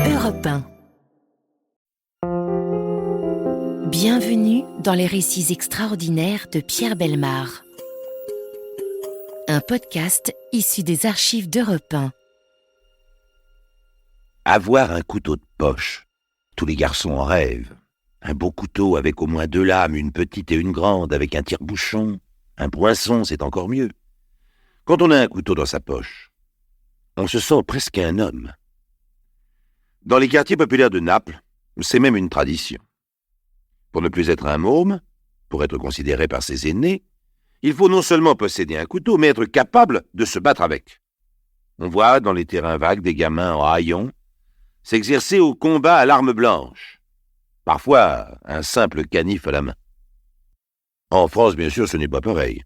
Europe 1. Bienvenue dans les récits extraordinaires de Pierre Bellemare. Un podcast issu des archives d'Europe 1. Avoir un couteau de poche. Tous les garçons en rêvent. Un beau couteau avec au moins 2 lames, une petite et une grande, avec un tire-bouchon. Un poinçon, c'est encore mieux. Quand on a un couteau dans sa poche, on se sent presque un homme. Dans les quartiers populaires de Naples, c'est même une tradition. Pour ne plus être un môme, pour être considéré par ses aînés, il faut non seulement posséder un couteau, mais être capable de se battre avec. On voit dans les terrains vagues des gamins en haillons s'exercer au combat à l'arme blanche, parfois un simple canif à la main. En France, bien sûr, ce n'est pas pareil.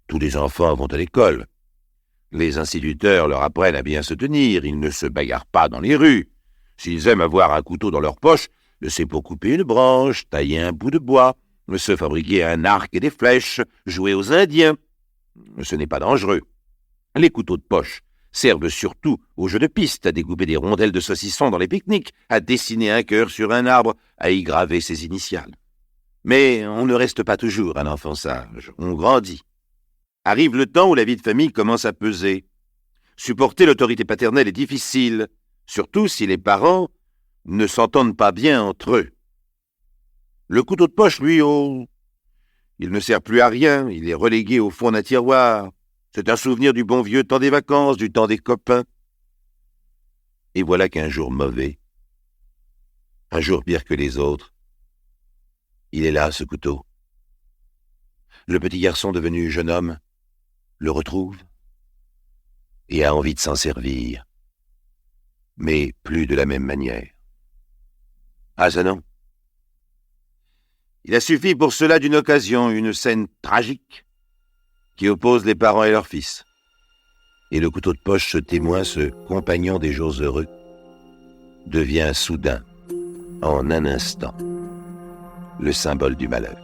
Tous les enfants vont à l'école. Les instituteurs leur apprennent à bien se tenir, ils ne se bagarrent pas dans les rues. S'ils aiment avoir un couteau dans leur poche, c'est pour couper une branche, tailler un bout de bois, se fabriquer un arc et des flèches, jouer aux Indiens. Ce n'est pas dangereux. Les couteaux de poche servent surtout aux jeux de piste, à découper des rondelles de saucisson dans les pique-niques, à dessiner un cœur sur un arbre, à y graver ses initiales. Mais on ne reste pas toujours un enfant sage, on grandit. Arrive le temps où la vie de famille commence à peser. Supporter l'autorité paternelle est difficile, surtout si les parents ne s'entendent pas bien entre eux. Le couteau de poche, lui, il ne sert plus à rien, il est relégué au fond d'un tiroir. C'est un souvenir du bon vieux temps des vacances, du temps des copains. Et voilà qu'un jour mauvais, un jour pire que les autres, il est là, ce couteau. Le petit garçon devenu jeune homme le retrouve et a envie de s'en servir, mais plus de la même manière. Ah ça non. Il a suffi pour cela d'une occasion, une scène tragique qui oppose les parents et leurs fils. Et le couteau de poche, ce témoin, ce compagnon des jours heureux, devient soudain, en un instant, le symbole du malheur.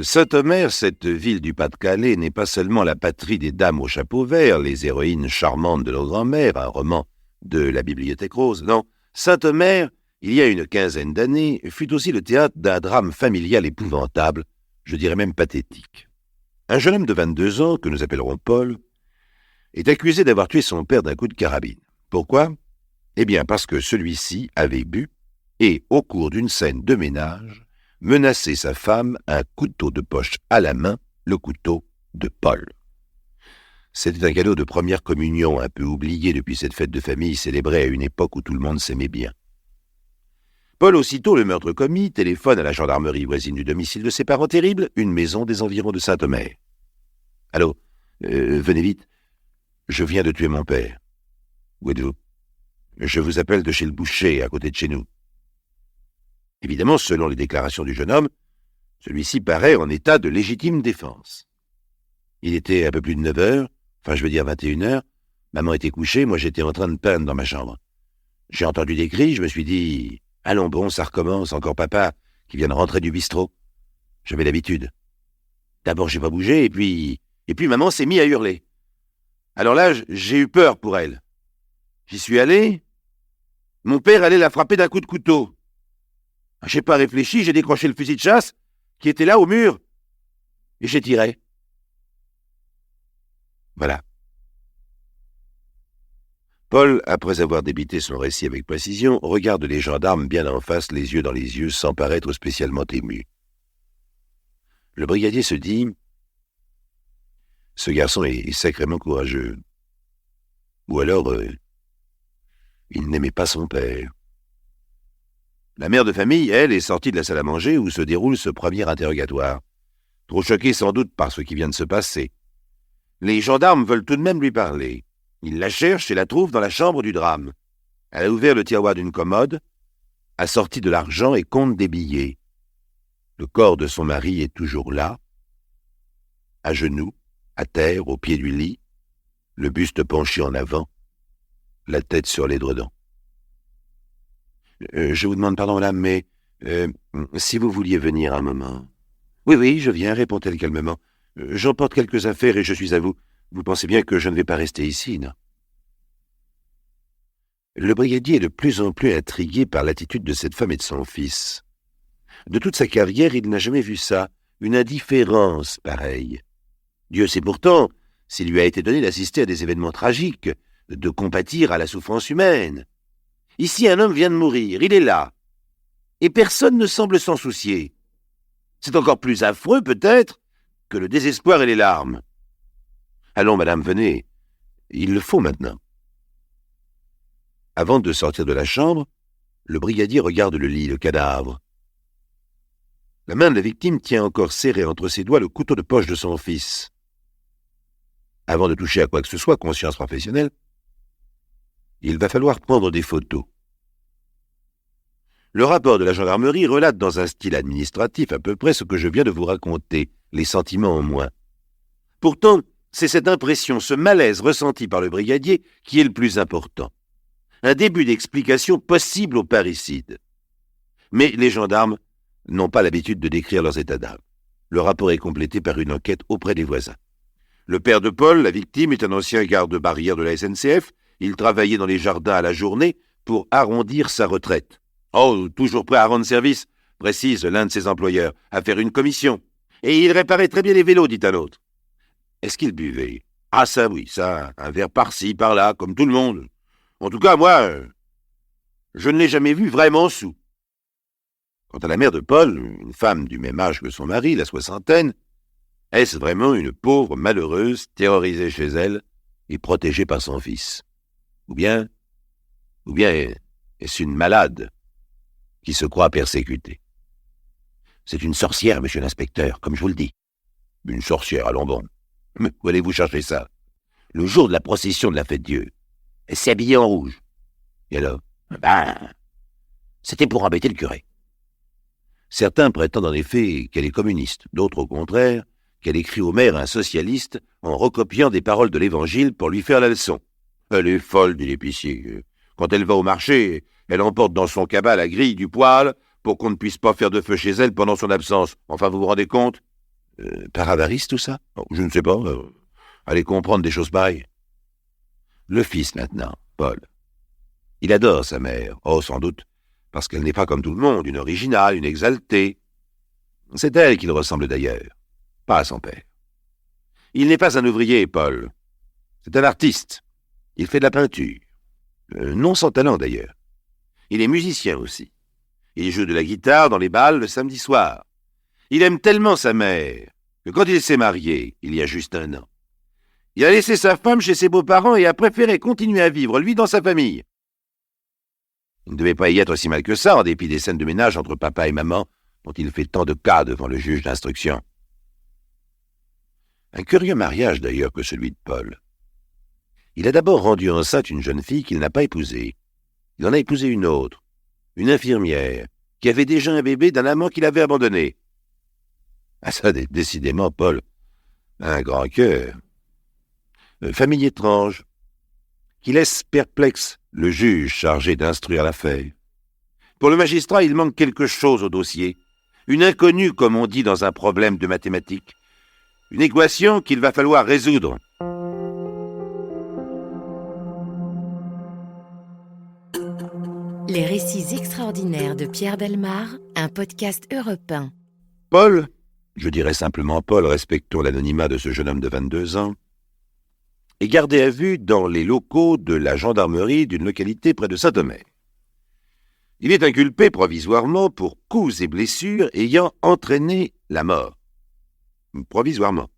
Saint-Omer, cette ville du Pas-de-Calais, n'est pas seulement la patrie des dames au chapeau vert, les héroïnes charmantes de nos grands-mères, un roman de la Bibliothèque Rose. Non, Saint-Omer, il y a une quinzaine d'années, fut aussi le théâtre d'un drame familial épouvantable, je dirais même pathétique. Un jeune homme de 22 ans, que nous appellerons Paul, est accusé d'avoir tué son père d'un coup de carabine. Pourquoi ? Eh bien, parce que celui-ci avait bu et, au cours d'une scène de ménage, menacé sa femme, un couteau de poche à la main, le couteau de Paul. C'était un cadeau de première communion, un peu oublié depuis cette fête de famille célébrée à une époque où tout le monde s'aimait bien. Paul, aussitôt le meurtre commis, téléphone à la gendarmerie voisine du domicile de ses parents terribles, une maison des environs de Saint-Omer. « Allô, venez vite, je viens de tuer mon père. Où êtes-vous ? Je vous appelle de chez le boucher, à côté de chez nous. » Évidemment, selon les déclarations du jeune homme, celui-ci paraît en état de légitime défense. Il était un peu plus de 9 heures, 21 heures, maman était couchée, moi j'étais en train de peindre dans ma chambre. J'ai entendu des cris, je me suis dit « Allons bon, ça recommence, encore papa qui vient de rentrer du bistrot. » J'avais l'habitude. D'abord j'ai pas bougé, et puis maman s'est mise à hurler. Alors là, j'ai eu peur pour elle. J'y suis allé, mon père allait la frapper d'un coup de couteau. J'ai pas réfléchi, j'ai décroché le fusil de chasse qui était là au mur et j'ai tiré. Voilà. Paul, après avoir débité son récit avec précision, regarde les gendarmes bien en face, les yeux dans les yeux, sans paraître spécialement ému. Le brigadier se dit « Ce garçon est sacrément courageux. Ou alors, il n'aimait pas son père. » La mère de famille, elle, est sortie de la salle à manger où se déroule ce premier interrogatoire. Trop choquée sans doute par ce qui vient de se passer. Les gendarmes veulent tout de même lui parler. Ils la cherchent et la trouvent dans la chambre du drame. Elle a ouvert le tiroir d'une commode, a sorti de l'argent et compte des billets. Le corps de son mari est toujours là, à genoux, à terre, au pied du lit, le buste penché en avant, la tête sur l'édredon. Je vous demande pardon, madame, mais si vous vouliez venir un moment... Oui, je viens, répond-elle calmement. J'emporte quelques affaires et je suis à vous. Vous pensez bien que je ne vais pas rester ici, non? Le brigadier est de plus en plus intrigué par l'attitude de cette femme et de son fils. De toute sa carrière, il n'a jamais vu ça, une indifférence pareille. Dieu sait pourtant s'il lui a été donné d'assister à des événements tragiques, de compatir à la souffrance humaine. Ici, un homme vient de mourir, il est là, et personne ne semble s'en soucier. C'est encore plus affreux, peut-être, que le désespoir et les larmes. Allons, madame, venez, il le faut maintenant. Avant de sortir de la chambre, le brigadier regarde le lit, le cadavre. La main de la victime tient encore serré entre ses doigts le couteau de poche de son fils. Avant de toucher à quoi que ce soit, conscience professionnelle, il va falloir prendre des photos. Le rapport de la gendarmerie relate dans un style administratif à peu près ce que je viens de vous raconter, les sentiments en moins. Pourtant, c'est cette impression, ce malaise ressenti par le brigadier qui est le plus important. Un début d'explication possible au parricide. Mais les gendarmes n'ont pas l'habitude de décrire leurs états d'âme. Le rapport est complété par une enquête auprès des voisins. Le père de Paul, la victime, est un ancien garde-barrière de la SNCF. Il travaillait dans les jardins à la journée pour arrondir sa retraite. Oh, toujours prêt à rendre service, précise l'un de ses employeurs, à faire une commission. Et il réparait très bien les vélos, dit un autre. Est-ce qu'il buvait? Ah ça oui, ça, un verre par-ci, par-là, comme tout le monde. En tout cas, moi, je ne l'ai jamais vu vraiment saoul. Quant à la mère de Paul, une femme du même âge que son mari, la soixantaine, est-ce vraiment une pauvre malheureuse terrorisée chez elle et protégée par son fils? Ou bien est-ce une malade qui se croit persécutée? C'est une sorcière, monsieur l'inspecteur, comme je vous le dis. Une sorcière, allons bon. Mais où allez-vous chercher ça? Le jour de la procession de la fête Dieu, elle s'est habillée en rouge. Et alors? C'était pour embêter le curé. Certains prétendent en effet qu'elle est communiste, d'autres au contraire, qu'elle écrit au maire un socialiste en recopiant des paroles de l'Évangile pour lui faire la leçon. Elle est folle, dit l'épicier. Quand elle va au marché, elle emporte dans son cabas la grille du poêle pour qu'on ne puisse pas faire de feu chez elle pendant son absence. Enfin, vous vous rendez compte? Par avarice, tout ça? Je ne sais pas. Allez comprendre des choses pareilles. Le fils, maintenant, Paul. Il adore sa mère. Oh, sans doute, parce qu'elle n'est pas comme tout le monde, une originale, une exaltée. C'est à elle qu'il ressemble d'ailleurs, pas à son père. Il n'est pas un ouvrier, Paul. C'est un artiste. Il fait de la peinture. Non sans talent, d'ailleurs. Il est musicien aussi. Il joue de la guitare dans les bals le samedi soir. Il aime tellement sa mère que quand il s'est marié, il y a juste 1 an, il a laissé sa femme chez ses beaux-parents et a préféré continuer à vivre, lui, dans sa famille. Il ne devait pas y être si mal que ça, en dépit des scènes de ménage entre papa et maman, dont il fait tant de cas devant le juge d'instruction. Un curieux mariage, d'ailleurs, que celui de Paul. Il a d'abord rendu enceinte une jeune fille qu'il n'a pas épousée. Il en a épousé une autre, une infirmière, qui avait déjà un bébé d'un amant qu'il avait abandonné. Ah ça, décidément, Paul, un grand cœur. Famille étrange, qui laisse perplexe le juge chargé d'instruire l'affaire. Pour le magistrat, il manque quelque chose au dossier. Une inconnue, comme on dit dans un problème de mathématiques. Une équation qu'il va falloir résoudre. Les récits extraordinaires de Pierre Bellemare, un podcast Europe 1. Paul, je dirais simplement Paul, respectons l'anonymat de ce jeune homme de 22 ans, est gardé à vue dans les locaux de la gendarmerie d'une localité près de Saint-Omer. Il est inculpé provisoirement pour coups et blessures ayant entraîné la mort. Provisoirement.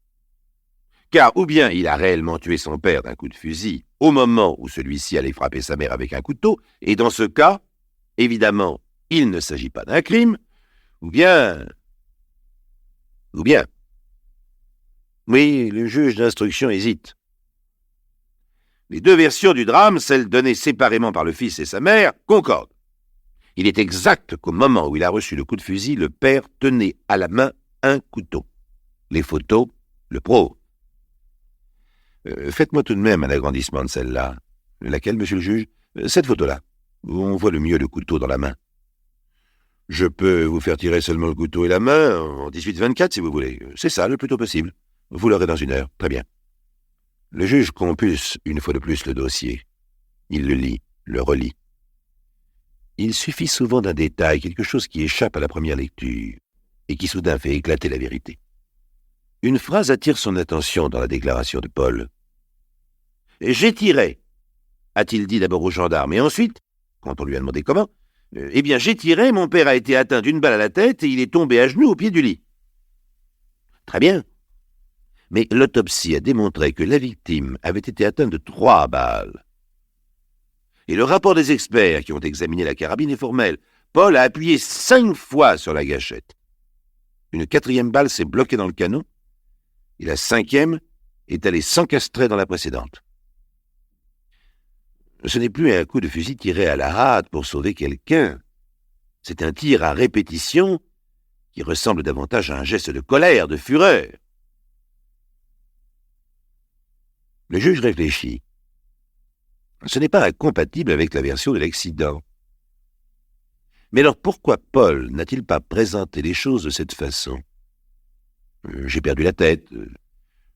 Car ou bien il a réellement tué son père d'un coup de fusil au moment où celui-ci allait frapper sa mère avec un couteau, et dans ce cas, évidemment, il ne s'agit pas d'un crime, ou bien... Oui, le juge d'instruction hésite. Les deux versions du drame, celles données séparément par le fils et sa mère, concordent. Il est exact qu'au moment où il a reçu le coup de fusil, le père tenait à la main un couteau. Les photos le prouvent. Faites-moi tout de même un agrandissement de celle-là. Laquelle, monsieur le juge? Cette photo-là, où on voit le mieux le couteau dans la main. Je peux vous faire tirer seulement le couteau et la main en 18-24 si vous voulez. C'est ça, le plus tôt possible. Vous l'aurez dans 1 heure. Très bien. Le juge compulse une fois de plus le dossier. Il le lit, le relit. Il suffit souvent d'un détail, quelque chose qui échappe à la première lecture et qui soudain fait éclater la vérité. Une phrase attire son attention dans la déclaration de Paul. « J'ai tiré », a-t-il dit d'abord au gendarme, et ensuite, quand on lui a demandé comment, « Eh bien, j'ai tiré, mon père a été atteint d'une balle à la tête et il est tombé à genoux au pied du lit. » Très bien. Mais l'autopsie a démontré que la victime avait été atteinte de 3 balles. Et le rapport des experts qui ont examiné la carabine est formel. Paul a appuyé 5 fois sur la gâchette. Une 4e balle s'est bloquée dans le canon, et la 5e est allée s'encastrer dans la précédente. Ce n'est plus un coup de fusil tiré à la hâte pour sauver quelqu'un. C'est un tir à répétition qui ressemble davantage à un geste de colère, de fureur. Le juge réfléchit. Ce n'est pas incompatible avec la version de l'accident. Mais alors pourquoi Paul n'a-t-il pas présenté les choses de cette façon? J'ai perdu la tête,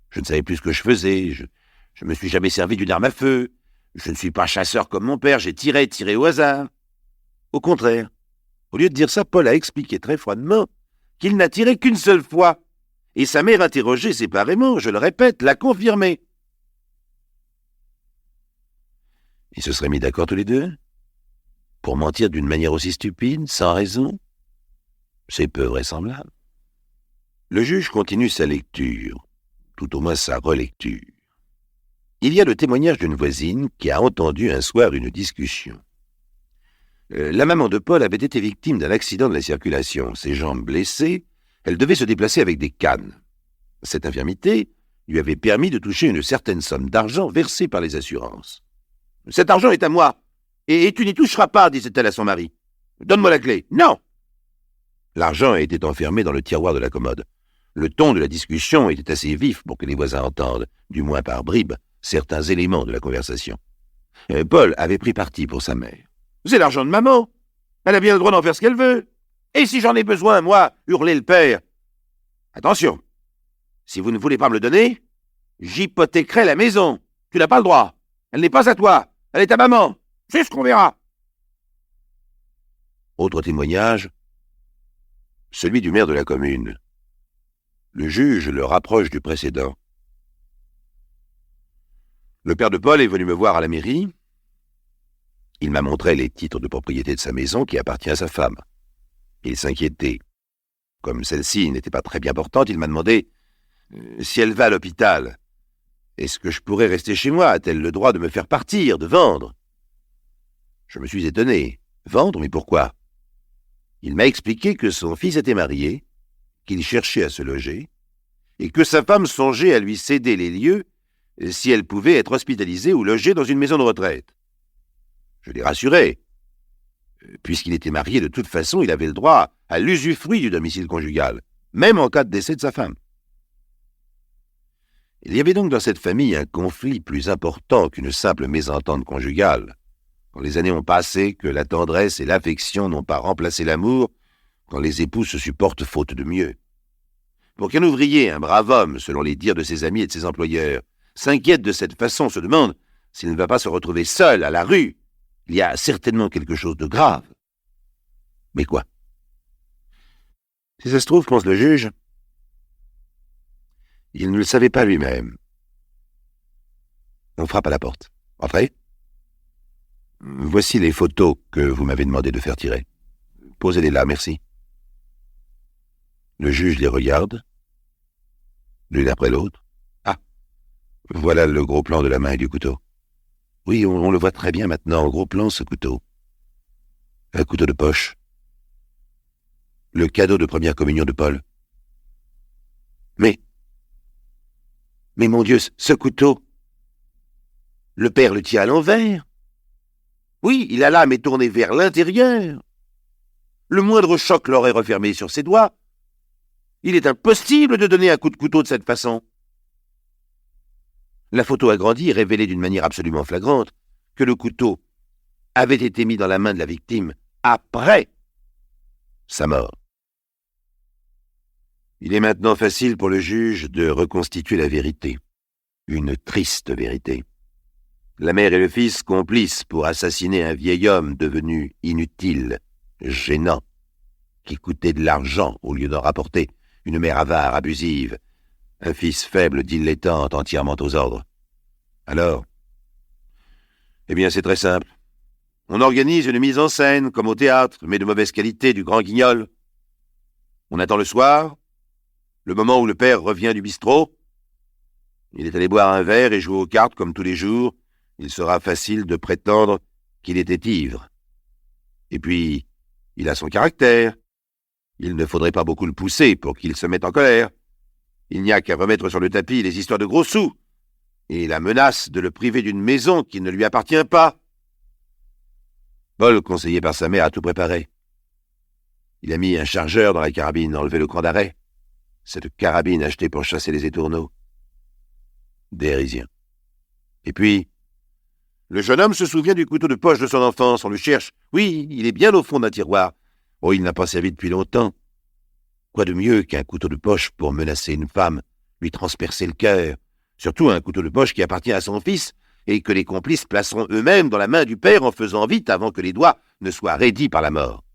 je ne savais plus ce que je faisais, je me suis jamais servi d'une arme à feu, je ne suis pas chasseur comme mon père, j'ai tiré au hasard. Au contraire, au lieu de dire ça, Paul a expliqué très froidement qu'il n'a tiré qu'une seule fois, et sa mère interrogée séparément, je le répète, l'a confirmé. Ils se seraient mis d'accord tous les deux? Pour mentir d'une manière aussi stupide, sans raison? C'est peu vraisemblable. Le juge continue sa lecture, tout au moins sa relecture. Il y a le témoignage d'une voisine qui a entendu un soir une discussion. La maman de Paul avait été victime d'un accident de la circulation. Ses jambes blessées, elle devait se déplacer avec des cannes. Cette infirmité lui avait permis de toucher une certaine somme d'argent versée par les assurances. « Cet argent est à moi, et tu n'y toucheras pas, disait-elle à son mari. Donne-moi la clé. » « Non !» L'argent était enfermé dans le tiroir de la commode. Le ton de la discussion était assez vif pour que les voisins entendent, du moins par bribes, certains éléments de la conversation. Paul avait pris parti pour sa mère. « C'est l'argent de maman. Elle a bien le droit d'en faire ce qu'elle veut. Et si j'en ai besoin, moi, hurlait le père. Attention, si vous ne voulez pas me le donner, j'hypothéquerai la maison. Tu n'as pas le droit. Elle n'est pas à toi. Elle est à maman. C'est ce qu'on verra. » Autre témoignage, celui du maire de la commune. Le juge le rapproche du précédent. Le père de Paul est venu me voir à la mairie. Il m'a montré les titres de propriété de sa maison qui appartient à sa femme. Il s'inquiétait. Comme celle-ci n'était pas très bien portante, il m'a demandé si elle va à l'hôpital. Est-ce que je pourrais rester chez moi? A-t-elle le droit de me faire partir, de vendre? Je me suis étonné. Vendre, mais pourquoi? Il m'a expliqué que son fils était marié, qu'il cherchait à se loger, et que sa femme songeait à lui céder les lieux si elle pouvait être hospitalisée ou logée dans une maison de retraite. Je l'ai rassuré. Puisqu'il était marié, de toute façon, il avait le droit à l'usufruit du domicile conjugal, même en cas de décès de sa femme. Il y avait donc dans cette famille un conflit plus important qu'une simple mésentente conjugale. Quand les années ont passé, que la tendresse et l'affection n'ont pas remplacé l'amour, quand les époux se supportent faute de mieux. Pour qu'un ouvrier, un brave homme, selon les dires de ses amis et de ses employeurs, s'inquiète de cette façon, se demande s'il ne va pas se retrouver seul à la rue. Il y a certainement quelque chose de grave. Mais quoi? Si ça se trouve, pense le juge, il ne le savait pas lui-même. On frappe à la porte. Entrez. Voici les photos que vous m'avez demandé de faire tirer. Posez-les là, merci. Le juge les regarde, l'une après l'autre. Ah, voilà le gros plan de la main et du couteau. Oui, on le voit très bien maintenant, au gros plan, ce couteau. Un couteau de poche. Le cadeau de première communion de Paul. Mais mon Dieu, ce couteau, le père le tient à l'envers. Oui, la lame est tournée vers l'intérieur. Le moindre choc l'aurait refermé sur ses doigts. Il est impossible de donner un coup de couteau de cette façon. La photo agrandie révélait d'une manière absolument flagrante que le couteau avait été mis dans la main de la victime après sa mort. Il est maintenant facile pour le juge de reconstituer la vérité, une triste vérité. La mère et le fils complices pour assassiner un vieil homme devenu inutile, gênant, qui coûtait de l'argent au lieu d'en rapporter, une mère avare, abusive, un fils faible, dilettante, entièrement aux ordres. Alors, eh bien c'est très simple. On organise une mise en scène, comme au théâtre, mais de mauvaise qualité, du Grand Guignol. On attend le soir, le moment où le père revient du bistrot. Il est allé boire un verre et jouer aux cartes comme tous les jours. Il sera facile de prétendre qu'il était ivre. Et puis, il a son caractère. Il ne faudrait pas beaucoup le pousser pour qu'il se mette en colère. Il n'y a qu'à remettre sur le tapis les histoires de gros sous et la menace de le priver d'une maison qui ne lui appartient pas. Paul, conseillé par sa mère, a tout préparé. Il a mis un chargeur dans la carabine, enlevé le cran d'arrêt. Cette carabine achetée pour chasser les étourneaux. Dérision. Et puis, le jeune homme se souvient du couteau de poche de son enfance, on le cherche. Oui, il est bien au fond d'un tiroir. Oh, il n'a pas servi depuis longtemps. Quoi de mieux qu'un couteau de poche pour menacer une femme, lui transpercer le cœur, surtout un couteau de poche qui appartient à son fils et que les complices placeront eux-mêmes dans la main du père en faisant vite avant que les doigts ne soient raidis par la mort.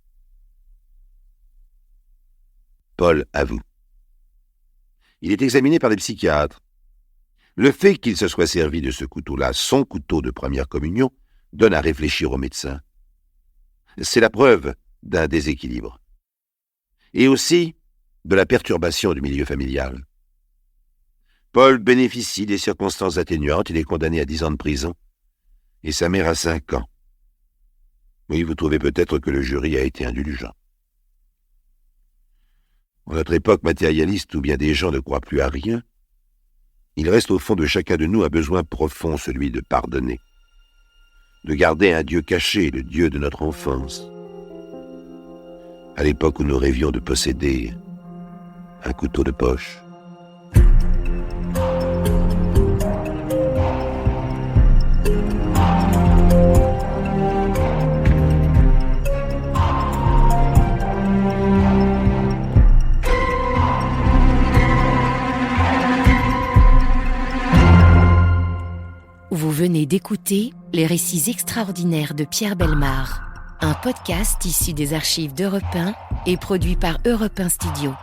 Paul avoue. Il est examiné par des psychiatres. Le fait qu'il se soit servi de ce couteau-là, son couteau de première communion, donne à réfléchir au médecin. C'est la preuve d'un déséquilibre. Et aussi de la perturbation du milieu familial. Paul bénéficie des circonstances atténuantes, il est condamné à 10 ans de prison, et sa mère à 5 ans. Oui, vous trouvez peut-être que le jury a été indulgent. En notre époque matérialiste où bien des gens ne croient plus à rien, il reste au fond de chacun de nous un besoin profond, celui de pardonner, de garder un Dieu caché, le Dieu de notre enfance. À l'époque où nous rêvions de posséder un couteau de poche. Vous venez d'écouter Les récits extraordinaires de Pierre Bellemare, un podcast issu des archives d'Europe 1 et produit par Europe 1 Studio.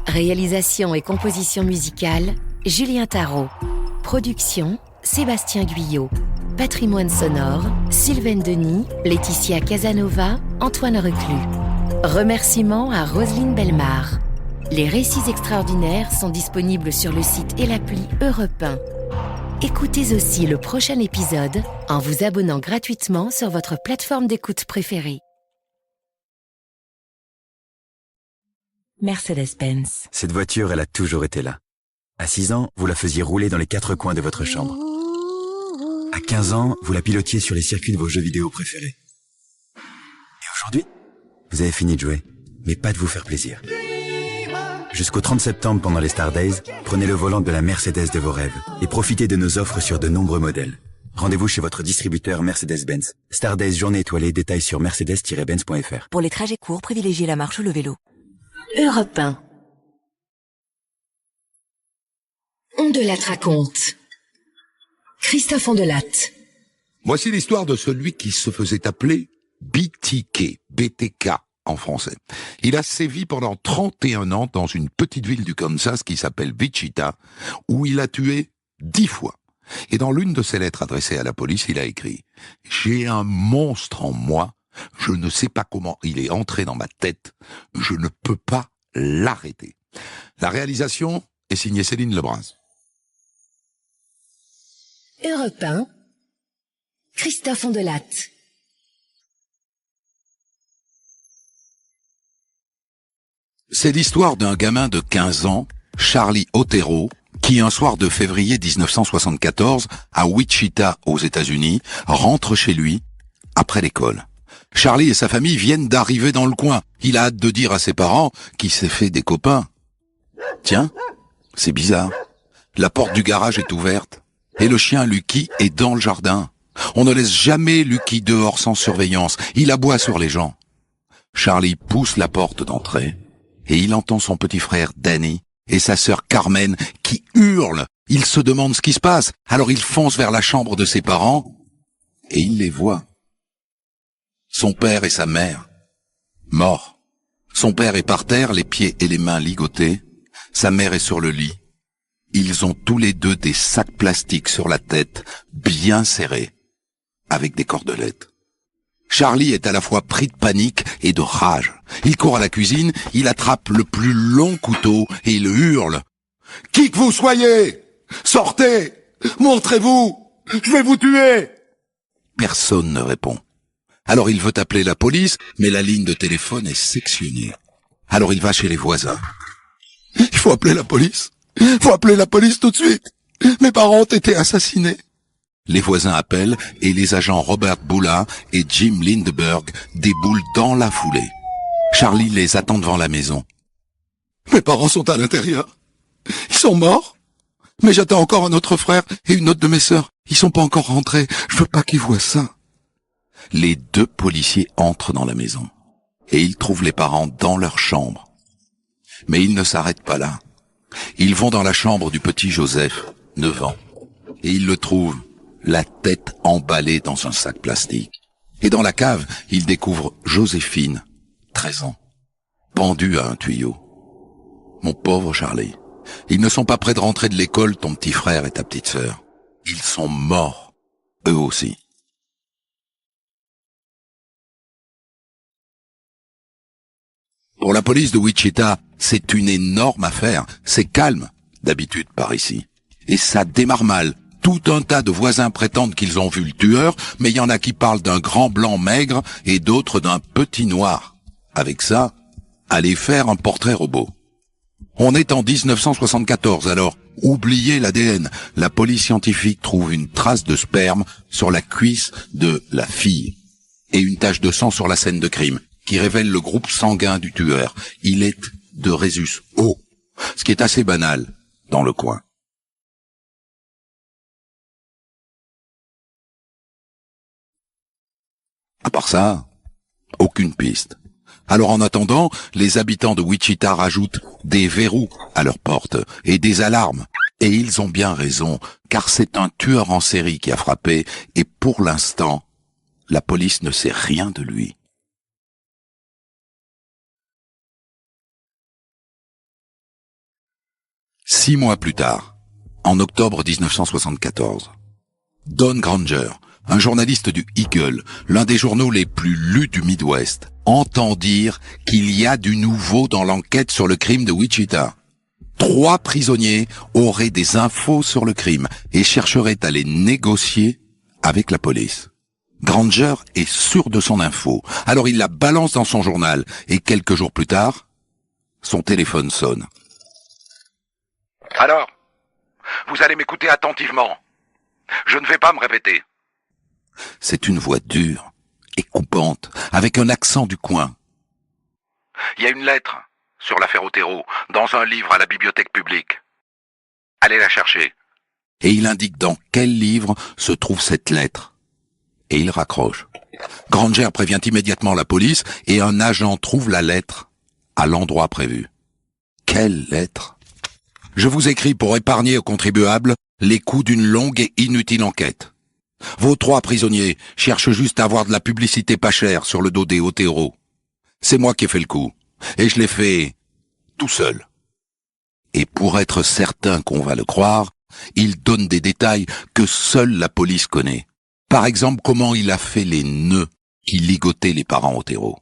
Réalisation et composition musicale, Julien Tarot. Production, Sébastien Guyot. Patrimoine sonore, Sylvaine Denis, Laetitia Casanova, Antoine Reclus. Remerciements à Roselyne Bellemare. Les récits extraordinaires sont disponibles sur le site et l'appli Europe 1. Écoutez aussi le prochain épisode en vous abonnant gratuitement sur votre plateforme d'écoute préférée. Mercedes-Benz. Cette voiture, elle a toujours été là. À 6 ans, vous la faisiez rouler dans les 4 coins de votre chambre. À 15 ans, vous la pilotiez sur les circuits de vos jeux vidéo préférés. Et aujourd'hui, vous avez fini de jouer, mais pas de vous faire plaisir. Jusqu'au 30 septembre, pendant les Star Days, prenez le volant de la Mercedes de vos rêves et profitez de nos offres sur de nombreux modèles. Rendez-vous chez votre distributeur Mercedes-Benz. Star Days journée étoilée, détails sur mercedes-benz.fr. Pour les trajets courts, privilégiez la marche ou le vélo. Europe 1. Ondelat raconte. Christophe Ondelat. Voici l'histoire de celui qui se faisait appeler BTK en français. Il a sévi pendant 31 ans dans une petite ville du Kansas qui s'appelle Wichita, où il a tué 10 fois. Et dans l'une de ses lettres adressées à la police, il a écrit « J'ai un monstre en moi, je ne sais pas comment il est entré dans ma tête, je ne peux pas l'arrêter. » La réalisation est signée Céline Lebras. Europe 1. Christophe Ondelat. C'est l'histoire d'un gamin de 15 ans, Charlie Otero, qui un soir de février 1974, à Wichita, aux États-Unis, rentre chez lui après l'école. Charlie et sa famille viennent d'arriver dans le coin. Il a hâte de dire à ses parents qu'il s'est fait des copains. Tiens, c'est bizarre. La porte du garage est ouverte. Et le chien Lucky est dans le jardin. On ne laisse jamais Lucky dehors sans surveillance. Il aboie sur les gens. Charlie pousse la porte d'entrée et il entend son petit frère Danny et sa sœur Carmen qui hurlent. Il se demande ce qui se passe. Alors il fonce vers la chambre de ses parents et il les voit. Son père et sa mère, morts. Son père est par terre, les pieds et les mains ligotés. Sa mère est sur le lit. Ils ont tous les deux des sacs plastiques sur la tête, bien serrés, avec des cordelettes. Charlie est à la fois pris de panique et de rage. Il court à la cuisine, il attrape le plus long couteau et il hurle. « Qui que vous soyez, sortez, montrez-vous, je vais vous tuer !» Personne ne répond. Alors il veut appeler la police, mais la ligne de téléphone est sectionnée. Alors il va chez les voisins. « Il faut appeler la police. Faut appeler la police tout de suite. Mes parents ont été assassinés. » Les voisins appellent et les agents Robert Bula et Jim Lindbergh déboulent dans la foulée. Charlie les attend devant la maison. « Mes parents sont à l'intérieur. Ils sont morts. Mais j'attends encore un autre frère et une autre de mes sœurs. Ils sont pas encore rentrés. Je veux pas qu'ils voient ça. » Les deux policiers entrent dans la maison et ils trouvent les parents dans leur chambre. Mais ils ne s'arrêtent pas là. Ils vont dans la chambre du petit Joseph, 9 ans, et ils le trouvent, la tête emballée dans un sac plastique. Et dans la cave, ils découvrent Joséphine, 13 ans, pendue à un tuyau. Mon pauvre Charlie, ils ne sont pas près de rentrer de l'école, ton petit frère et ta petite sœur. Ils sont morts, eux aussi. Pour la police de Wichita, c'est une énorme affaire. C'est calme, d'habitude, par ici. Et ça démarre mal. Tout un tas de voisins prétendent qu'ils ont vu le tueur, mais il y en a qui parlent d'un grand blanc maigre et d'autres d'un petit noir. Avec ça, allez faire un portrait robot. On est en 1974, alors oubliez l'ADN. La police scientifique trouve une trace de sperme sur la cuisse de la fille et une tache de sang sur la scène de crime, qui révèle le groupe sanguin du tueur. Il est de Rhésus O, ce qui est assez banal dans le coin. À part ça, aucune piste. Alors en attendant, les habitants de Wichita rajoutent des verrous à leurs portes et des alarmes. Et ils ont bien raison, car c'est un tueur en série qui a frappé, et pour l'instant, la police ne sait rien de lui. Six mois plus tard, en octobre 1974, Don Granger, un journaliste du Eagle, l'un des journaux les plus lus du Midwest, entend dire qu'il y a du nouveau dans l'enquête sur le crime de Wichita. 3 prisonniers auraient des infos sur le crime et chercheraient à les négocier avec la police. Granger est sûr de son info, alors il la balance dans son journal et quelques jours plus tard, son téléphone sonne. « Alors, vous allez m'écouter attentivement. Je ne vais pas me répéter. » C'est une voix dure et coupante, avec un accent du coin. « Il y a une lettre sur l'affaire Otero dans un livre à la bibliothèque publique. Allez la chercher. » Et il indique dans quel livre se trouve cette lettre. Et il raccroche. Granger prévient immédiatement la police et un agent trouve la lettre à l'endroit prévu. Quelle lettre ? Je vous écris pour épargner aux contribuables les coûts d'une longue et inutile enquête. Vos 3 prisonniers cherchent juste à avoir de la publicité pas chère sur le dos des Otero. C'est moi qui ai fait le coup, et je l'ai fait tout seul. Et pour être certain qu'on va le croire, il donne des détails que seule la police connaît. Par exemple, comment il a fait les nœuds qui ligotaient les parents Otero.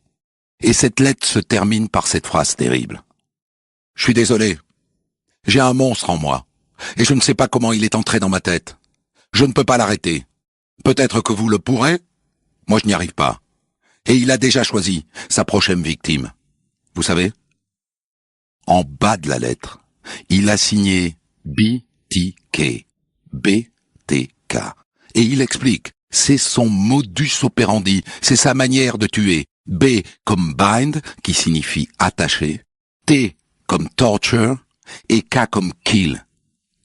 Et cette lettre se termine par cette phrase terrible. « Je suis désolé. J'ai un monstre en moi, et je ne sais pas comment il est entré dans ma tête. Je ne peux pas l'arrêter. Peut-être que vous le pourrez, moi je n'y arrive pas. Et il a déjà choisi sa prochaine victime. Vous savez ? En bas de la lettre, il a signé BTK. BTK. Et il explique, c'est son modus operandi, c'est sa manière de tuer. B comme bind, qui signifie attacher. T comme torture. Et K comme kill,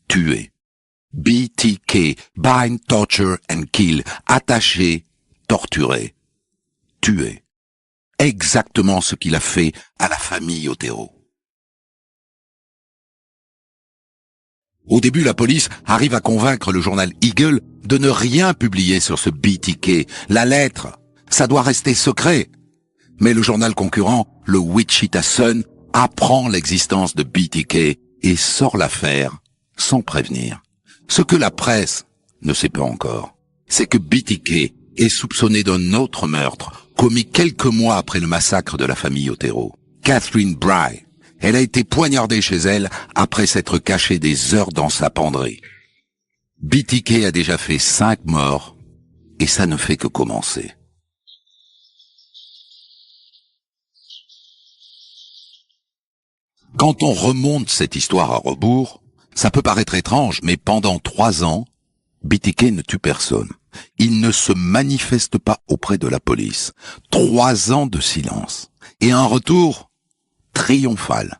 tuer. BTK, Bind, Torture and Kill, attacher, torturer, tuer. Exactement ce qu'il a fait à la famille Otero. Au début, la police arrive à convaincre le journal Eagle de ne rien publier sur ce BTK. La lettre, ça doit rester secret. Mais le journal concurrent, le Wichita Sun, apprend l'existence de BTK et sort l'affaire sans prévenir. Ce que la presse ne sait pas encore, c'est que BTK est soupçonné d'un autre meurtre commis quelques mois après le massacre de la famille Otero. Catherine Bry. Elle a été poignardée chez elle après s'être cachée des heures dans sa penderie. BTK a déjà fait 5 morts et ça ne fait que commencer. Quand on remonte cette histoire à rebours, ça peut paraître étrange, mais pendant 3 ans, BTK ne tue personne. Il ne se manifeste pas auprès de la police. 3 ans de silence. Et un retour triomphal.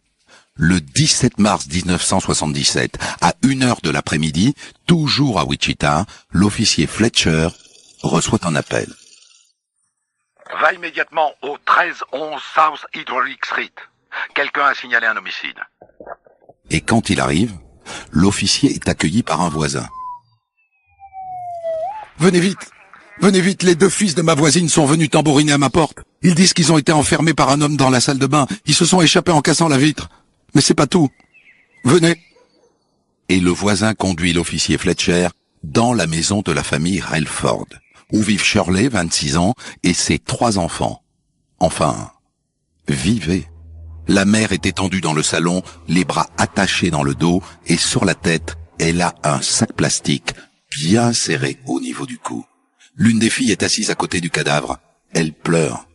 Le 17 mars 1977, à 1h de l'après-midi, toujours à Wichita, l'officier Fletcher reçoit un appel. Va immédiatement au 1311 South Hydraulic Street. Quelqu'un a signalé un homicide. Et quand il arrive, l'officier est accueilli par un voisin. Venez vite, les 2 fils de ma voisine sont venus tambouriner à ma porte. Ils disent qu'ils ont été enfermés par un homme dans la salle de bain. Ils se sont échappés en cassant la vitre. Mais c'est pas tout. Venez. Et le voisin conduit l'officier Fletcher dans la maison de la famille Relford, où vivent Shirley, 26 ans, et ses 3 enfants. Enfin, vivaient. La mère est étendue dans le salon, les bras attachés dans le dos, et sur la tête, elle a un sac plastique bien serré au niveau du cou. L'une des filles est assise à côté du cadavre. Elle pleure.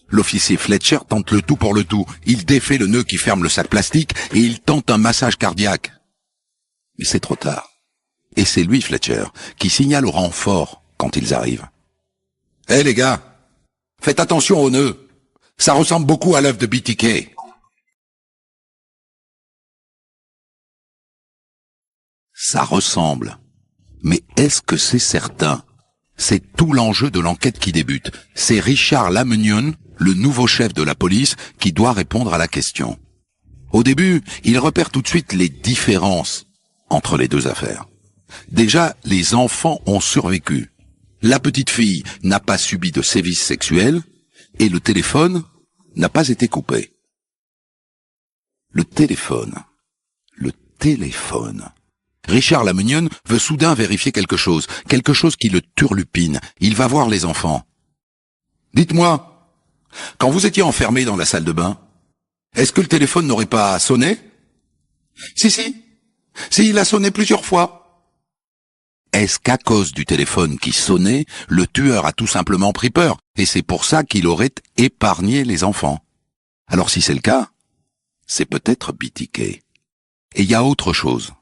L'officier Fletcher tente le tout pour le tout. Il défait le nœud qui ferme le sac plastique et il tente un massage cardiaque. Mais c'est trop tard. Et c'est lui, Fletcher, qui signale au renfort quand ils arrivent. « Hé les gars, faites attention au nœud. Ça ressemble beaucoup à l'œuvre de BTK. » Ça ressemble. Mais est-ce que c'est certain? C'est tout l'enjeu de l'enquête qui débute. C'est Richard Lamunion, le nouveau chef de la police, qui doit répondre à la question. Au début, il repère tout de suite les différences entre les 2 affaires. Déjà, les enfants ont survécu. La petite fille n'a pas subi de sévices sexuels et le téléphone n'a pas été coupé. Le téléphone. Richard Lamunion veut soudain vérifier quelque chose qui le turlupine. Il va voir les enfants. « Dites-moi, quand vous étiez enfermés dans la salle de bain, est-ce que le téléphone n'aurait pas sonné ?»« Si, il a sonné plusieurs fois. » Est-ce qu'à cause du téléphone qui sonnait, le tueur a tout simplement pris peur, et c'est pour ça qu'il aurait épargné les enfants? Alors si c'est le cas, c'est peut-être BTK. Et il y a autre chose.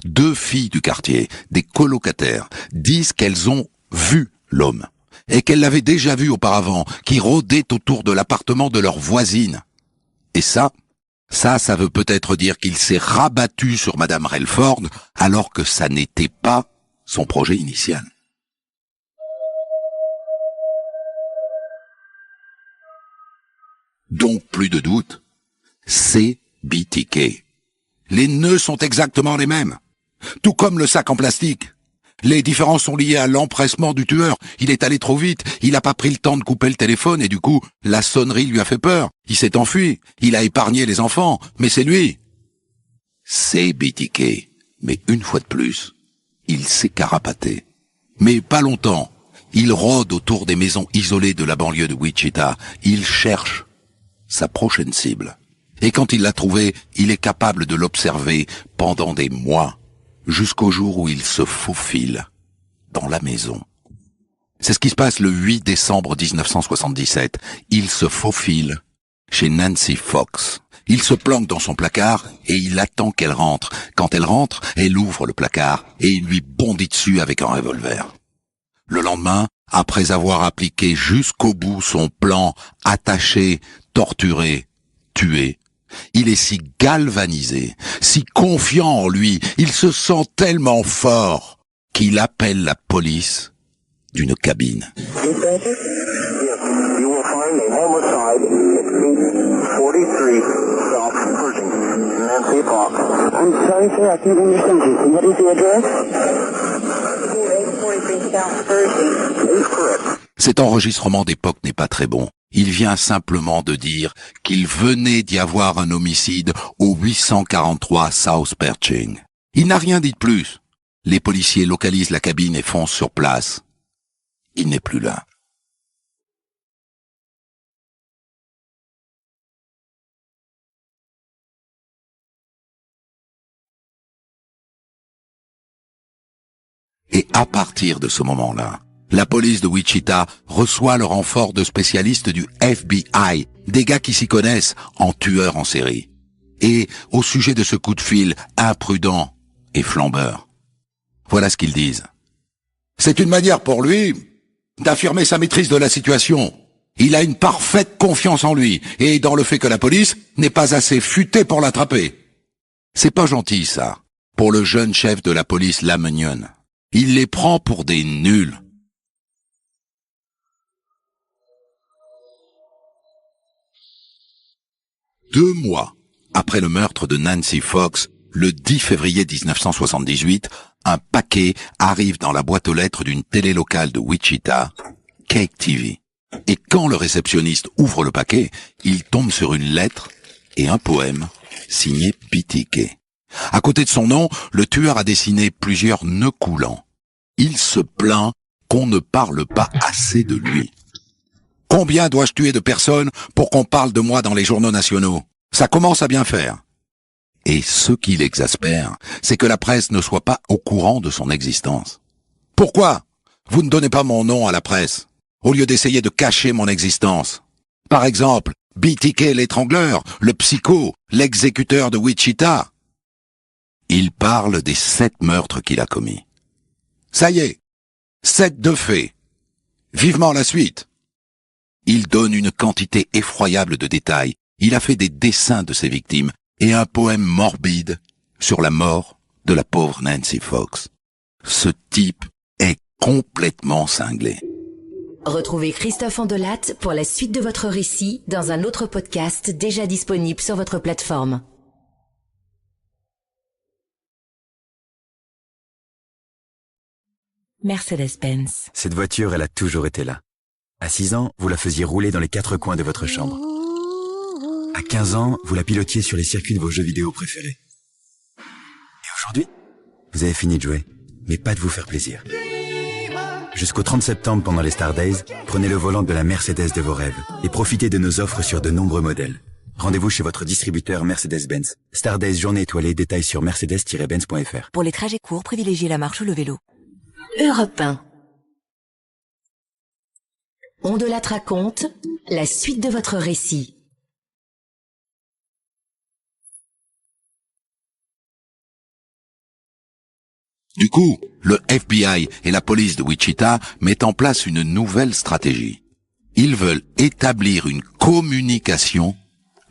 2 filles du quartier, des colocataires, disent qu'elles ont vu l'homme, et qu'elles l'avaient déjà vu auparavant, qui rôdait autour de l'appartement de leur voisine. Et ça veut peut-être dire qu'il s'est rabattu sur Madame Relford, alors que ça n'était pas son projet initial. Donc plus de doute, c'est BTK. Les nœuds sont exactement les mêmes, tout comme le sac en plastique. Les différences sont liées à l'empressement du tueur. Il est allé trop vite, il n'a pas pris le temps de couper le téléphone et du coup, la sonnerie lui a fait peur. Il s'est enfui, il a épargné les enfants, mais c'est lui. C'est BTK, mais une fois de plus, il s'est carapaté. Mais pas longtemps. Il rôde autour des maisons isolées de la banlieue de Wichita. Il cherche sa prochaine cible. Et quand il l'a trouvé, il est capable de l'observer pendant des mois, jusqu'au jour où il se faufile dans la maison. C'est ce qui se passe le 8 décembre 1977. Il se faufile chez Nancy Fox. Il se planque dans son placard et il attend qu'elle rentre. Quand elle rentre, elle ouvre le placard et il lui bondit dessus avec un revolver. Le lendemain, après avoir appliqué jusqu'au bout son plan, attaché, torturé, tué, Il est si galvanisé, si confiant en lui, il se sent tellement fort qu'il appelle la police d'une cabine. Cet enregistrement d'époque n'est pas très bon. Il vient simplement de dire qu'il venait d'y avoir un homicide au 843 South Pershing. Il n'a rien dit de plus. Les policiers localisent la cabine et foncent sur place. Il n'est plus là. Et à partir de ce moment-là, la police de Wichita reçoit le renfort de spécialistes du FBI, des gars qui s'y connaissent en tueurs en série. Et au sujet de ce coup de fil imprudent et flambeur, voilà ce qu'ils disent. C'est une manière pour lui d'affirmer sa maîtrise de la situation. Il a une parfaite confiance en lui et dans le fait que la police n'est pas assez futée pour l'attraper. C'est pas gentil, ça, pour le jeune chef de la police Lamonion. Il les prend pour des nuls. Deux mois après le meurtre de Nancy Fox, le 10 février 1978, un paquet arrive dans la boîte aux lettres d'une télé locale de Wichita, Cake TV. Et quand le réceptionniste ouvre le paquet, il tombe sur une lettre et un poème signé BTK. À côté de son nom, le tueur a dessiné plusieurs nœuds coulants. Il se plaint qu'on ne parle pas assez de lui. Combien dois-je tuer de personnes pour qu'on parle de moi dans les journaux nationaux? Ça commence à bien faire. Et ce qui l'exaspère, c'est que la presse ne soit pas au courant de son existence. Pourquoi vous ne donnez pas mon nom à la presse, au lieu d'essayer de cacher mon existence? Par exemple, BTK l'étrangleur, le psycho, l'exécuteur de Wichita. Il parle des 7 meurtres qu'il a commis. Ça y est, 7 de faits. Vivement la suite. Il donne une quantité effroyable de détails. Il a fait des dessins de ses victimes et un poème morbide sur la mort de la pauvre Nancy Fox. Ce type est complètement cinglé. Retrouvez Christophe Andelatte pour la suite de votre récit dans un autre podcast déjà disponible sur votre plateforme. Mercedes-Benz. Cette voiture, elle a toujours été là. À 6 ans, vous la faisiez rouler dans les 4 coins de votre chambre. À 15 ans, vous la pilotiez sur les circuits de vos jeux vidéo préférés. Et aujourd'hui, vous avez fini de jouer, mais pas de vous faire plaisir. Jusqu'au 30 septembre pendant les Star Days, prenez le volant de la Mercedes de vos rêves et profitez de nos offres sur de nombreux modèles. Rendez-vous chez votre distributeur Mercedes-Benz. Star Days journée étoilée, détails sur mercedes-benz.fr. Pour les trajets courts, privilégiez la marche ou le vélo. Europe 1. Andelatte raconte la suite de votre récit. Du coup, le FBI et la police de Wichita mettent en place une nouvelle stratégie. Ils veulent établir une communication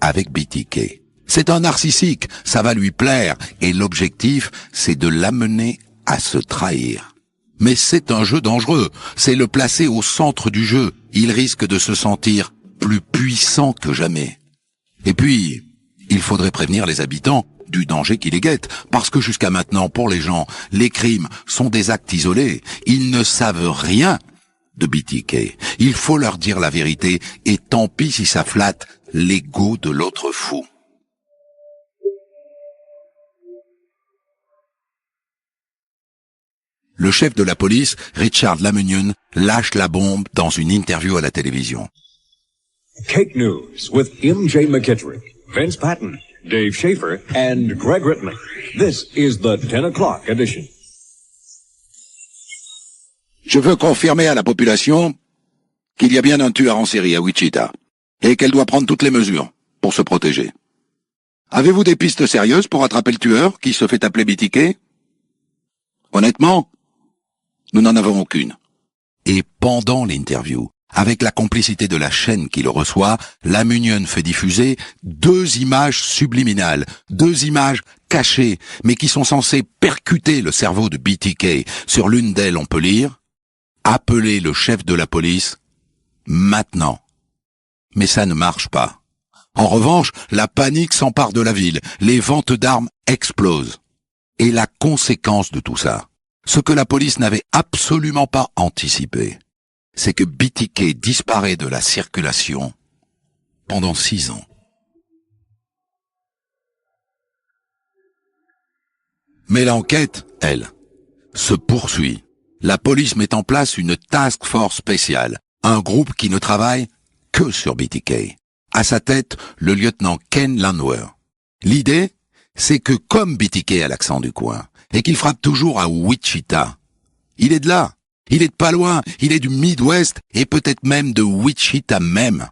avec BTK. C'est un narcissique, ça va lui plaire, et l'objectif, c'est de l'amener à se trahir. Mais c'est un jeu dangereux, c'est le placer au centre du jeu. Il risque de se sentir plus puissant que jamais. Et puis, il faudrait prévenir les habitants du danger qui les guette, parce que jusqu'à maintenant, pour les gens, les crimes sont des actes isolés. Ils ne savent rien de BTK. Il faut leur dire la vérité, et tant pis si ça flatte l'ego de l'autre fou. Le chef de la police, Richard Lamonion, lâche la bombe dans une interview à la télévision. Cake News with M.J. McKittrick, Vince Patton, Dave Schaefer, and Greg Rittman. This is the 10 o'clock edition. Je veux confirmer à la population qu'il y a bien un tueur en série à Wichita et qu'elle doit prendre toutes les mesures pour se protéger. Avez-vous des pistes sérieuses pour attraper le tueur qui se fait appeler BTK? Honnêtement, nous n'en avons aucune. Et pendant l'interview, Avec la complicité de la chaîne qui le reçoit, la Munion fait diffuser 2 images subliminales, 2 images cachées, mais qui sont censées percuter le cerveau de BTK. Sur l'une d'elles, on peut lire « Appelez le chef de la police maintenant ». Mais ça ne marche pas. En revanche, la panique s'empare de la ville, les ventes d'armes explosent. Et la conséquence de tout ça, ce que la police n'avait absolument pas anticipé, c'est que BTK disparaît de la circulation pendant 6 ans. Mais l'enquête, elle, se poursuit. La police met en place une task force spéciale, un groupe qui ne travaille que sur BTK. À sa tête, le lieutenant Ken Landwehr. L'idée, c'est que comme BTK a l'accent du coin, et qu'il frappe toujours à Wichita, il est de là. Il est de pas loin, il est du Midwest et peut-être même de Wichita même.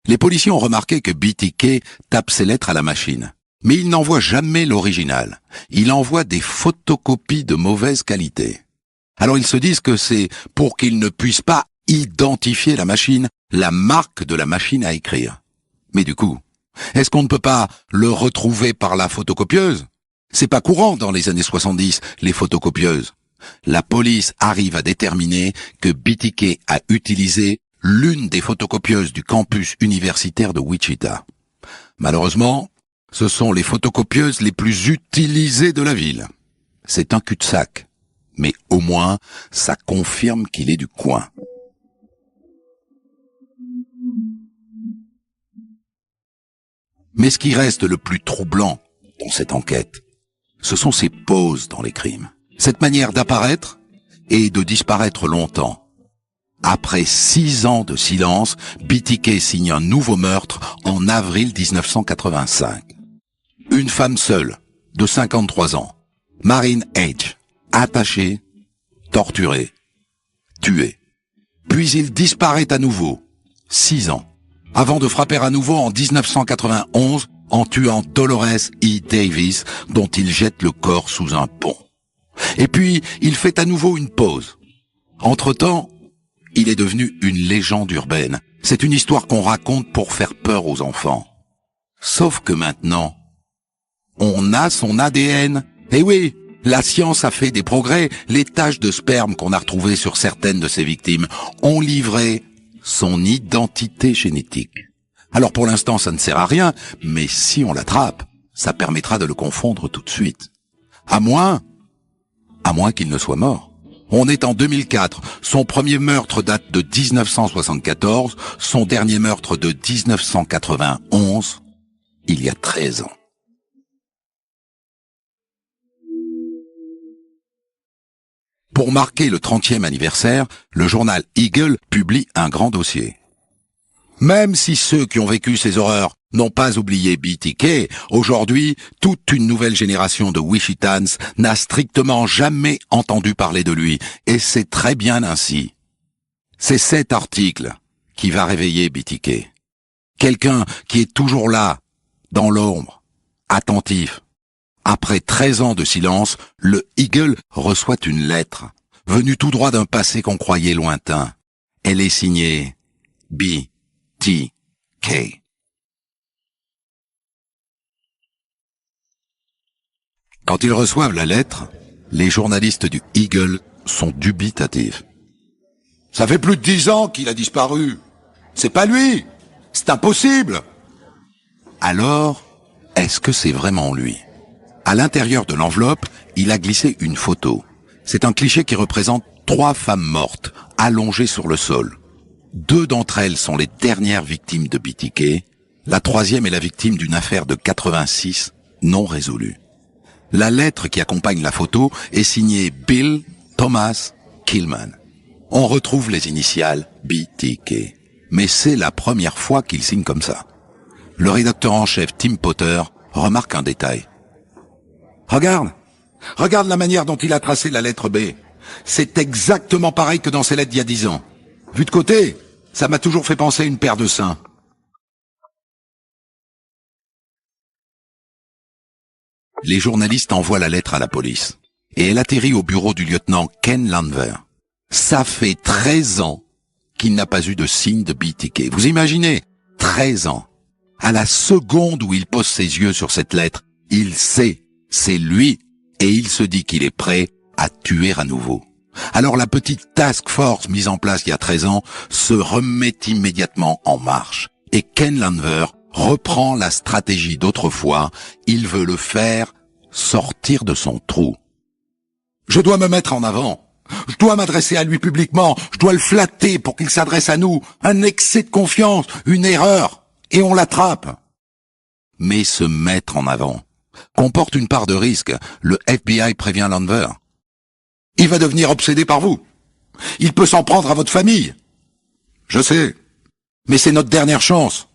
Les policiers ont remarqué que BTK tape ses lettres à la machine. Mais il n'envoie jamais l'original. Il envoie des photocopies de mauvaise qualité. Alors ils se disent que c'est pour qu'ils ne puissent pas identifier la machine, la marque de la machine à écrire. Mais du coup, est-ce qu'on ne peut pas le retrouver par la photocopieuse? C'est pas courant dans les années 70, les photocopieuses. La police arrive à déterminer que BTK a utilisé l'une des photocopieuses du campus universitaire de Wichita. Malheureusement, ce sont les photocopieuses les plus utilisées de la ville. C'est un cul-de-sac, mais au moins, ça confirme qu'il est du coin. Mais ce qui reste le plus troublant dans cette enquête, ce sont ses pauses dans les crimes. Cette manière d'apparaître et de disparaître longtemps. Après 6 ans de silence, BTK signe un nouveau meurtre en avril 1985. Une femme seule, de 53 ans, Marine H., attachée, torturée, tuée. Puis il disparaît à nouveau, 6 ans, avant de frapper à nouveau en 1991 en tuant Dolores E. Davis, dont il jette le corps sous un pont. Et puis, il fait à nouveau une pause. Entre-temps, il est devenu une légende urbaine. C'est une histoire qu'on raconte pour faire peur aux enfants. Sauf que maintenant, on a son ADN. Eh oui, la science a fait des progrès. Les taches de sperme qu'on a retrouvées sur certaines de ses victimes ont livré son identité génétique. Alors pour l'instant, ça ne sert à rien, mais si on l'attrape, ça permettra de le confondre tout de suite. À moins qu'il ne soit mort. On est en 2004, son premier meurtre date de 1974, son dernier meurtre de 1991, il y a 13 ans. Pour marquer le 30e anniversaire, le journal Eagle publie un grand dossier. Même si ceux qui ont vécu ces horreurs n'ont pas oublié BTK, aujourd'hui, toute une nouvelle génération de Wichitans n'a strictement jamais entendu parler de lui, et c'est très bien ainsi. C'est cet article qui va réveiller BTK. Quelqu'un qui est toujours là, dans l'ombre, attentif. Après 13 ans de silence, le Eagle reçoit une lettre, venue tout droit d'un passé qu'on croyait lointain. Elle est signée BTK. Quand ils reçoivent la lettre, les journalistes du Eagle sont dubitatifs. Ça fait plus de 10 ans qu'il a disparu. C'est pas lui. C'est impossible. Alors, est-ce que c'est vraiment lui? À l'intérieur de l'enveloppe, il a glissé une photo. C'est un cliché qui représente 3 femmes mortes, allongées sur le sol. 2 d'entre elles sont les dernières victimes de BTK. La 3e est la victime d'une affaire de 86 non résolue. La lettre qui accompagne la photo est signée Bill Thomas Killman. On retrouve les initiales BTK. Mais c'est la première fois qu'il signe comme ça. Le rédacteur en chef Tim Potter remarque un détail. Regarde la manière dont il a tracé la lettre B. C'est exactement pareil que dans ses lettres d'il y a 10 ans. Vu de côté, ça m'a toujours fait penser à une paire de seins. Les journalistes envoient la lettre à la police. Et elle atterrit au bureau du lieutenant Ken Landwehr. Ça fait 13 ans qu'il n'a pas eu de signe de BTK. Vous imaginez, 13 ans. À la seconde où il pose ses yeux sur cette lettre, il sait, c'est lui, et il se dit qu'il est prêt à tuer à nouveau. Alors la petite task force mise en place il y a 13 ans se remet immédiatement en marche. Et Ken Landwehr reprend la stratégie d'autrefois, il veut le faire sortir de son trou. Je dois me mettre en avant. Je dois m'adresser à lui publiquement. Je dois le flatter pour qu'il s'adresse à nous. Un excès de confiance, une erreur. Et on l'attrape. Mais se mettre en avant comporte une part de risque. Le FBI prévient Landwehr. Il va devenir obsédé par vous. Il peut s'en prendre à votre famille. Je sais. Mais c'est notre dernière chance.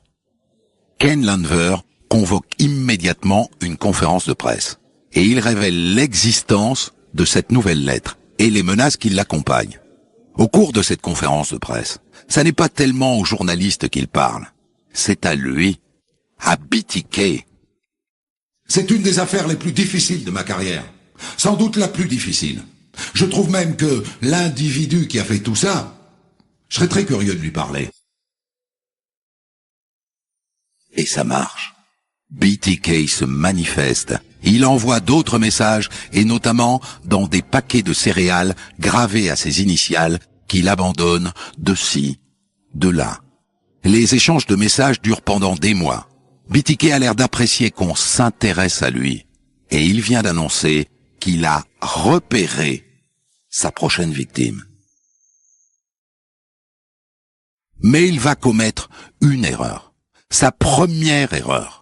Ken Landwehr convoque immédiatement une conférence de presse. Et il révèle l'existence de cette nouvelle lettre et les menaces qui l'accompagnent. Au cours de cette conférence de presse, ça n'est pas tellement aux journalistes qu'il parle, c'est à lui, à BTK. C'est une des affaires les plus difficiles de ma carrière, sans doute la plus difficile. Je trouve même que l'individu qui a fait tout ça, je serais très curieux de lui parler. Et ça marche. BTK se manifeste. Il envoie d'autres messages, et notamment dans des paquets de céréales gravés à ses initiales qu'il abandonne de ci, de là. Les échanges de messages durent pendant des mois. BTK a l'air d'apprécier qu'on s'intéresse à lui. Et il vient d'annoncer qu'il a repéré sa prochaine victime. Mais il va commettre une erreur. Sa première erreur.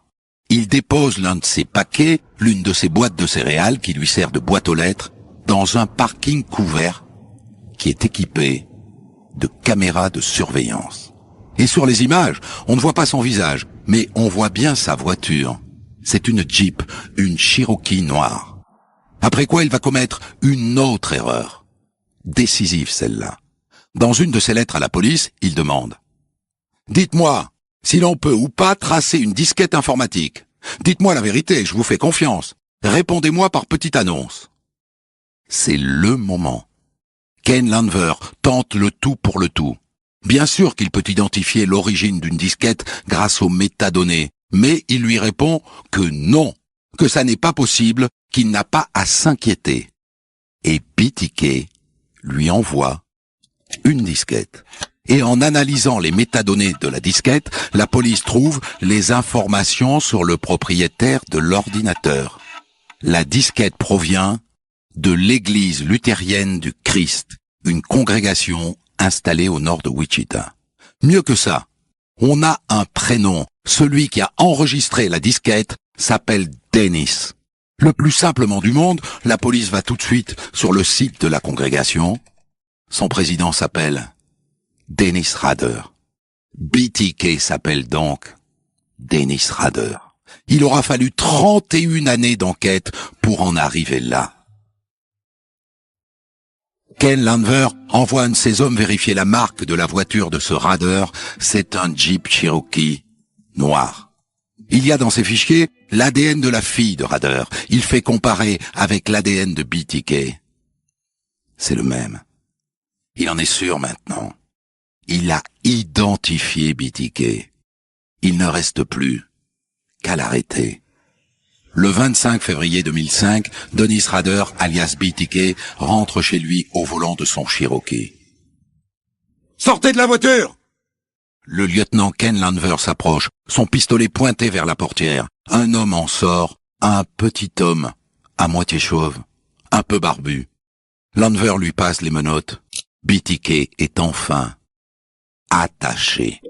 Il dépose l'un de ses paquets, l'une de ses boîtes de céréales qui lui sert de boîte aux lettres, dans un parking couvert qui est équipé de caméras de surveillance. Et sur les images, on ne voit pas son visage, mais on voit bien sa voiture. C'est une Jeep, une Cherokee noire. Après quoi il va commettre une autre erreur. Décisive celle-là. Dans une de ses lettres à la police, il demande « Dites-moi, si l'on peut ou pas tracer une disquette informatique. Dites-moi la vérité, je vous fais confiance. Répondez-moi par petite annonce. » C'est le moment. Ken Landwehr tente le tout pour le tout. Bien sûr qu'il peut identifier l'origine d'une disquette grâce aux métadonnées, mais il lui répond que non, que ça n'est pas possible, qu'il n'a pas à s'inquiéter. Et BTK lui envoie une disquette. Et en analysant les métadonnées de la disquette, la police trouve les informations sur le propriétaire de l'ordinateur. La disquette provient de l'église luthérienne du Christ, une congrégation installée au nord de Wichita. Mieux que ça, on a un prénom. Celui qui a enregistré la disquette s'appelle Dennis. Le plus simplement du monde, la police va tout de suite sur le site de la congrégation. Son président s'appelle Dennis Rader. BTK s'appelle donc Dennis Rader. Il aura fallu 31 années d'enquête pour en arriver là. Ken Landwehr envoie un de ses hommes vérifier la marque de la voiture de ce Rader. C'est un Jeep Cherokee noir. Il y a dans ses fichiers l'ADN de la fille de Rader. Il fait comparer avec l'ADN de BTK. C'est le même. Il en est sûr maintenant. Il a identifié BTK. Il ne reste plus qu'à l'arrêter. Le 25 février 2005, Dennis Rader, alias BTK, rentre chez lui au volant de son Cherokee. « Sortez de la voiture !» Le lieutenant Ken Landwehr s'approche, son pistolet pointé vers la portière. Un homme en sort, un petit homme, à moitié chauve, un peu barbu. Landwehr lui passe les menottes. BTK est enfin attaché.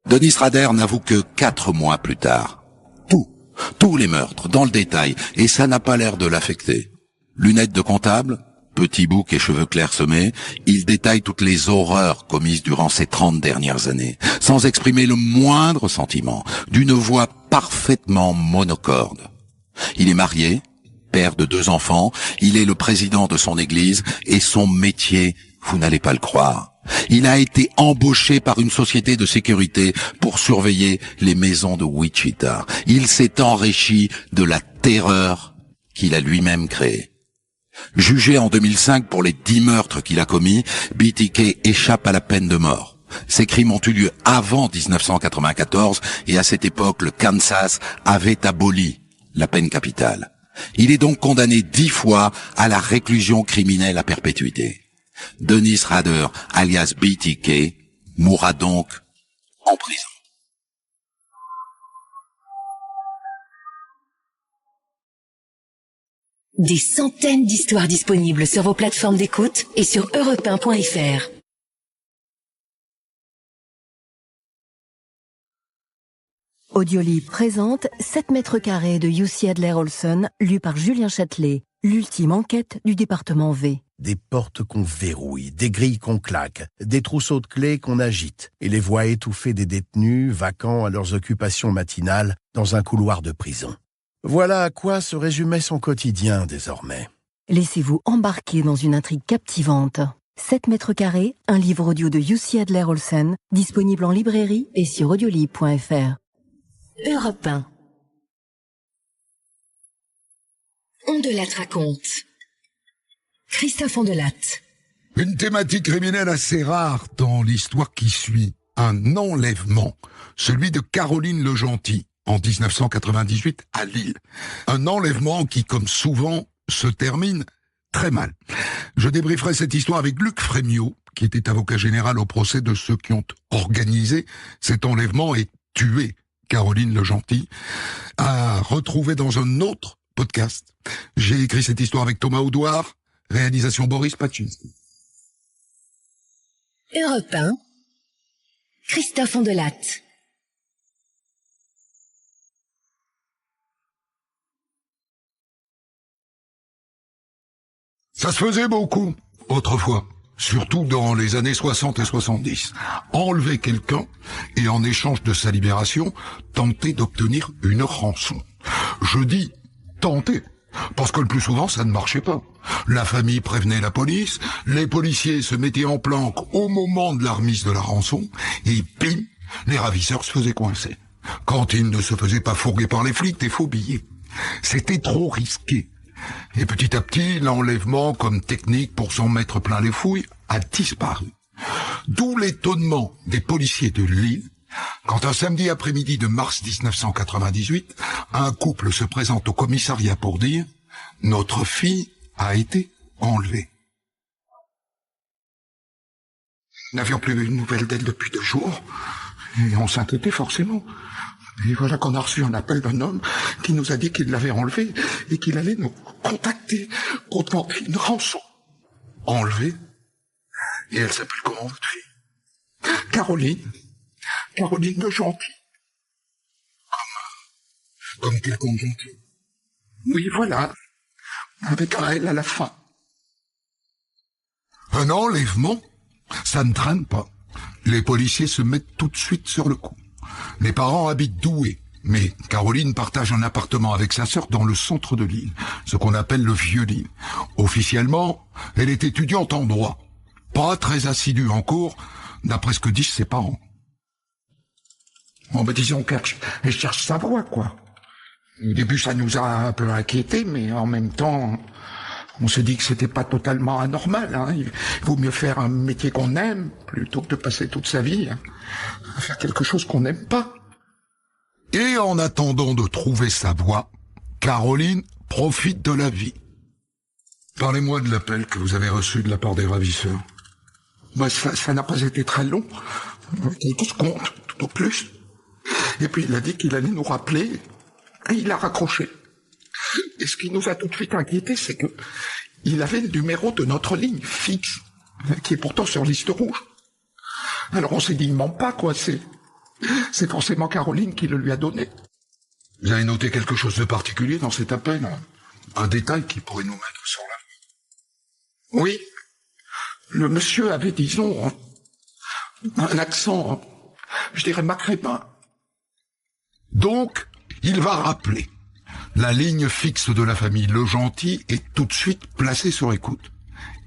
Dennis Rader n'avoue que 4 mois plus tard. Tous les meurtres, dans le détail, et ça n'a pas l'air de l'affecter. Lunettes de comptable, petit bouc et cheveux clairsemés, il détaille toutes les horreurs commises durant ces 30 dernières années, sans exprimer le moindre sentiment, d'une voix parfaitement monocorde. Il est marié, père de 2 enfants, il est le président de son église, et son métier, vous n'allez pas le croire. Il a été embauché par une société de sécurité pour surveiller les maisons de Wichita. Il s'est enrichi de la terreur qu'il a lui-même créée. Jugé en 2005 pour les 10 meurtres qu'il a commis, BTK échappe à la peine de mort. Ces crimes ont eu lieu avant 1994 et à cette époque, le Kansas avait aboli la peine capitale. Il est donc condamné 10 fois à la réclusion criminelle à perpétuité. Dennis Rader, alias BTK, mourra donc en prison. Des centaines d'histoires disponibles sur vos plateformes d'écoute et sur europe1.fr. Audiolib présente 7 mètres carrés de Jussi Adler-Olsen, lu par Julien Châtelet. L'ultime enquête du département V. Des portes qu'on verrouille, des grilles qu'on claque, des trousseaux de clés qu'on agite, et les voix étouffées des détenus, vacants à leurs occupations matinales, dans un couloir de prison. Voilà à quoi se résumait son quotidien désormais. Laissez-vous embarquer dans une intrigue captivante. 7 mètres carrés, un livre audio de Jussi Adler-Olsen, disponible en librairie et sur audiolib.fr. Europe 1. Ondelatte raconte. Christophe Ondelatte. Une thématique criminelle assez rare dans l'histoire qui suit. Un enlèvement. Celui de Caroline Legentil, en 1998 à Lille. Un enlèvement qui, comme souvent, se termine très mal. Je débrieferai cette histoire avec Luc Frémiot, qui était avocat général au procès de ceux qui ont organisé cet enlèvement et tué Caroline Legentil, à retrouver dans un autre podcast. J'ai écrit cette histoire avec Thomas Audouard, réalisation Boris Pachinski. Europe 1. Christophe Ondelatte. Ça se faisait beaucoup, autrefois, surtout dans les années 60 et 70. Enlever quelqu'un et en échange de sa libération, tenter d'obtenir une rançon. Je dis tenter, parce que le plus souvent, ça ne marchait pas. La famille prévenait la police, les policiers se mettaient en planque au moment de la remise de la rançon, et bim, les ravisseurs se faisaient coincer. Quand ils ne se faisaient pas fourguer par les flics, des faux billets. C'était trop risqué. Et petit à petit, l'enlèvement comme technique pour s'en mettre plein les fouilles a disparu. D'où l'étonnement des policiers de Lille quand un samedi après-midi de mars 1998, un couple se présente au commissariat pour dire « Notre fille a été enlevée ». Nous n'avions plus eu de nouvelles d'elle depuis 2 jours, et on s'inquiétait forcément. Et voilà qu'on a reçu un appel d'un homme qui nous a dit qu'il l'avait enlevée et qu'il allait nous contacter pour demander une rançon. Enlevée? Et elle s'appelle comment, votre fille? Caroline. Caroline Legentil. Comme quelqu'un gentil. Oui, voilà. Avec un L à la fin. Un enlèvement, ça ne traîne pas. Les policiers se mettent tout de suite sur le coup. Les parents habitent Douai, mais Caroline partage un appartement avec sa sœur dans le centre de Lille, ce qu'on appelle le Vieux-Lille. Officiellement, elle est étudiante en droit. Pas très assidue en cours, d'après ce que disent ses parents. Bon, ben disons qu'elle cherche sa voie, quoi. Au début, ça nous a un peu inquiétés, mais en même temps, on se dit que c'était pas totalement anormal, hein. Il vaut mieux faire un métier qu'on aime, plutôt que de passer toute sa vie à faire quelque chose qu'on n'aime pas. Et en attendant de trouver sa voie, Caroline profite de la vie. Parlez-moi de l'appel que vous avez reçu de la part des ravisseurs. Ben, ça n'a pas été très long. Quelques secondes, tout au plus. Et puis il a dit qu'il allait nous rappeler, et il a raccroché. Et ce qui nous a tout de suite inquiétés, c'est que il avait le numéro de notre ligne fixe, qui est pourtant sur liste rouge. Alors on s'est dit, il ment pas, quoi, c'est forcément Caroline qui le lui a donné. Vous avez noté quelque chose de particulier dans cet appel? Un détail qui pourrait nous mettre sur la... Oui. Le monsieur avait, disons, un accent, je dirais, maghrébin. Donc, il va rappeler. La ligne fixe de la famille Legentil est tout de suite placée sur écoute.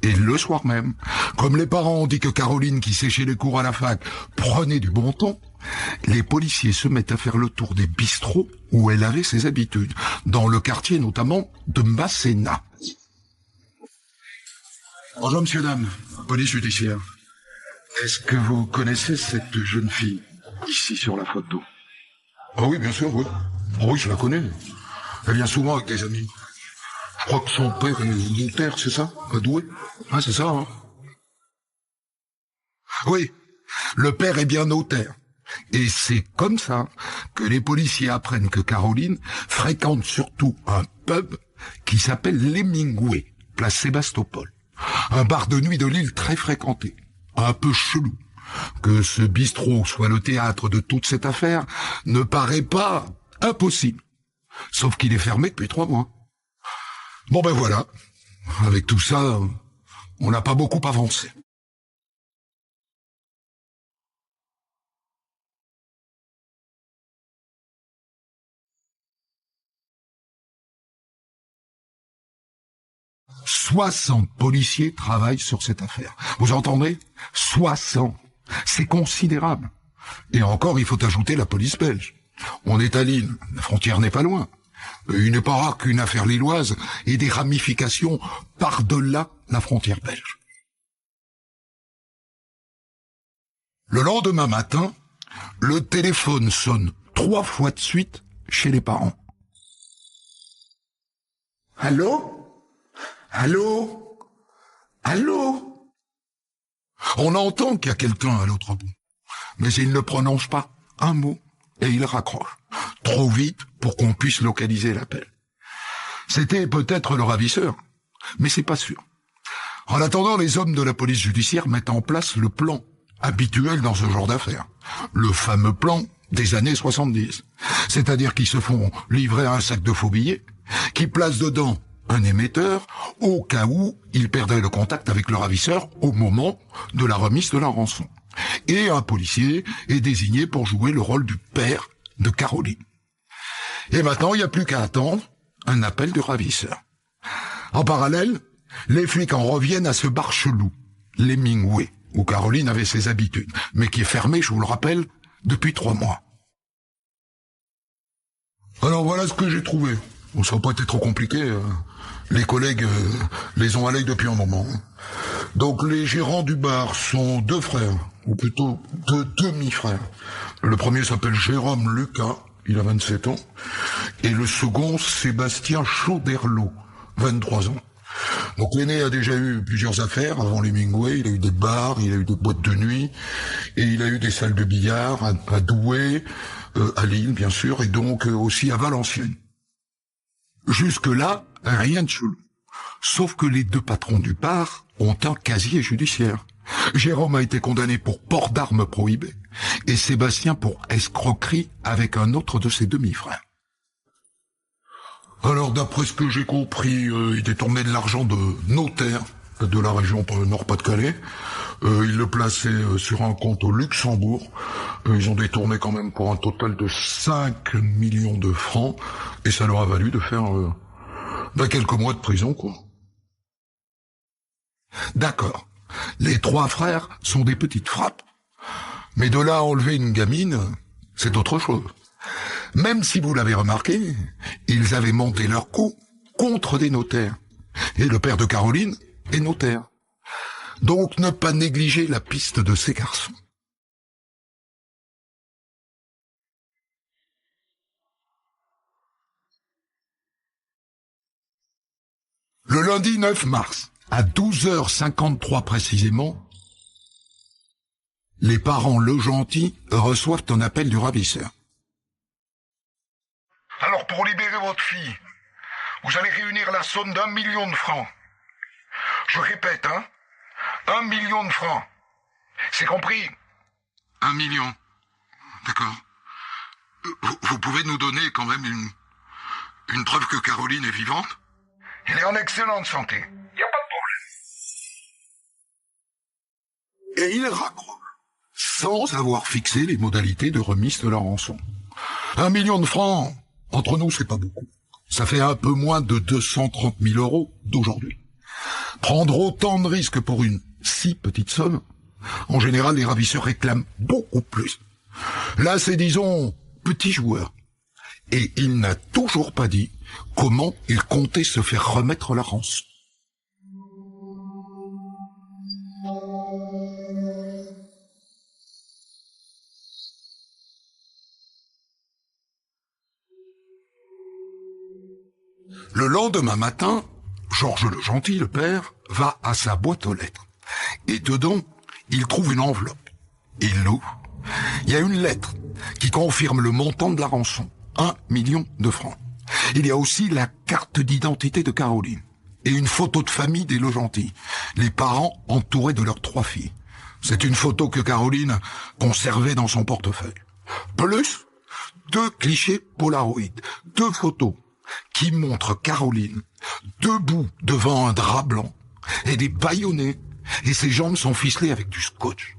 Et le soir même, comme les parents ont dit que Caroline, qui séchait les cours à la fac, prenait du bon temps, les policiers se mettent à faire le tour des bistrots où elle avait ses habitudes, dans le quartier notamment de Masséna. Bonjour, monsieur, dame. Police judiciaire. Est-ce que vous connaissez cette jeune fille, ici sur la photo? Ah oui, bien sûr, oui. Ah oui, je la connais. Elle vient souvent avec des amis. Je crois que son père est notaire, c'est ça? À Douai? Ah, c'est ça, hein? Oui, le père est bien notaire. Et c'est comme ça que les policiers apprennent que Caroline fréquente surtout un pub qui s'appelle l'Hemingway, place Sébastopol. Un bar de nuit de Lille très fréquenté, un peu chelou. Que ce bistrot soit le théâtre de toute cette affaire ne paraît pas impossible. Sauf qu'il est fermé depuis 3 mois. Bon ben voilà, avec tout ça, on n'a pas beaucoup avancé. « 60 policiers travaillent sur cette affaire. Vous entendez? 60. C'est considérable. Et encore, il faut ajouter la police belge. On est à Lille, la frontière n'est pas loin. Il n'est pas rare qu'une affaire lilloise ait des ramifications par-delà la frontière belge. Le lendemain matin, le téléphone sonne 3 fois de suite chez les parents. Allô? Allô? Allô? On entend qu'il y a quelqu'un à l'autre bout, mais il ne prononce pas un mot et il raccroche. Trop vite pour qu'on puisse localiser l'appel. C'était peut-être le ravisseur, mais c'est pas sûr. En attendant, les hommes de la police judiciaire mettent en place le plan habituel dans ce genre d'affaires. Le fameux plan des années 70. C'est-à-dire qu'ils se font livrer un sac de faux billets, qui placent dedans un émetteur au cas où ils perdraient le contact avec le ravisseur au moment de la remise de la rançon. Et un policier est désigné pour jouer le rôle du père de Caroline. Et maintenant, il n'y a plus qu'à attendre un appel du ravisseur. En parallèle, les flics en reviennent à ce bar chelou, l'Hemingway, où Caroline avait ses habitudes, mais qui est fermé, je vous le rappelle, depuis 3 mois. Alors voilà ce que j'ai trouvé. Bon, ça n'a pas été trop compliqué. Les collègues les ont à l'œil depuis un moment. Donc les gérants du bar sont 2 frères, ou plutôt 2 demi-frères. Le premier s'appelle Jérôme Lucas, il a 27 ans, et le second Sébastien Chauderlot, 23 ans. Donc l'aîné a déjà eu plusieurs affaires avant l'Hemingway, il a eu des bars, il a eu des boîtes de nuit, et il a eu des salles de billard à Douai, à Lille bien sûr, et donc aussi à Valenciennes. Jusque-là, rien de chelou. Sauf que les 2 patrons du bar ont un casier judiciaire. Jérôme a été condamné pour port d'armes prohibées et Sébastien pour escroquerie avec un autre de ses demi-frères. Alors d'après ce que j'ai compris, il détournait de l'argent de notaires de la région Nord-Pas-de-Calais. Ils le plaçaient sur un compte au Luxembourg. Ils ont détourné quand même pour un total de 5 millions de francs et ça leur a valu de faire quelques mois de prison, quoi. D'accord. Les 3 frères sont des petites frappes. Mais de là à enlever une gamine, c'est autre chose. Même si vous l'avez remarqué, ils avaient monté leur coup contre des notaires. Et le père de Caroline est notaire. Donc ne pas négliger la piste de ces garçons. Le lundi 9 mars, à 12h53 précisément, les parents Legentil reçoivent un appel du ravisseur. Alors pour libérer votre fille, vous allez réunir la somme d'1 million de francs. Je répète, 1 million de francs. C'est compris? 1 million. D'accord. Vous pouvez nous donner quand même une preuve que Caroline est vivante? Elle est en excellente santé. Il n'y a pas de problème. Et il raccroche, sans avoir fixé les modalités de remise de la rançon. 1 million de francs, entre nous, c'est pas beaucoup. Ça fait un peu moins de 230 000 euros d'aujourd'hui. Prendre autant de risques pour une si petite somme, en général, les ravisseurs réclament beaucoup plus. Là, c'est, disons, petit joueur. Et il n'a toujours pas dit comment il comptait se faire remettre la rançon. Le lendemain matin, Georges le Gentil, le père, va à sa boîte aux lettres. Et dedans, il trouve une enveloppe. Il l'ouvre. Il y a une lettre qui confirme le montant de la rançon. 1 million de francs. Il y a aussi la carte d'identité de Caroline. Et une photo de famille des Le Gentil. Les parents entourés de leurs 3 filles. C'est une photo que Caroline conservait dans son portefeuille. Plus 2 clichés Polaroid. 2 photos qui montrent Caroline debout devant un drap blanc et des bâillonnets, et ses jambes sont ficelées avec du scotch.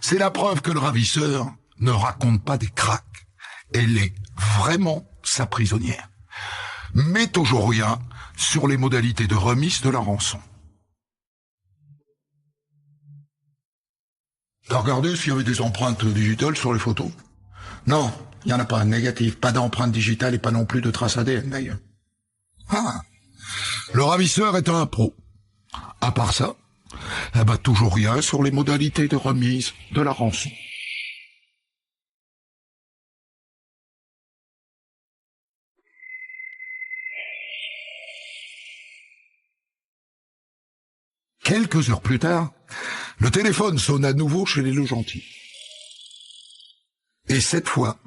C'est la preuve que le ravisseur ne raconte pas des cracks. Elle est vraiment sa prisonnière. Mais toujours rien sur les modalités de remise de la rançon. T'as regardé s'il y avait des empreintes digitales sur les photos? Non, il n'y en a pas, négatif. Pas d'empreinte digitale et pas non plus de traces ADN d'ailleurs. Ah, le ravisseur est un pro. À part ça, toujours rien sur les modalités de remise de la rançon. Quelques heures plus tard, le téléphone sonne à nouveau chez les Le Gentil. Et cette fois,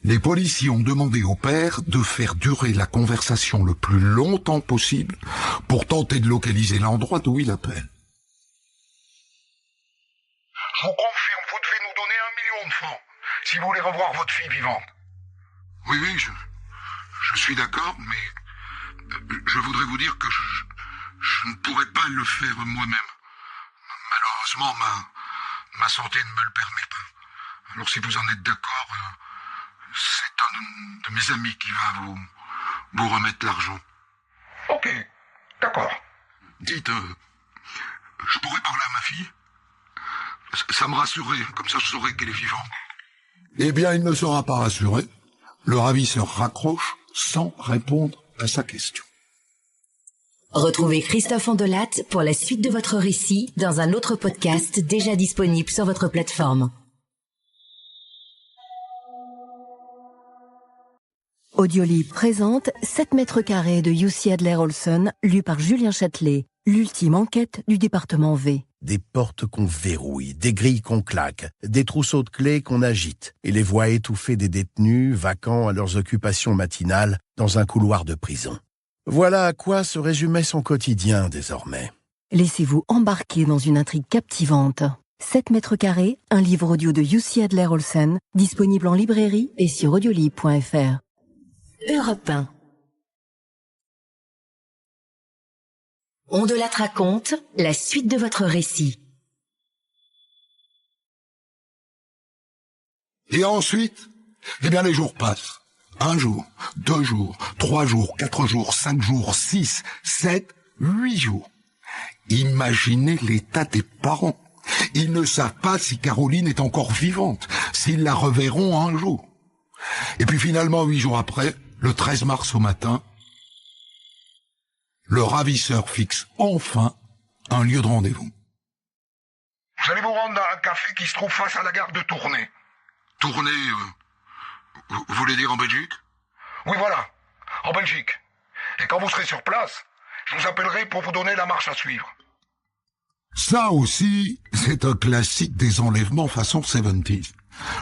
les policiers ont demandé au père de faire durer la conversation le plus longtemps possible pour tenter de localiser l'endroit d'où il appelle. Je vous confirme, vous devez nous donner 1 million de francs si vous voulez revoir votre fille vivante. Oui, je suis d'accord, mais je voudrais vous dire que je ne pourrais pas le faire moi-même. Malheureusement, ma santé ne me le permet pas. Alors si vous en êtes d'accord, c'est un de mes amis qui va vous remettre l'argent. Ok, d'accord. Dites, je pourrais parler à ma fille? Ça me rassurerait, comme ça je saurais qu'elle est vivante. Eh bien, il ne sera pas rassuré. Le ravisseur raccroche sans répondre à sa question. Retrouvez Christophe Andelatte pour la suite de votre récit dans un autre podcast déjà disponible sur votre plateforme. Audiolib présente 7 mètres carrés de Jussi Adler-Olsen, lu par Julien Châtelet, l'ultime enquête du département V. Des portes qu'on verrouille, des grilles qu'on claque, des trousseaux de clés qu'on agite, et les voix étouffées des détenus, vacants à leurs occupations matinales, dans un couloir de prison. Voilà à quoi se résumait son quotidien désormais. Laissez-vous embarquer dans une intrigue captivante. 7 mètres carrés, un livre audio de Jussi Adler-Olsen, disponible en librairie et sur audiolib.fr. Europe 1. Ondelatte raconte la suite de votre récit. Et ensuite, les jours passent. 1 jour, 2 jours, 3 jours, 4 jours, 5 jours, 6, 7, 8 jours. Imaginez l'état des parents. Ils ne savent pas si Caroline est encore vivante, s'ils la reverront un jour. Et puis finalement, 8 jours après, le 13 mars au matin, le ravisseur fixe enfin un lieu de rendez-vous. Vous allez vous rendre dans un café qui se trouve face à la gare de Tournai. Tournai, vous voulez dire en Belgique? Oui, voilà, en Belgique. Et quand vous serez sur place, je vous appellerai pour vous donner la marche à suivre. Ça aussi, c'est un classique des enlèvements façon 70s.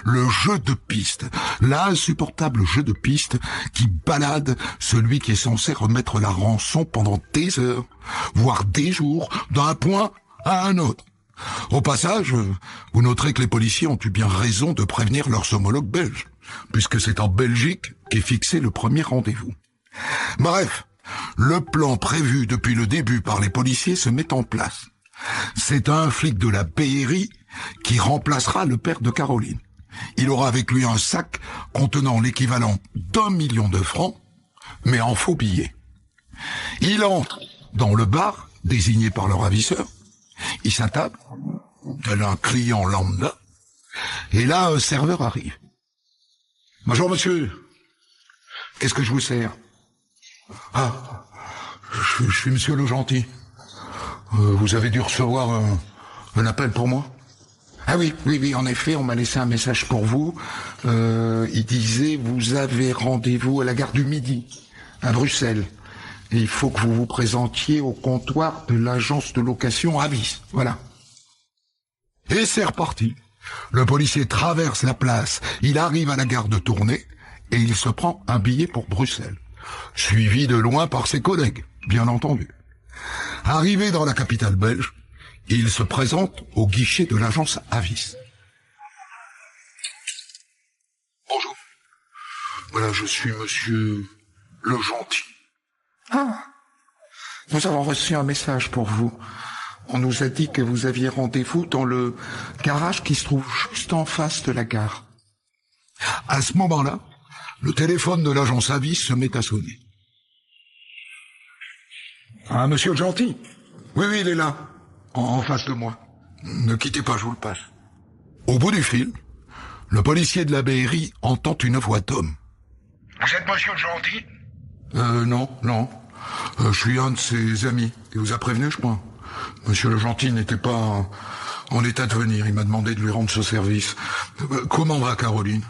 Le jeu de piste, l'insupportable jeu de piste qui balade celui qui est censé remettre la rançon pendant des heures, voire des jours, d'un point à un autre. Au passage, vous noterez que les policiers ont eu bien raison de prévenir leurs homologues belges, puisque c'est en Belgique qu'est fixé le premier rendez-vous. Bref, le plan prévu depuis le début par les policiers se met en place. C'est un flic de la BRI qui remplacera le père de Caroline. Il aura avec lui un sac contenant l'équivalent d'1 million de francs, mais en faux billets. Il entre dans le bar désigné par le ravisseur, il s'attable, tel un client lambda, et là un serveur arrive. « Bonjour monsieur, qu'est-ce que je vous sers ?»« Ah, je suis monsieur Le Gentil. Vous avez dû recevoir un appel pour moi ?» Ah oui, en effet, on m'a laissé un message pour vous. Il disait, vous avez rendez-vous à la gare du Midi, à Bruxelles. Et il faut que vous vous présentiez au comptoir de l'agence de location Avis. Voilà. Et c'est reparti. Le policier traverse la place, il arrive à la gare de Tournai et il se prend un billet pour Bruxelles. Suivi de loin par ses collègues, bien entendu. Arrivé dans la capitale belge, il se présente au guichet de l'agence Avis. Bonjour. Voilà, je suis monsieur Le Gentil. Ah, nous avons reçu un message pour vous. On nous a dit que vous aviez rendez-vous dans le garage qui se trouve juste en face de la gare. À ce moment-là, le téléphone de l'agence Avis se met à sonner. Ah, monsieur Le Gentil? Oui, il est là, en face de moi. Ne quittez pas, je vous le passe. Au bout du fil, le policier de la BRI entend une voix d'homme. Vous êtes monsieur Le Gentil? Non. Je suis un de ses amis. Il vous a prévenu, je crois. Monsieur Le Gentil n'était pas en état de venir. Il m'a demandé de lui rendre ce service. Comment va Caroline?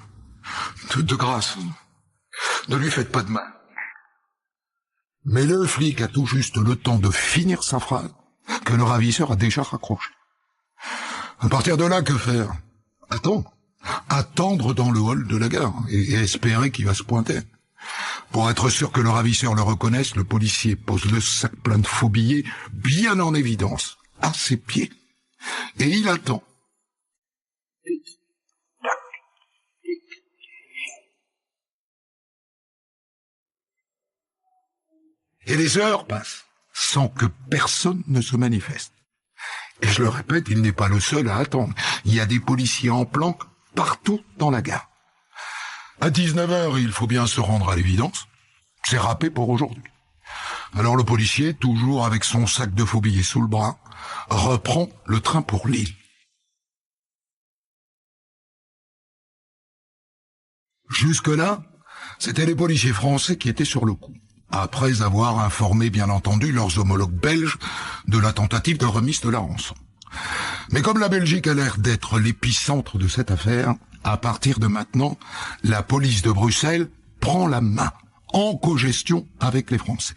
De grâce. Ne lui faites pas de mal. Mais le flic a tout juste le temps de finir sa phrase que le ravisseur a déjà raccroché. À partir de là, que faire? Attendre dans le hall de la gare et espérer qu'il va se pointer. Pour être sûr que le ravisseur le reconnaisse, le policier pose le sac plein de faux billets bien en évidence, à ses pieds. Et il attend. Et les heures passent sans que personne ne se manifeste. Et je le répète, il n'est pas le seul à attendre. Il y a des policiers en planque partout dans la gare. À 19h, il faut bien se rendre à l'évidence. C'est râpé pour aujourd'hui. Alors le policier, toujours avec son sac de faux billets sous le bras, reprend le train pour Lille. Jusque-là, c'était les policiers français qui étaient sur le coup, après avoir informé bien entendu leurs homologues belges de la tentative de remise de la rançon. Mais comme la Belgique a l'air d'être l'épicentre de cette affaire, à partir de maintenant, la police de Bruxelles prend la main, en cogestion avec les Français.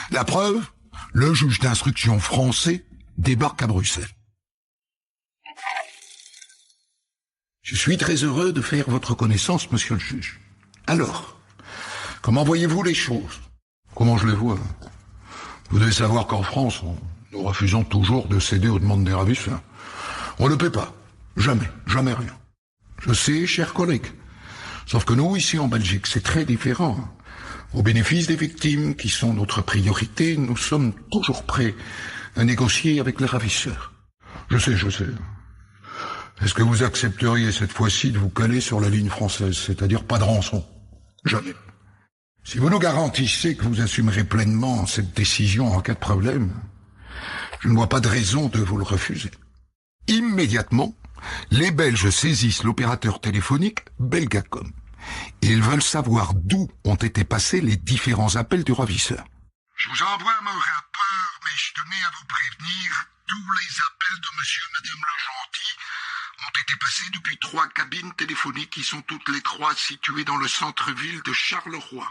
La preuve, le juge d'instruction français débarque à Bruxelles. Je suis très heureux de faire votre connaissance, monsieur le juge. Alors, comment voyez-vous les choses? Comment je les vois? Vous devez savoir qu'en France, nous refusons toujours de céder aux demandes des ravisseurs. On ne paie pas. Jamais rien. Je sais, chers collègues. Sauf que nous, ici en Belgique, c'est très différent. Au bénéfice des victimes, qui sont notre priorité, nous sommes toujours prêts à négocier avec les ravisseurs. Je sais. Est-ce que vous accepteriez cette fois-ci de vous caler sur la ligne française, c'est-à-dire pas de rançon? Jamais. Si vous nous garantissez que vous assumerez pleinement cette décision en cas de problème, je ne vois pas de raison de vous le refuser. Immédiatement, les Belges saisissent l'opérateur téléphonique Belgacom. Et ils veulent savoir d'où ont été passés les différents appels du ravisseur. Je vous envoie mon rapport, mais je tenais à vous prévenir, tous les appels de monsieur et madame Le Gentil ont été passés depuis 3 cabines téléphoniques qui sont toutes les 3 situées dans le centre-ville de Charleroi.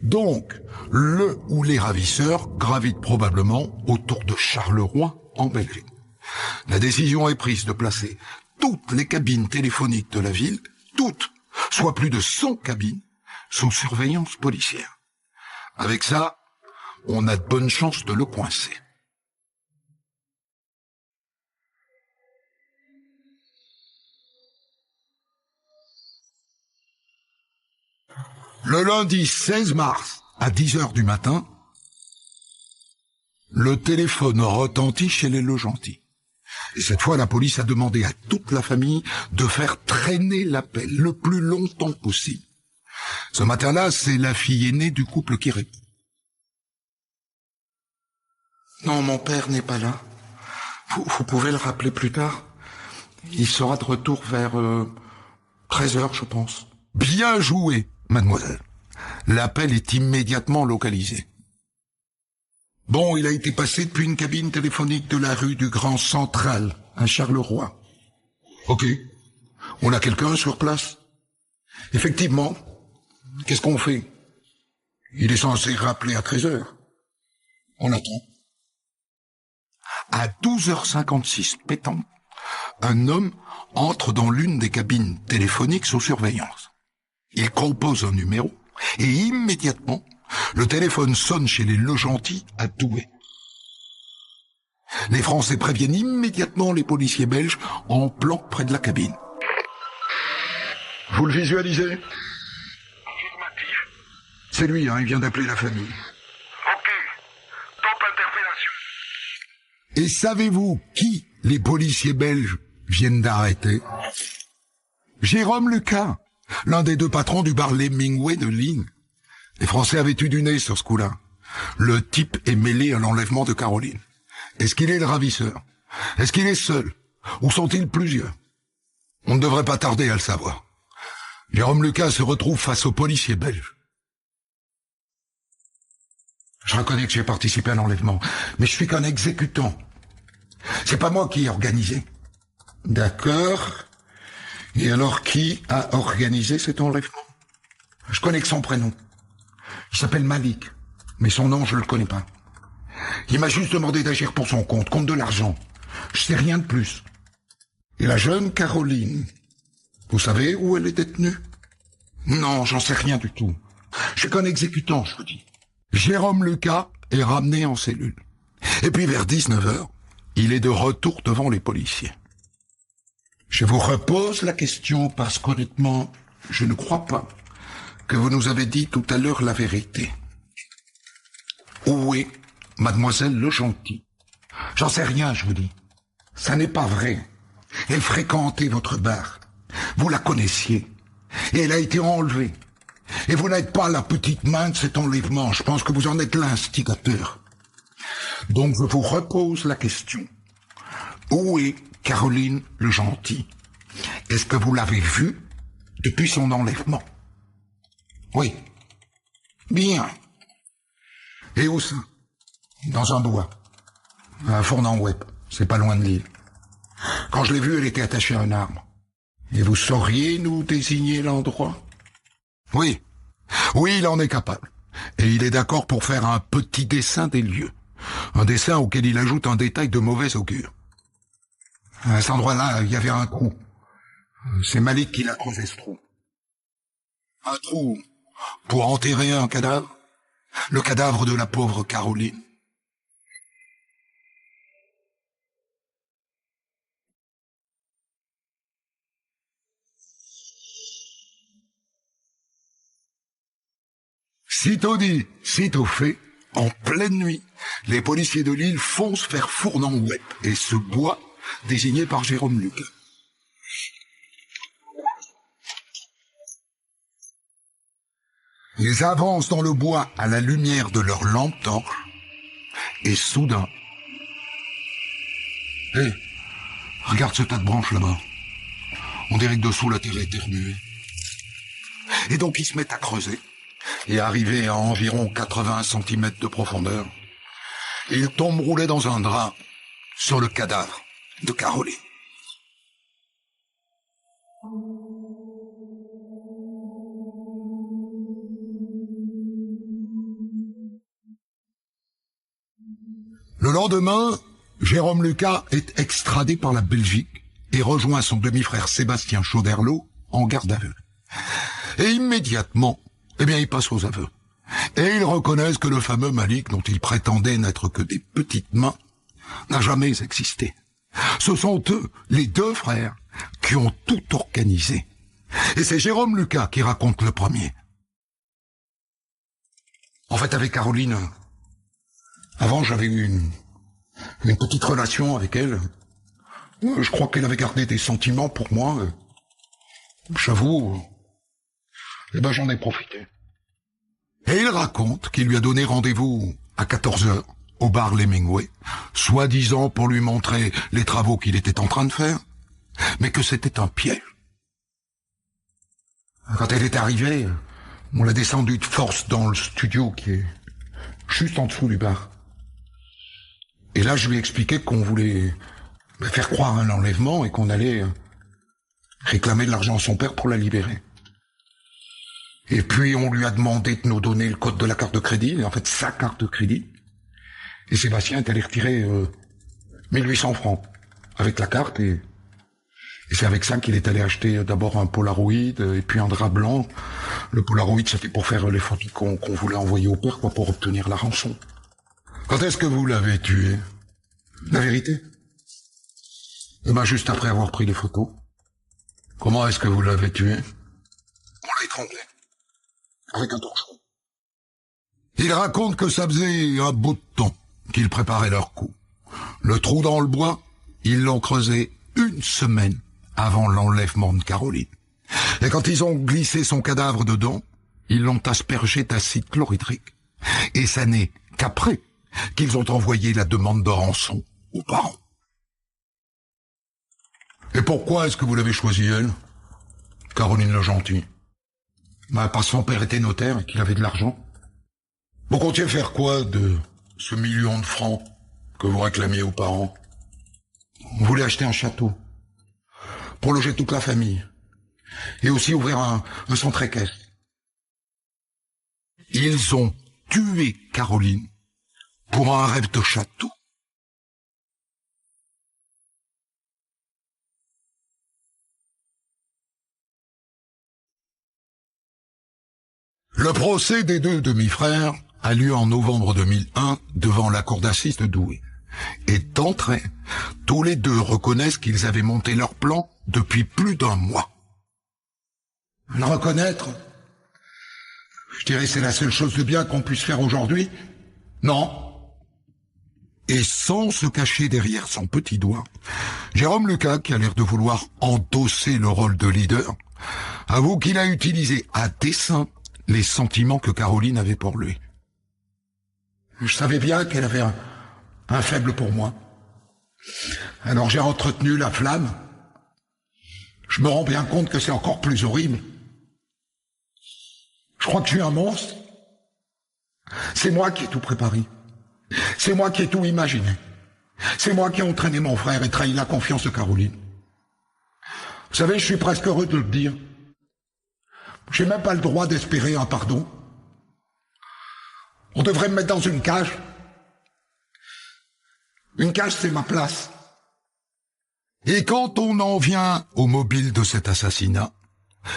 Donc, le ou les ravisseurs gravitent probablement autour de Charleroi en Belgique. La décision est prise de placer toutes les cabines téléphoniques de la ville, toutes, soit plus de 100 cabines, sous surveillance policière. Avec ça, on a de bonnes chances de le coincer. Le lundi 16 mars, à 10h du matin, le téléphone retentit chez les Le Gentil. Et cette fois, la police a demandé à toute la famille de faire traîner l'appel le plus longtemps possible. Ce matin-là, c'est la fille aînée du couple qui répond. Non, mon père n'est pas là. Vous pouvez le rappeler plus tard. Il sera de retour vers 13h, je pense. Bien joué, mademoiselle. L'appel est immédiatement localisé. Bon, il a été passé depuis une cabine téléphonique de la rue du Grand Central, à Charleroi. Ok. On a quelqu'un sur place? Effectivement. Qu'est-ce qu'on fait? Il est censé rappeler à 13h. On attend. À 12h56 pétant, un homme entre dans l'une des cabines téléphoniques sous surveillance. Il compose un numéro et immédiatement, le téléphone sonne chez les Legentils à Douai. Les Français préviennent immédiatement les policiers belges en planque près de la cabine. Vous le visualisez ? Affirmatif. C'est lui, il vient d'appeler la famille. Ok. Top interpellation. Et savez-vous qui les policiers belges viennent d'arrêter ? Jérôme Lucas, l'un des deux patrons du bar Hemingway de Lille. Les Français avaient eu du nez sur ce coup-là. Le type est mêlé à l'enlèvement de Caroline. Est-ce qu'il est le ravisseur ? Est-ce qu'il est seul ? Ou sont-ils plusieurs ? On ne devrait pas tarder à le savoir. Jérôme Lucas se retrouve face aux policiers belges. Je reconnais que j'ai participé à l'enlèvement, mais je suis qu'un exécutant. C'est pas moi qui ai organisé. D'accord. Et alors qui a organisé cet enlèvement ? Je connais que son prénom. Il s'appelle Malik, mais son nom je le connais pas. Il m'a juste demandé d'agir pour son compte de l'argent. Je sais rien de plus. Et la jeune Caroline, vous savez où elle est détenue ? Non, j'en sais rien du tout. Je suis qu'un exécutant, je vous dis. Jérôme Lucas est ramené en cellule. Et puis vers 19h, il est de retour devant les policiers. Je vous repose la question parce qu'honnêtement, je ne crois pas que vous nous avez dit tout à l'heure la vérité. Où est mademoiselle Legentils ? J'en sais rien, je vous dis. Ça n'est pas vrai. Elle fréquentait votre bar. Vous la connaissiez. Et elle a été enlevée. Et vous n'êtes pas la petite main de cet enlèvement. Je pense que vous en êtes l'instigateur. Donc je vous repose la question. Où est Caroline Legentils ? Est-ce que vous l'avez vue depuis son enlèvement ? Oui. Bien. Et où ça ? Dans un bois. À Fournan-Web. C'est pas loin de Lille. Quand je l'ai vue, elle était attachée à un arbre. Et vous sauriez nous désigner l'endroit ? Oui. Oui, il en est capable. Et il est d'accord pour faire un petit dessin des lieux. Un dessin auquel il ajoute un détail de mauvais augure. À cet endroit-là, il y avait un trou. C'est Malik qui l'a creusé, ce trou. Un trou pour enterrer un cadavre. Le cadavre de la pauvre Caroline. Sitôt dit, sitôt fait, en pleine nuit, les policiers de Lille foncent vers Fournan-Web et ce bois désigné par Jérôme Lucas. Ils avancent dans le bois à la lumière de leur lampe torche et soudain... Hé, regarde ce tas de branches là-bas. On dirait que dessous la terre est remuée. Et donc ils se mettent à creuser. Et arrivé à environ 80 cm de profondeur, il tombe roulé dans un drap sur le cadavre de Caroline. Le lendemain, Jérôme Lucas est extradé par la Belgique et rejoint son demi-frère Sébastien Chauderlot en garde à vue. Et immédiatement, ils passent aux aveux. Et ils reconnaissent que le fameux Malik, dont ils prétendaient n'être que des petites mains, n'a jamais existé. Ce sont eux, les deux frères, qui ont tout organisé. Et c'est Jérôme Lucas qui raconte le premier. En fait, avec Caroline, avant j'avais eu une petite relation avec elle. Je crois qu'elle avait gardé des sentiments pour moi. J'avoue... j'en ai profité. Et il raconte qu'il lui a donné rendez-vous à 14h au bar Hemingway, soi-disant pour lui montrer les travaux qu'il était en train de faire, mais que c'était un piège. Quand elle est arrivée, on l'a descendue de force dans le studio qui est juste en dessous du bar. Et là, je lui ai expliqué qu'on voulait faire croire à un enlèvement et qu'on allait réclamer de l'argent à son père pour la libérer. Et puis, on lui a demandé de nous donner le code de la carte de crédit, en fait, sa carte de crédit. Et Sébastien est allé retirer 1800 francs avec la carte et c'est avec ça qu'il est allé acheter d'abord un Polaroid et puis un drap blanc. Le Polaroid, c'était pour faire les photos qu'on voulait envoyer au père, quoi, pour obtenir la rançon. Quand est-ce que vous l'avez tué? La vérité? Eh ben, juste après avoir pris les photos. Comment est-ce que vous l'avez tué? On l'a étranglé. Avec un torchon. Il raconte que ça faisait un bout de temps qu'ils préparaient leur coup. Le trou dans le bois, ils l'ont creusé 1 semaine avant l'enlèvement de Caroline. Et quand ils ont glissé son cadavre dedans, ils l'ont aspergé d'acide chlorhydrique. Et ça n'est qu'après qu'ils ont envoyé la demande de rançon aux parents. Et pourquoi est-ce que vous l'avez choisie, elle? Caroline le Gentil. Parce que son père était notaire et qu'il avait de l'argent. Vous comptiez faire quoi de ce 1 million de francs que vous réclamiez aux parents? Vous voulez acheter un château pour loger toute la famille et aussi ouvrir un centre équestre. Ils ont tué Caroline pour un rêve de château. Le procès des 2 demi-frères a lieu en novembre 2001 devant la cour d'assises de Douai. Et d'entrée, tous les 2 reconnaissent qu'ils avaient monté leur plan depuis plus d'1 mois. Le reconnaître, je dirais c'est la seule chose de bien qu'on puisse faire aujourd'hui. Non. Et sans se cacher derrière son petit doigt, Jérôme Lucas, qui a l'air de vouloir endosser le rôle de leader, avoue qu'il a utilisé à dessein les sentiments que Caroline avait pour lui. Je savais bien qu'elle avait un faible pour moi. Alors j'ai entretenu la flamme. Je me rends bien compte que c'est encore plus horrible. Je crois que je suis un monstre. C'est moi qui ai tout préparé. C'est moi qui ai tout imaginé. C'est moi qui ai entraîné mon frère et trahi la confiance de Caroline. Vous savez, je suis presque heureux de le dire. J'ai même pas le droit d'espérer un pardon. On devrait me mettre dans une cage. Une cage, c'est ma place. Et quand on en vient au mobile de cet assassinat,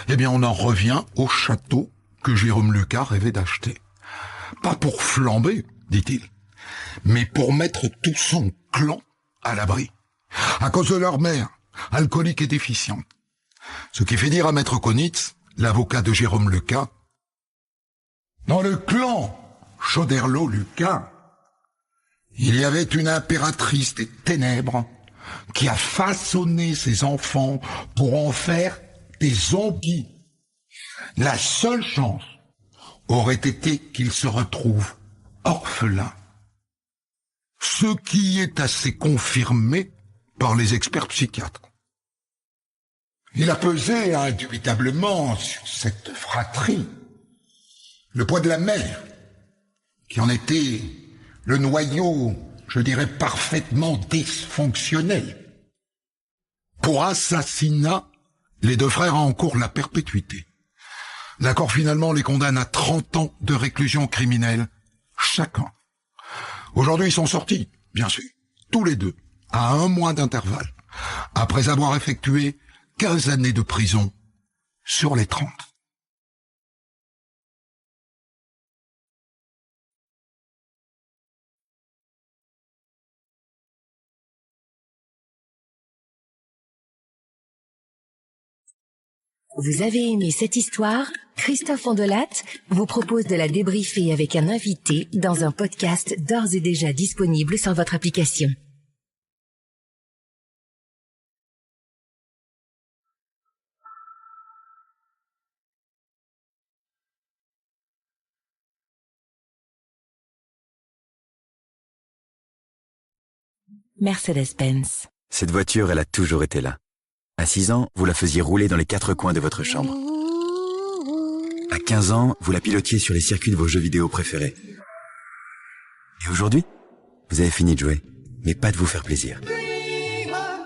eh bien on en revient au château que Jérôme Lucas rêvait d'acheter. Pas pour flamber, dit-il, mais pour mettre tout son clan à l'abri. À cause de leur mère, alcoolique et déficiente. Ce qui fait dire à Maître Konitz, l'avocat de Jérôme Lucas, dans le clan Choderlos-Lucas, il y avait une impératrice des ténèbres qui a façonné ses enfants pour en faire des zombies. La seule chance aurait été qu'ils se retrouvent orphelins. Ce qui est assez confirmé par les experts psychiatres. Il a pesé indubitablement sur cette fratrie le poids de la mère, qui en était le noyau, je dirais, parfaitement dysfonctionnel. Pour assassinat, les 2 frères encourent la perpétuité. La Cour finalement les condamne à 30 ans de réclusion criminelle chacun. Aujourd'hui, ils sont sortis, bien sûr, tous les 2, à 1 mois d'intervalle, après avoir effectué 15 années de prison sur les 30. Vous avez aimé cette histoire? Christophe Ondelat vous propose de la débriefer avec un invité dans un podcast d'ores et déjà disponible sur votre application. Mercedes-Benz. Cette voiture, elle a toujours été là. À 6 ans, vous la faisiez rouler dans les 4 coins de votre chambre. À 15 ans, vous la pilotiez sur les circuits de vos jeux vidéo préférés. Et aujourd'hui, vous avez fini de jouer, mais pas de vous faire plaisir.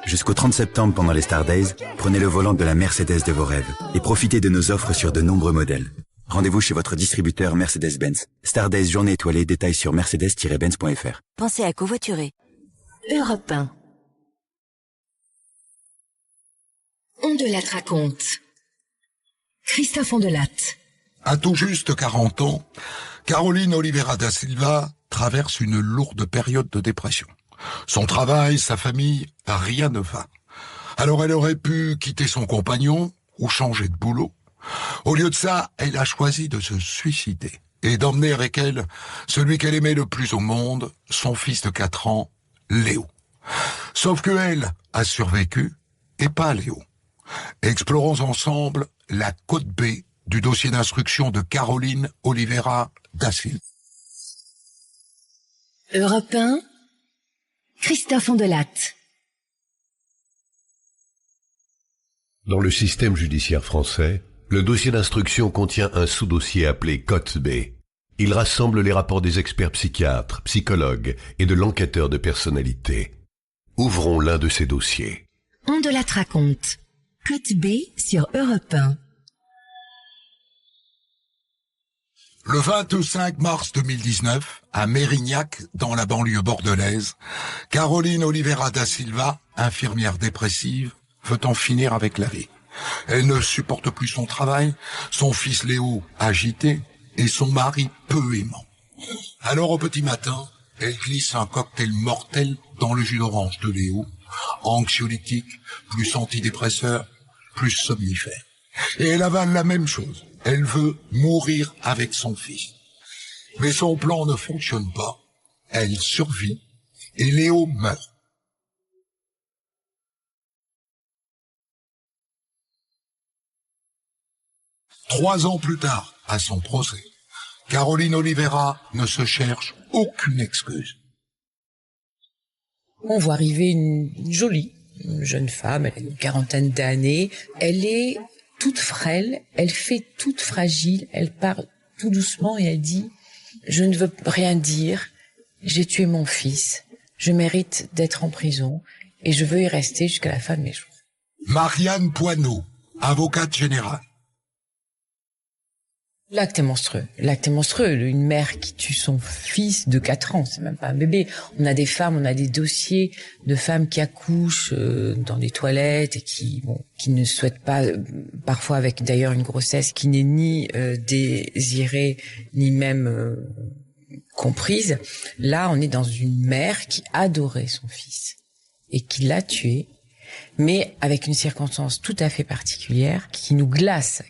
Jusqu'au 30 septembre, pendant les Star Days, prenez le volant de la Mercedes de vos rêves et profitez de nos offres sur de nombreux modèles. Rendez-vous chez votre distributeur Mercedes-Benz. Stardust Journée étoilée, détails sur mercedes-benz.fr. Pensez à covoiturer. Europe 1. Ondelatte raconte. Christophe Ondelatte. À tout juste 40 ans, Caroline Oliveira da Silva traverse une lourde période de dépression. Son travail, sa famille, rien ne va. Alors elle aurait pu quitter son compagnon ou changer de boulot. Au lieu de ça, elle a choisi de se suicider et d'emmener avec elle celui qu'elle aimait le plus au monde, son fils de 4 ans, Léo. Sauf que elle a survécu et pas Léo. Explorons ensemble la côte B du dossier d'instruction de Caroline Oliveira da Silva. Europe 1. Christophe Ondelatte. Dans le système judiciaire français, le dossier d'instruction contient un sous-dossier appelé Côte B. Il rassemble les rapports des experts psychiatres, psychologues et de l'enquêteur de personnalité. Ouvrons l'un de ces dossiers. Ondelatte raconte. Côte B sur Europe 1. Le 25 mars 2019, à Mérignac, dans la banlieue bordelaise, Caroline Oliveira da Silva, infirmière dépressive, veut en finir avec la vie. Elle ne supporte plus son travail, son fils Léo agité et son mari peu aimant. Alors au petit matin, elle glisse un cocktail mortel dans le jus d'orange de Léo, anxiolytique, plus antidépresseur, plus somnifère. Et elle avale la même chose. Elle veut mourir avec son fils. Mais son plan ne fonctionne pas. Elle survit et Léo meurt. Trois ans plus tard, à son procès, Caroline Oliveira ne se cherche aucune excuse. On voit arriver une jolie jeune femme, elle a une quarantaine d'années, elle est toute frêle, elle fait toute fragile, elle part tout doucement et elle dit « Je ne veux rien dire, j'ai tué mon fils, je mérite d'être en prison et je veux y rester jusqu'à la fin de mes jours. » Marianne Poineau, avocate générale. L'acte est monstrueux, une mère qui tue son fils de 4 ans, c'est même pas un bébé. On a des femmes, on a des dossiers de femmes qui accouchent dans des toilettes et qui ne souhaitent pas, parfois avec d'ailleurs une grossesse qui n'est ni désirée ni même comprise. Là, on est dans une mère qui adorait son fils et qui l'a tué, mais avec une circonstance tout à fait particulière qui nous glace,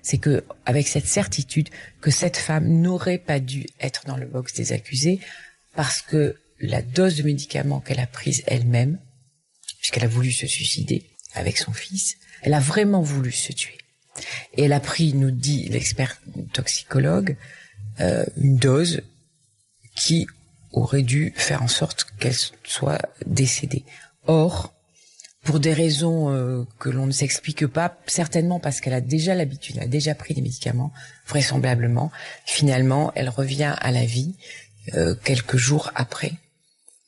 c'est que avec cette certitude que cette femme n'aurait pas dû être dans le box des accusés parce que la dose de médicaments qu'elle a prise elle-même, puisqu'elle a voulu se suicider avec son fils, elle a vraiment voulu se tuer. Et elle a pris, nous dit l'expert toxicologue, une dose qui aurait dû faire en sorte qu'elle soit décédée. Or, pour des raisons que l'on ne s'explique pas, certainement parce qu'elle a déjà l'habitude, elle a déjà pris des médicaments, vraisemblablement. Finalement, elle revient à la vie quelques jours après.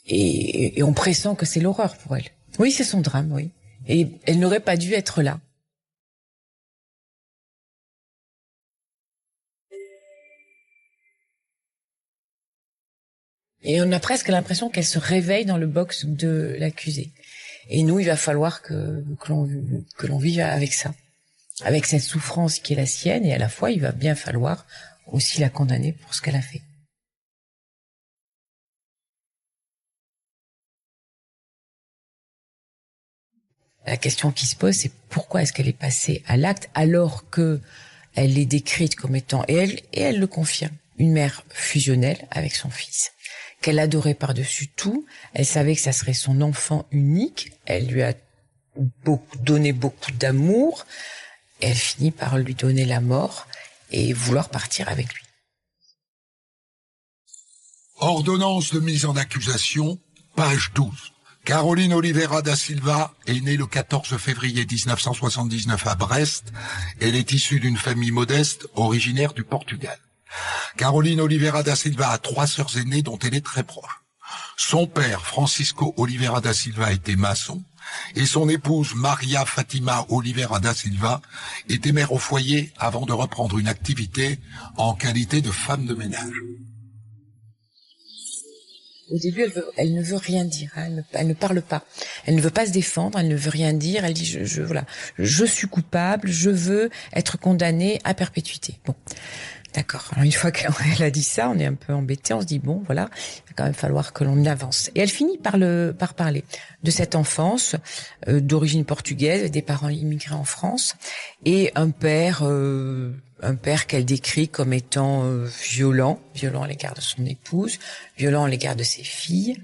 Et on pressent que c'est l'horreur pour elle. Oui, c'est son drame, oui. Et elle n'aurait pas dû être là. Et on a presque l'impression qu'elle se réveille dans le box de l'accusé. Et nous, il va falloir que l'on vive avec ça, avec cette souffrance qui est la sienne, et à la fois, il va bien falloir aussi la condamner pour ce qu'elle a fait. La question qui se pose, c'est pourquoi est-ce qu'elle est passée à l'acte alors que elle est décrite comme étant, et elle le confirme, une mère fusionnelle avec son fils, qu'elle adorait par-dessus tout. Elle savait que ça serait son enfant unique. Elle lui a donné beaucoup d'amour. Elle finit par lui donner la mort et vouloir partir avec lui. Ordonnance de mise en accusation, page 12. Caroline Oliveira da Silva est née le 14 février 1979 à Brest. Elle est issue d'une famille modeste originaire du Portugal. Caroline Oliveira da Silva a 3 sœurs aînées dont elle est très proche. Son père, Francisco Oliveira da Silva, était maçon et son épouse Maria Fatima Oliveira da Silva était mère au foyer avant de reprendre une activité en qualité de femme de ménage. Au début, elle ne veut rien dire, hein, elle ne parle pas. Elle ne veut pas se défendre, elle ne veut rien dire. Elle dit, je suis coupable, je veux être condamnée à perpétuité. Bon, d'accord. Alors une fois qu'elle a dit ça, on est un peu embêté. On se dit bon, voilà, il va quand même falloir que l'on avance. Et elle finit par parler de cette enfance d'origine portugaise, des parents immigrés en France, et un père qu'elle décrit comme étant violent à l'égard de son épouse, violent à l'égard de ses filles,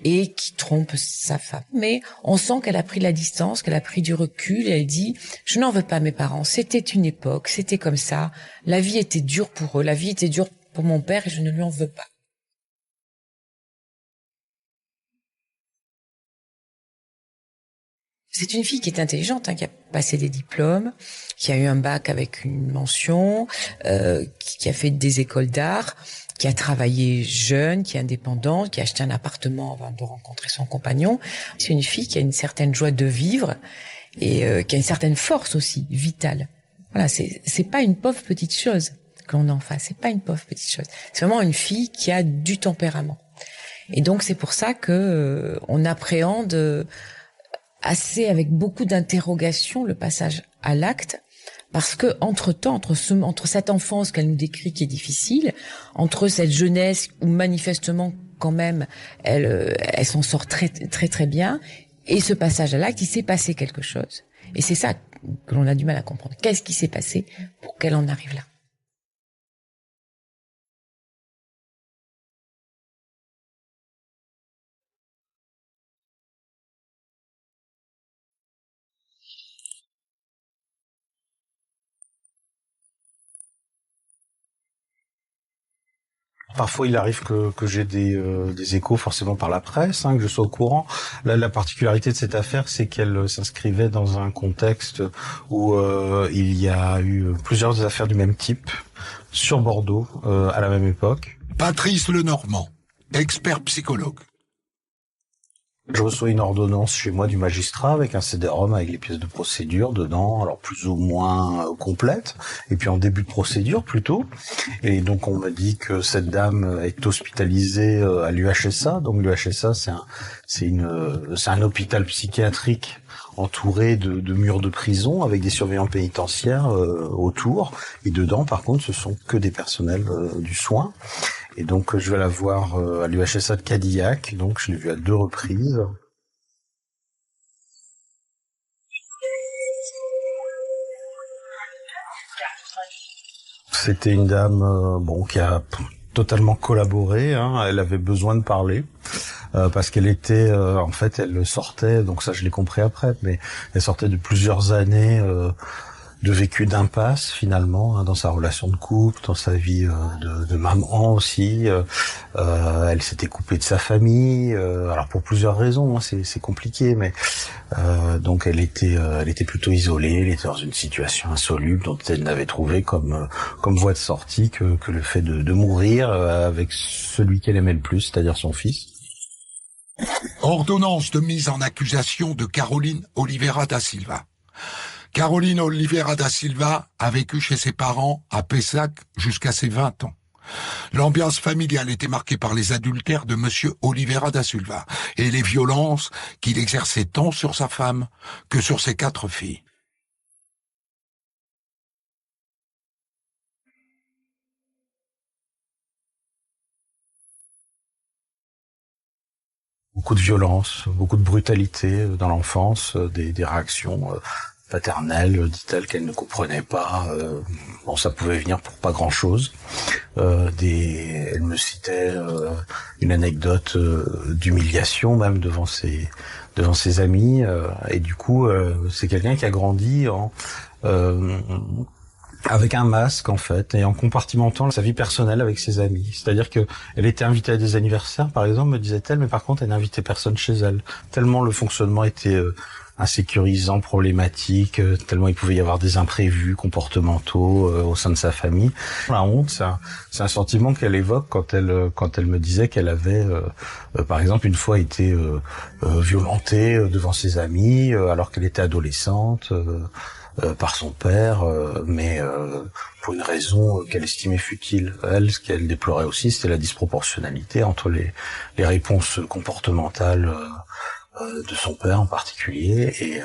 et qui trompe sa femme. Mais on sent qu'elle a pris la distance, qu'elle a pris du recul, et elle dit « Je n'en veux pas à mes parents, c'était une époque, c'était comme ça, la vie était dure pour eux, la vie était dure pour mon père, et je ne lui en veux pas. » C'est une fille qui est intelligente, hein, qui a passé des diplômes, qui a eu un bac avec une mention, qui a fait des écoles d'art, qui a travaillé jeune, qui est indépendante, qui a acheté un appartement avant de rencontrer son compagnon. C'est une fille qui a une certaine joie de vivre et qui a une certaine force aussi, vitale. Voilà, c'est pas une pauvre petite chose que l'on a en face, c'est pas une pauvre petite chose. C'est vraiment une fille qui a du tempérament. Et donc c'est pour ça que on appréhende assez avec beaucoup d'interrogations le passage à l'acte, parce que entre-temps, entre cette enfance qu'elle nous décrit qui est difficile, entre cette jeunesse où manifestement quand même elle s'en sort très très très bien, et ce passage à l'acte, il s'est passé quelque chose. Et c'est ça que l'on a du mal à comprendre. Qu'est-ce qui s'est passé pour qu'elle en arrive là ? Parfois, il arrive que j'ai des échos forcément par la presse, hein, que je sois au courant. Là, la particularité de cette affaire, c'est qu'elle s'inscrivait dans un contexte où il y a eu plusieurs affaires du même type sur Bordeaux à la même époque. Patrice Lenormand, expert psychologue. Je reçois une ordonnance chez moi du magistrat avec un CD-ROM avec les pièces de procédure dedans, alors plus ou moins complètes, et puis en début de procédure plutôt. Et donc on me dit que cette dame est hospitalisée à l'UHSA. Donc l'UHSA c'est un hôpital psychiatrique entouré de murs de prison avec des surveillants pénitentiaires autour. Et dedans par contre ce sont que des personnels du soin. Et donc je vais la voir à l'UHSA de Cadillac, donc je l'ai vue à 2 reprises. C'était une dame qui a totalement collaboré, hein. Elle avait besoin de parler parce qu'elle était en fait elle sortait, donc ça je l'ai compris après, mais elle sortait de plusieurs années de vécu d'impasse finalement, hein, dans sa relation de couple, dans sa vie de maman aussi. Elle s'était coupée de sa famille, alors pour plusieurs raisons, hein, c'est compliqué, mais donc elle était plutôt isolée, elle était dans une situation insoluble dont elle n'avait trouvé comme voie de sortie que le fait de mourir avec celui qu'elle aimait le plus, c'est-à-dire son fils. Ordonnance de mise en accusation de Caroline Oliveira da Silva. Caroline Oliveira da Silva a vécu chez ses parents à Pessac jusqu'à ses 20 ans. L'ambiance familiale était marquée par les adultères de monsieur Oliveira da Silva et les violences qu'il exerçait tant sur sa femme que sur ses 4 filles. Beaucoup de violence, beaucoup de brutalité dans l'enfance, des réactions paternelle, dit-elle, qu'elle ne comprenait pas. Ça pouvait venir pour pas grand-chose. Elle me citait une anecdote d'humiliation même devant ses amis. Et du coup, c'est quelqu'un qui a grandi avec un masque en fait, et en compartimentant sa vie personnelle avec ses amis. C'est-à-dire que elle était invitée à des anniversaires, par exemple, me disait-elle, mais par contre, elle n'invitait personne chez elle. Tellement le fonctionnement était insécurisant, problématique, tellement il pouvait y avoir des imprévus comportementaux au sein de sa famille. La honte, c'est un sentiment qu'elle évoque quand elle me disait qu'elle avait, par exemple, une fois été violentée devant ses amis alors qu'elle était adolescente par son père, mais pour une raison qu'elle estimait futile. Elle, ce qu'elle déplorait aussi, c'était la disproportionnalité entre les réponses comportementales de son père en particulier et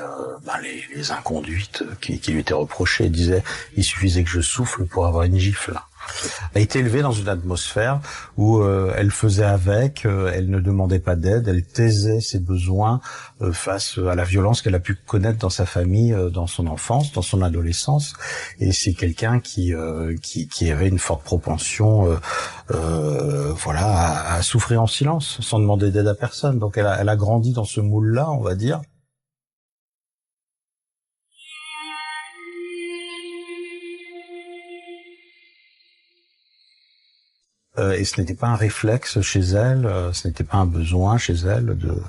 les inconduites qui lui étaient reprochées. Elle disait il suffisait que je souffle pour avoir une gifle. Elle a été élevée dans une atmosphère où elle faisait avec, elle ne demandait pas d'aide, elle taisait ses besoins face à la violence qu'elle a pu connaître dans sa famille, dans son enfance, dans son adolescence. Et c'est quelqu'un qui avait une forte propension à souffrir en silence, sans demander d'aide à personne. Donc elle a grandi dans ce moule-là, on va dire. Et ce n'était pas un réflexe chez elle, ce n'était pas un besoin chez elle de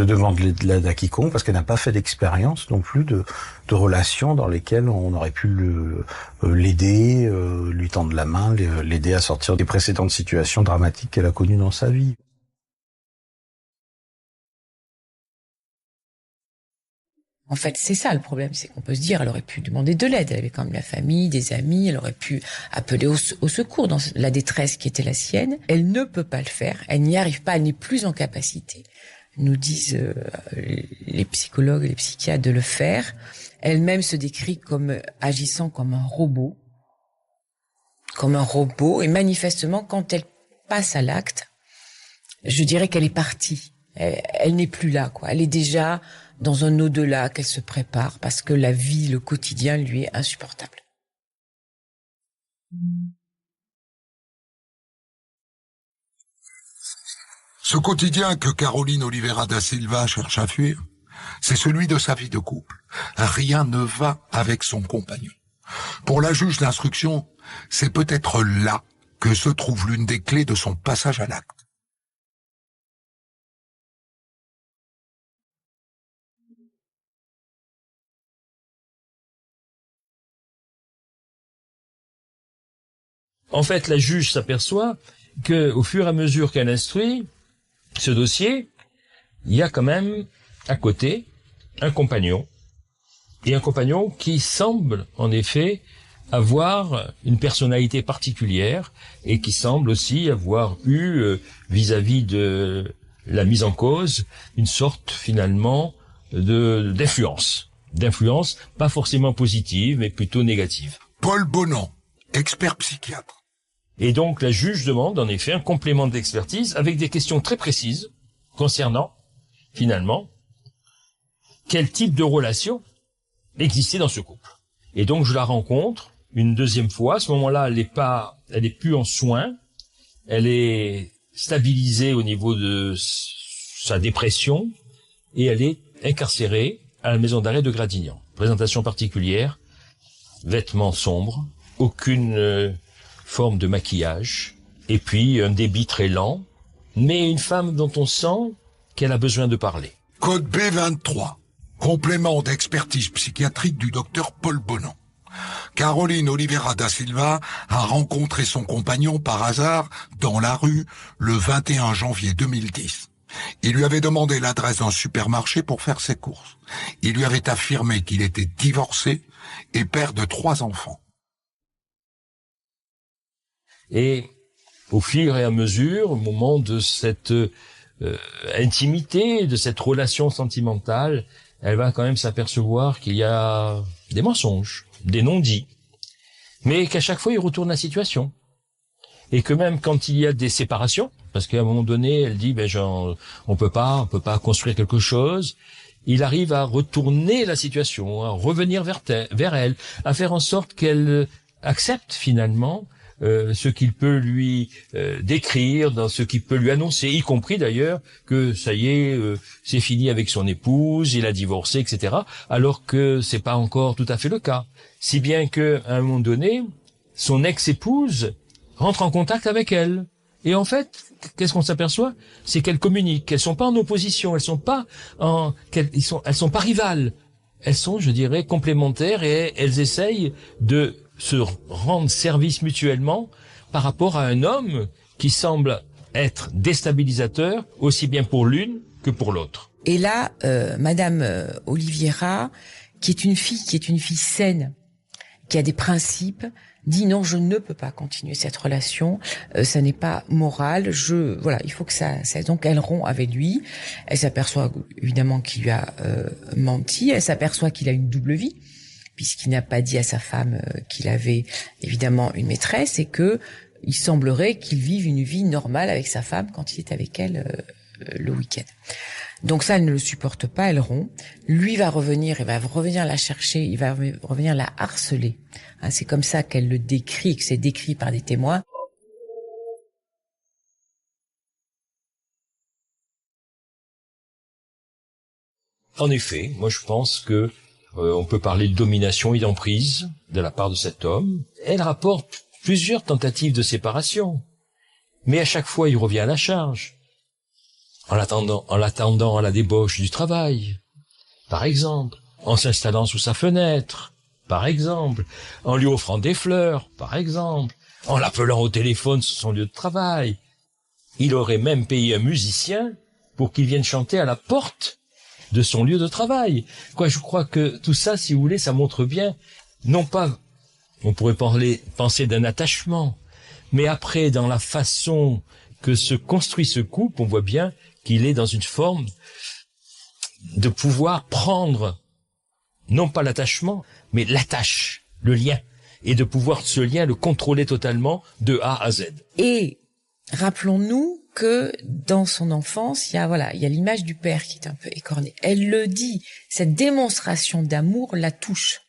demander de l'aide à quiconque, parce qu'elle n'a pas fait d'expérience non plus de relations dans lesquelles on aurait pu l'aider, lui tendre la main, l'aider à sortir des précédentes situations dramatiques qu'elle a connues dans sa vie. En fait, c'est ça le problème, c'est qu'on peut se dire, elle aurait pu demander de l'aide, elle avait quand même la famille, des amis, elle aurait pu appeler au secours dans la détresse qui était la sienne. Elle ne peut pas le faire, elle n'y arrive pas, elle n'est plus en capacité, nous disent les psychologues et les psychiatres, de le faire. Elle-même se décrit comme agissant comme un robot, et manifestement, quand elle passe à l'acte, je dirais qu'elle est partie. Elle n'est plus là, quoi. Elle est déjà dans un au-delà qu'elle se prépare parce que la vie, le quotidien lui est insupportable. Ce quotidien que Caroline Oliveira da Silva cherche à fuir, c'est celui de sa vie de couple. Rien ne va avec son compagnon. Pour la juge d'instruction, c'est peut-être là que se trouve l'une des clés de son passage à l'acte. En fait, la juge s'aperçoit que, au fur et à mesure qu'elle instruit ce dossier, il y a quand même à côté un compagnon, et un compagnon qui semble en effet avoir une personnalité particulière et qui semble aussi avoir eu vis-à-vis de la mise en cause une sorte finalement d'influence, pas forcément positive mais plutôt négative. Paul Bonan, expert psychiatre. Et donc la juge demande en effet un complément d'expertise avec des questions très précises concernant finalement quel type de relation existait dans ce couple. Et donc je la rencontre une deuxième fois. À ce moment-là, elle est plus en soins, elle est stabilisée au niveau de sa dépression et elle est incarcérée à la maison d'arrêt de Gradignan. Présentation particulière, vêtements sombres, aucune forme de maquillage, et puis un débit très lent, mais une femme dont on sent qu'elle a besoin de parler. Code B23, complément d'expertise psychiatrique du docteur Paul Bonan. Caroline Oliveira da Silva a rencontré son compagnon par hasard dans la rue le 21 janvier 2010. Il lui avait demandé l'adresse d'un supermarché pour faire ses courses. Il lui avait affirmé qu'il était divorcé et père de 3 enfants. Et au fur et à mesure, au moment de cette intimité, de cette relation sentimentale, elle va quand même s'apercevoir qu'il y a des mensonges, des non-dits, mais qu'à chaque fois il retourne la situation. Et que même quand il y a des séparations, parce qu'à un moment donné, elle dit on peut pas construire quelque chose, il arrive à retourner la situation, à revenir vers elle, à faire en sorte qu'elle accepte finalement ce qu'il peut lui décrire, dans ce qu'il peut lui annoncer, y compris d'ailleurs que ça y est, c'est fini avec son épouse, il a divorcé, etc. Alors que c'est pas encore tout à fait le cas. Si bien que à un moment donné, son ex-épouse rentre en contact avec elle Et en fait, qu'est-ce qu'on s'aperçoit? C'est qu'elles communiquent, qu'elles sont pas en opposition, elles sont pas rivales. Elles sont, je dirais, complémentaires et elles essayent de se rendre service mutuellement par rapport à un homme qui semble être déstabilisateur aussi bien pour l'une que pour l'autre. Et là, Madame Oliveira, qui est une fille saine, qui a des principes, dit non, je ne peux pas continuer cette relation, ça n'est pas moral, il faut que ça, donc elle rompt avec lui. Elle s'aperçoit évidemment qu'il lui a menti, elle s'aperçoit qu'il a une double vie, puisqu'il n'a pas dit à sa femme qu'il avait évidemment une maîtresse et que il semblerait qu'il vive une vie normale avec sa femme quand il est avec elle le week-end. Donc ça, elle ne le supporte pas, elle rompt. Lui va revenir, il va revenir la chercher, il va revenir la harceler. Hein, c'est comme ça qu'elle le décrit, que c'est décrit par des témoins. En effet, moi je pense que on peut parler de domination et d'emprise de la part de cet homme. Elle rapporte plusieurs tentatives de séparation, mais à chaque fois il revient à la charge. En l'attendant à la débauche du travail, par exemple, en s'installant sous sa fenêtre, par exemple, en lui offrant des fleurs, par exemple, en l'appelant au téléphone sur son lieu de travail. Il aurait même payé un musicien pour qu'il vienne chanter à la porte de son lieu de travail. Je crois que tout ça, si vous voulez, ça montre bien, non pas, on pourrait penser d'un attachement, mais après, dans la façon que se construit ce couple, on voit bien qu'il est dans une forme de pouvoir prendre, non pas l'attachement, mais l'attache, le lien, et de pouvoir ce lien le contrôler totalement de A à Z. Et rappelons-nous que dans son enfance, il y a l'image du père qui est un peu écornée. Elle le dit, cette démonstration d'amour la touche.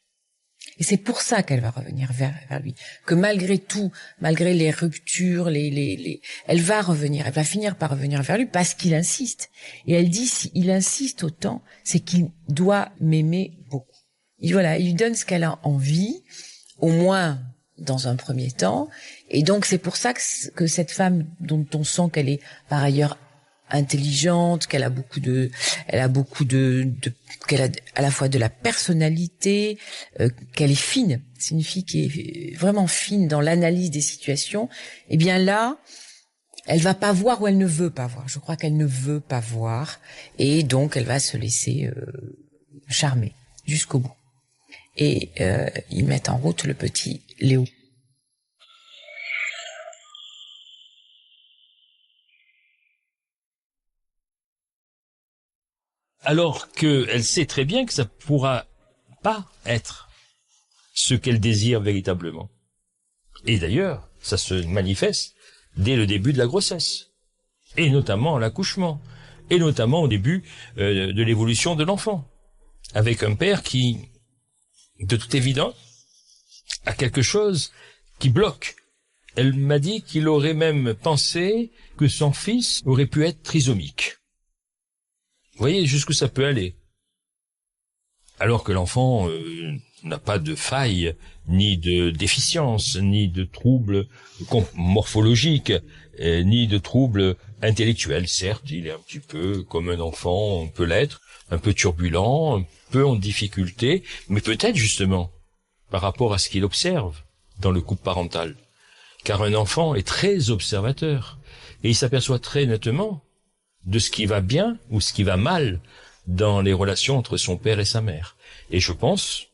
Et c'est pour ça qu'elle va revenir vers lui. Que malgré tout, malgré les ruptures, elle va finir par revenir vers lui parce qu'il insiste. Et elle dit, s'il insiste autant, c'est qu'il doit m'aimer beaucoup. Et voilà, il lui donne ce qu'elle a envie, au moins dans un premier temps. Et donc c'est pour ça que cette femme dont on sent qu'elle est par ailleurs intelligente, qu'elle a à la fois de la personnalité, qu'elle est fine. C'est une fille qui est vraiment fine dans l'analyse des situations. Eh bien là, elle va pas voir ou elle ne veut pas voir. Je crois qu'elle ne veut pas voir. Et donc elle va se laisser charmer jusqu'au bout. Et ils mettent en route le petit Léo. Alors qu'elle sait très bien que ça pourra pas être ce qu'elle désire véritablement. Et d'ailleurs, ça se manifeste dès le début de la grossesse, et notamment à l'accouchement, et notamment au début de l'évolution de l'enfant, avec un père qui, de toute évidence, a quelque chose qui bloque. Elle m'a dit qu'il aurait même pensé que son fils aurait pu être trisomique. Vous voyez jusqu'où ça peut aller. Alors que l'enfant n'a pas de faille, ni de déficience, ni de troubles morphologiques, ni de troubles intellectuels. Certes, il est un petit peu comme un enfant, on peut l'être, un peu turbulent, un peu en difficulté, mais peut-être justement par rapport à ce qu'il observe dans le couple parental. Car un enfant est très observateur, et il s'aperçoit très nettement de ce qui va bien ou ce qui va mal dans les relations entre son père et sa mère. Et je pense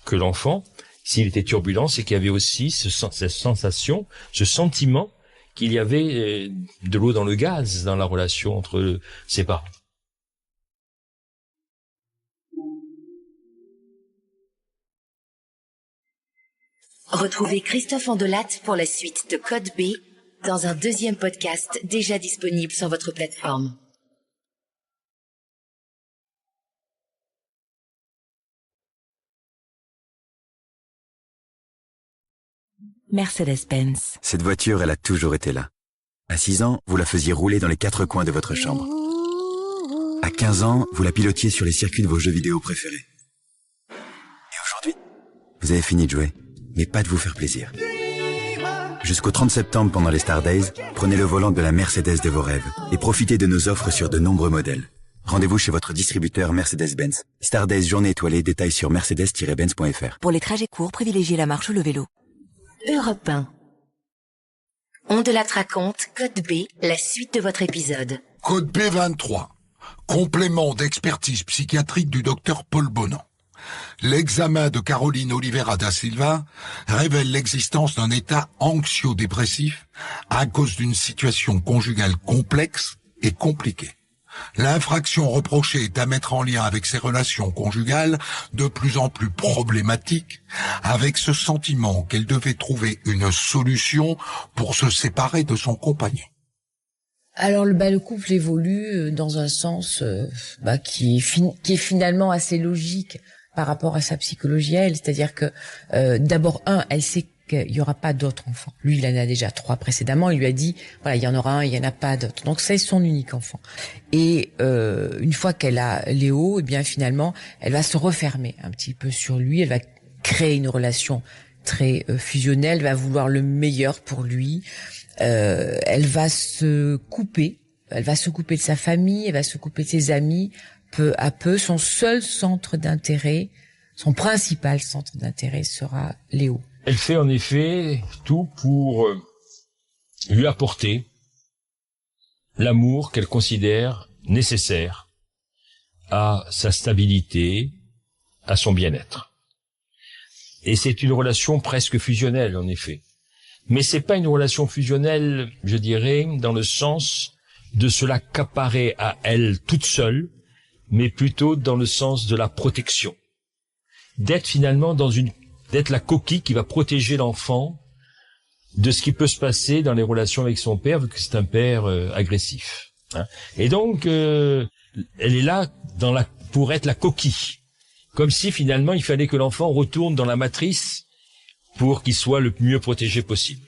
que l'enfant, s'il était turbulent, c'est qu'il y avait aussi cette sensation, ce sentiment qu'il y avait de l'eau dans le gaz dans la relation entre ses parents. Retrouvez Christophe Andelat pour la suite de Code B dans un deuxième podcast déjà disponible sur votre plateforme. Mercedes-Benz. Cette voiture, elle a toujours été là. À 6 ans, vous la faisiez rouler dans les 4 coins de votre chambre. À 15 ans, vous la pilotiez sur les circuits de vos jeux vidéo préférés. Et aujourd'hui, vous avez fini de jouer, mais pas de vous faire plaisir. Jusqu'au 30 septembre pendant les Star Days, prenez le volant de la Mercedes de vos rêves et profitez de nos offres sur de nombreux modèles. Rendez-vous chez votre distributeur Mercedes-Benz. Star Days journée étoilée, détails sur mercedes-benz.fr. Pour les trajets courts, privilégiez la marche ou le vélo. Europe 1. On de la raconte, Code B, la suite de votre épisode. Code B23. Complément d'expertise psychiatrique du docteur Paul Bonan. L'examen de Caroline Oliveira da Silva révèle l'existence d'un état anxio-dépressif à cause d'une situation conjugale complexe et compliquée. L'infraction reprochée est à mettre en lien avec ses relations conjugales de plus en plus problématiques, avec ce sentiment qu'elle devait trouver une solution pour se séparer de son compagnon. Alors le couple évolue dans un sens qui est finalement assez logique par rapport à sa psychologie à elle, c'est-à-dire que d'abord elle sait qu'il y aura pas d'autres enfants. Lui, il en a déjà 3 précédemment. Il lui a dit, voilà, il y en aura un, il y en a pas d'autres. Donc c'est son unique enfant. Et une fois qu'elle a Léo, eh bien finalement, elle va se refermer un petit peu sur lui. Elle va créer une relation très fusionnelle. Elle va vouloir le meilleur pour lui. Elle va se couper. Elle va se couper de sa famille. Elle va se couper de ses amis. Peu à peu, son seul centre d'intérêt, son principal centre d'intérêt sera Léo. Elle fait en effet tout pour lui apporter l'amour qu'elle considère nécessaire à sa stabilité, à son bien-être. Et c'est une relation presque fusionnelle, en effet. Mais c'est pas une relation fusionnelle, je dirais, dans le sens de se l'accaparer à elle toute seule, mais plutôt dans le sens de la protection. D'être finalement d'être la coquille qui va protéger l'enfant de ce qui peut se passer dans les relations avec son père, vu que c'est un père agressif. Hein. Et donc, elle est là pour être la coquille. Comme si finalement, il fallait que l'enfant retourne dans la matrice pour qu'il soit le mieux protégé possible.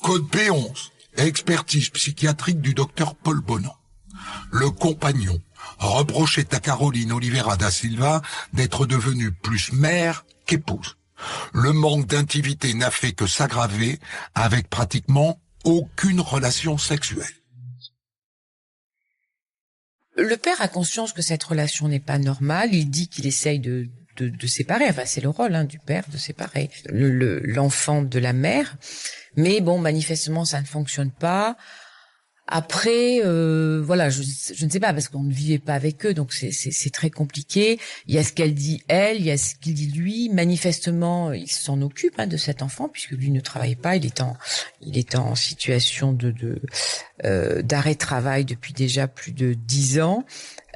Code B11. Expertise psychiatrique du docteur Paul Bonan. Le compagnon reprochait à Caroline Oliveira da Silva d'être devenue plus mère qu'épouse. Le manque d'intimité n'a fait que s'aggraver avec pratiquement aucune relation sexuelle. Le père a conscience que cette relation n'est pas normale. Il dit qu'il essaye de séparer. Enfin, c'est le rôle du père de séparer l'enfant de la mère. Mais bon, manifestement, ça ne fonctionne pas. Après, voilà, je ne sais pas, parce qu'on ne vivait pas avec eux, donc c'est très compliqué. Il y a ce qu'elle dit elle, il y a ce qu'il dit lui. Manifestement, il s'en occupe de cet enfant, puisque lui ne travaille pas. Il est en situation d'arrêt de travail depuis déjà plus de 10 ans,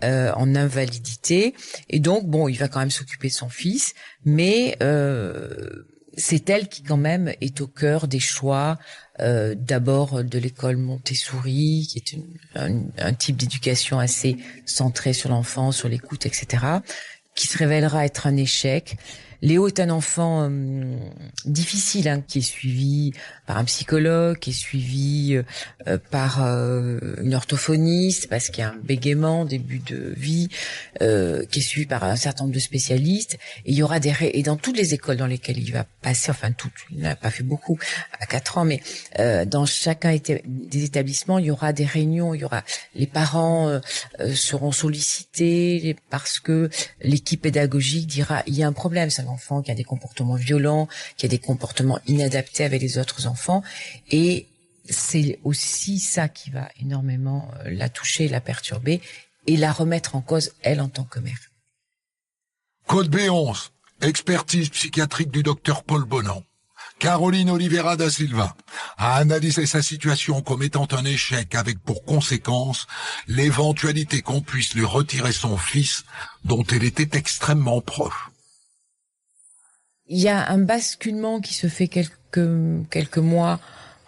en invalidité. Et donc, bon, il va quand même s'occuper de son fils, mais c'est elle qui quand même est au cœur des choix, d'abord de l'école Montessori, qui est un type d'éducation assez centré sur l'enfant, sur l'écoute, etc., qui se révélera être un échec. Léo est un enfant difficile, qui est suivi par un psychologue, qui est suivi par une orthophoniste, parce qu'il y a un bégaiement au début de vie, qui est suivi par un certain nombre de spécialistes. Et il y aura et dans toutes les écoles dans lesquelles il va passer, enfin toutes, il n'a pas fait beaucoup à 4 ans, mais dans chacun des établissements, il y aura des réunions, les parents seront sollicités parce que l'équipe pédagogique dira il y a un problème, c'est un enfant qui a des comportements violents, qui a des comportements inadaptés avec les autres enfants, et c'est aussi ça qui va énormément la toucher, la perturber et la remettre en cause, elle, en tant que mère. Code B11. Expertise psychiatrique du docteur Paul Bonan. Caroline Oliveira da Silva a analysé sa situation comme étant un échec, avec pour conséquence l'éventualité qu'on puisse lui retirer son fils dont elle était extrêmement proche. Il y a un basculement qui se fait quelques mois,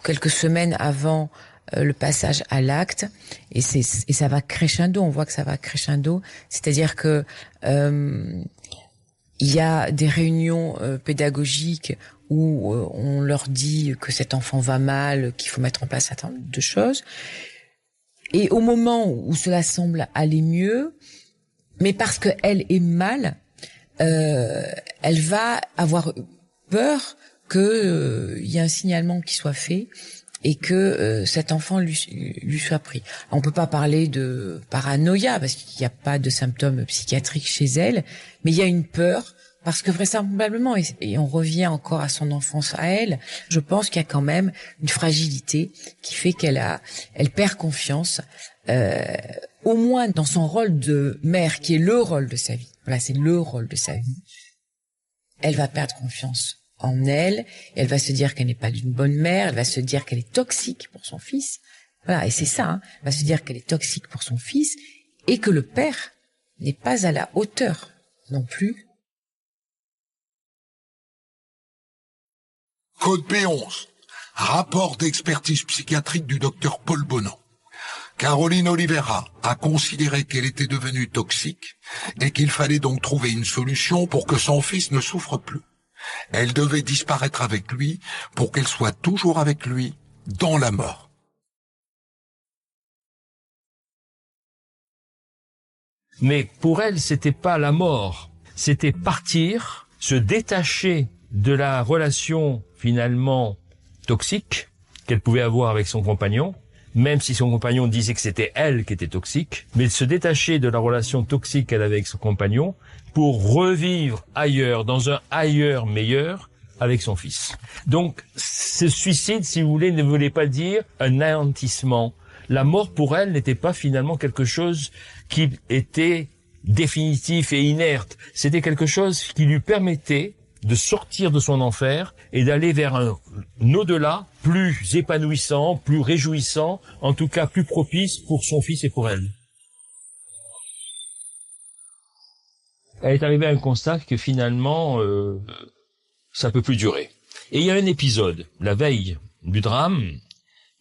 quelques semaines avant le passage à l'acte, et ça va crescendo. On voit que ça va crescendo, c'est-à-dire que il y a des réunions pédagogiques où on leur dit que cet enfant va mal, qu'il faut mettre en place un certain nombre de choses, et au moment où cela semble aller mieux, mais parce que elle est mal, elle va avoir peur que y ait un signalement qui soit fait et que cet enfant lui soit pris. On peut pas parler de paranoïa parce qu'il n'y a pas de symptômes psychiatriques chez elle, mais il y a une peur parce que vraisemblablement, et on revient encore à son enfance à elle, je pense qu'il y a quand même une fragilité qui fait elle perd confiance, au moins dans son rôle de mère qui est le rôle de sa vie. Voilà, c'est le rôle de sa vie. Elle va perdre confiance en elle, elle va se dire qu'elle n'est pas d'une bonne mère, elle va se dire qu'elle est toxique pour son fils. Voilà, et c'est ça, hein, elle va se dire qu'elle est toxique pour son fils et que le père n'est pas à la hauteur non plus. Code P11. Rapport d'expertise psychiatrique du docteur Paul Bonan. Caroline Oliveira a considéré qu'elle était devenue toxique et qu'il fallait donc trouver une solution pour que son fils ne souffre plus. Elle devait disparaître avec lui pour qu'elle soit toujours avec lui dans la mort. Mais pour elle, c'était pas la mort, c'était partir, se détacher de la relation finalement toxique qu'elle pouvait avoir avec son compagnon, même si son compagnon disait que c'était elle qui était toxique, mais se détacher de la relation toxique qu'elle avait avec son compagnon pour revivre ailleurs, dans un ailleurs meilleur, avec son fils. Donc, ce suicide, si vous voulez, ne voulait pas dire un anéantissement. La mort pour elle n'était pas finalement quelque chose qui était définitif et inerte. C'était quelque chose qui lui permettait de sortir de son enfer et d'aller vers un au-delà plus épanouissant, plus réjouissant, en tout cas plus propice pour son fils et pour elle. Elle est arrivée à un constat que finalement, ça peut plus durer. Et il y a un épisode, la veille du drame,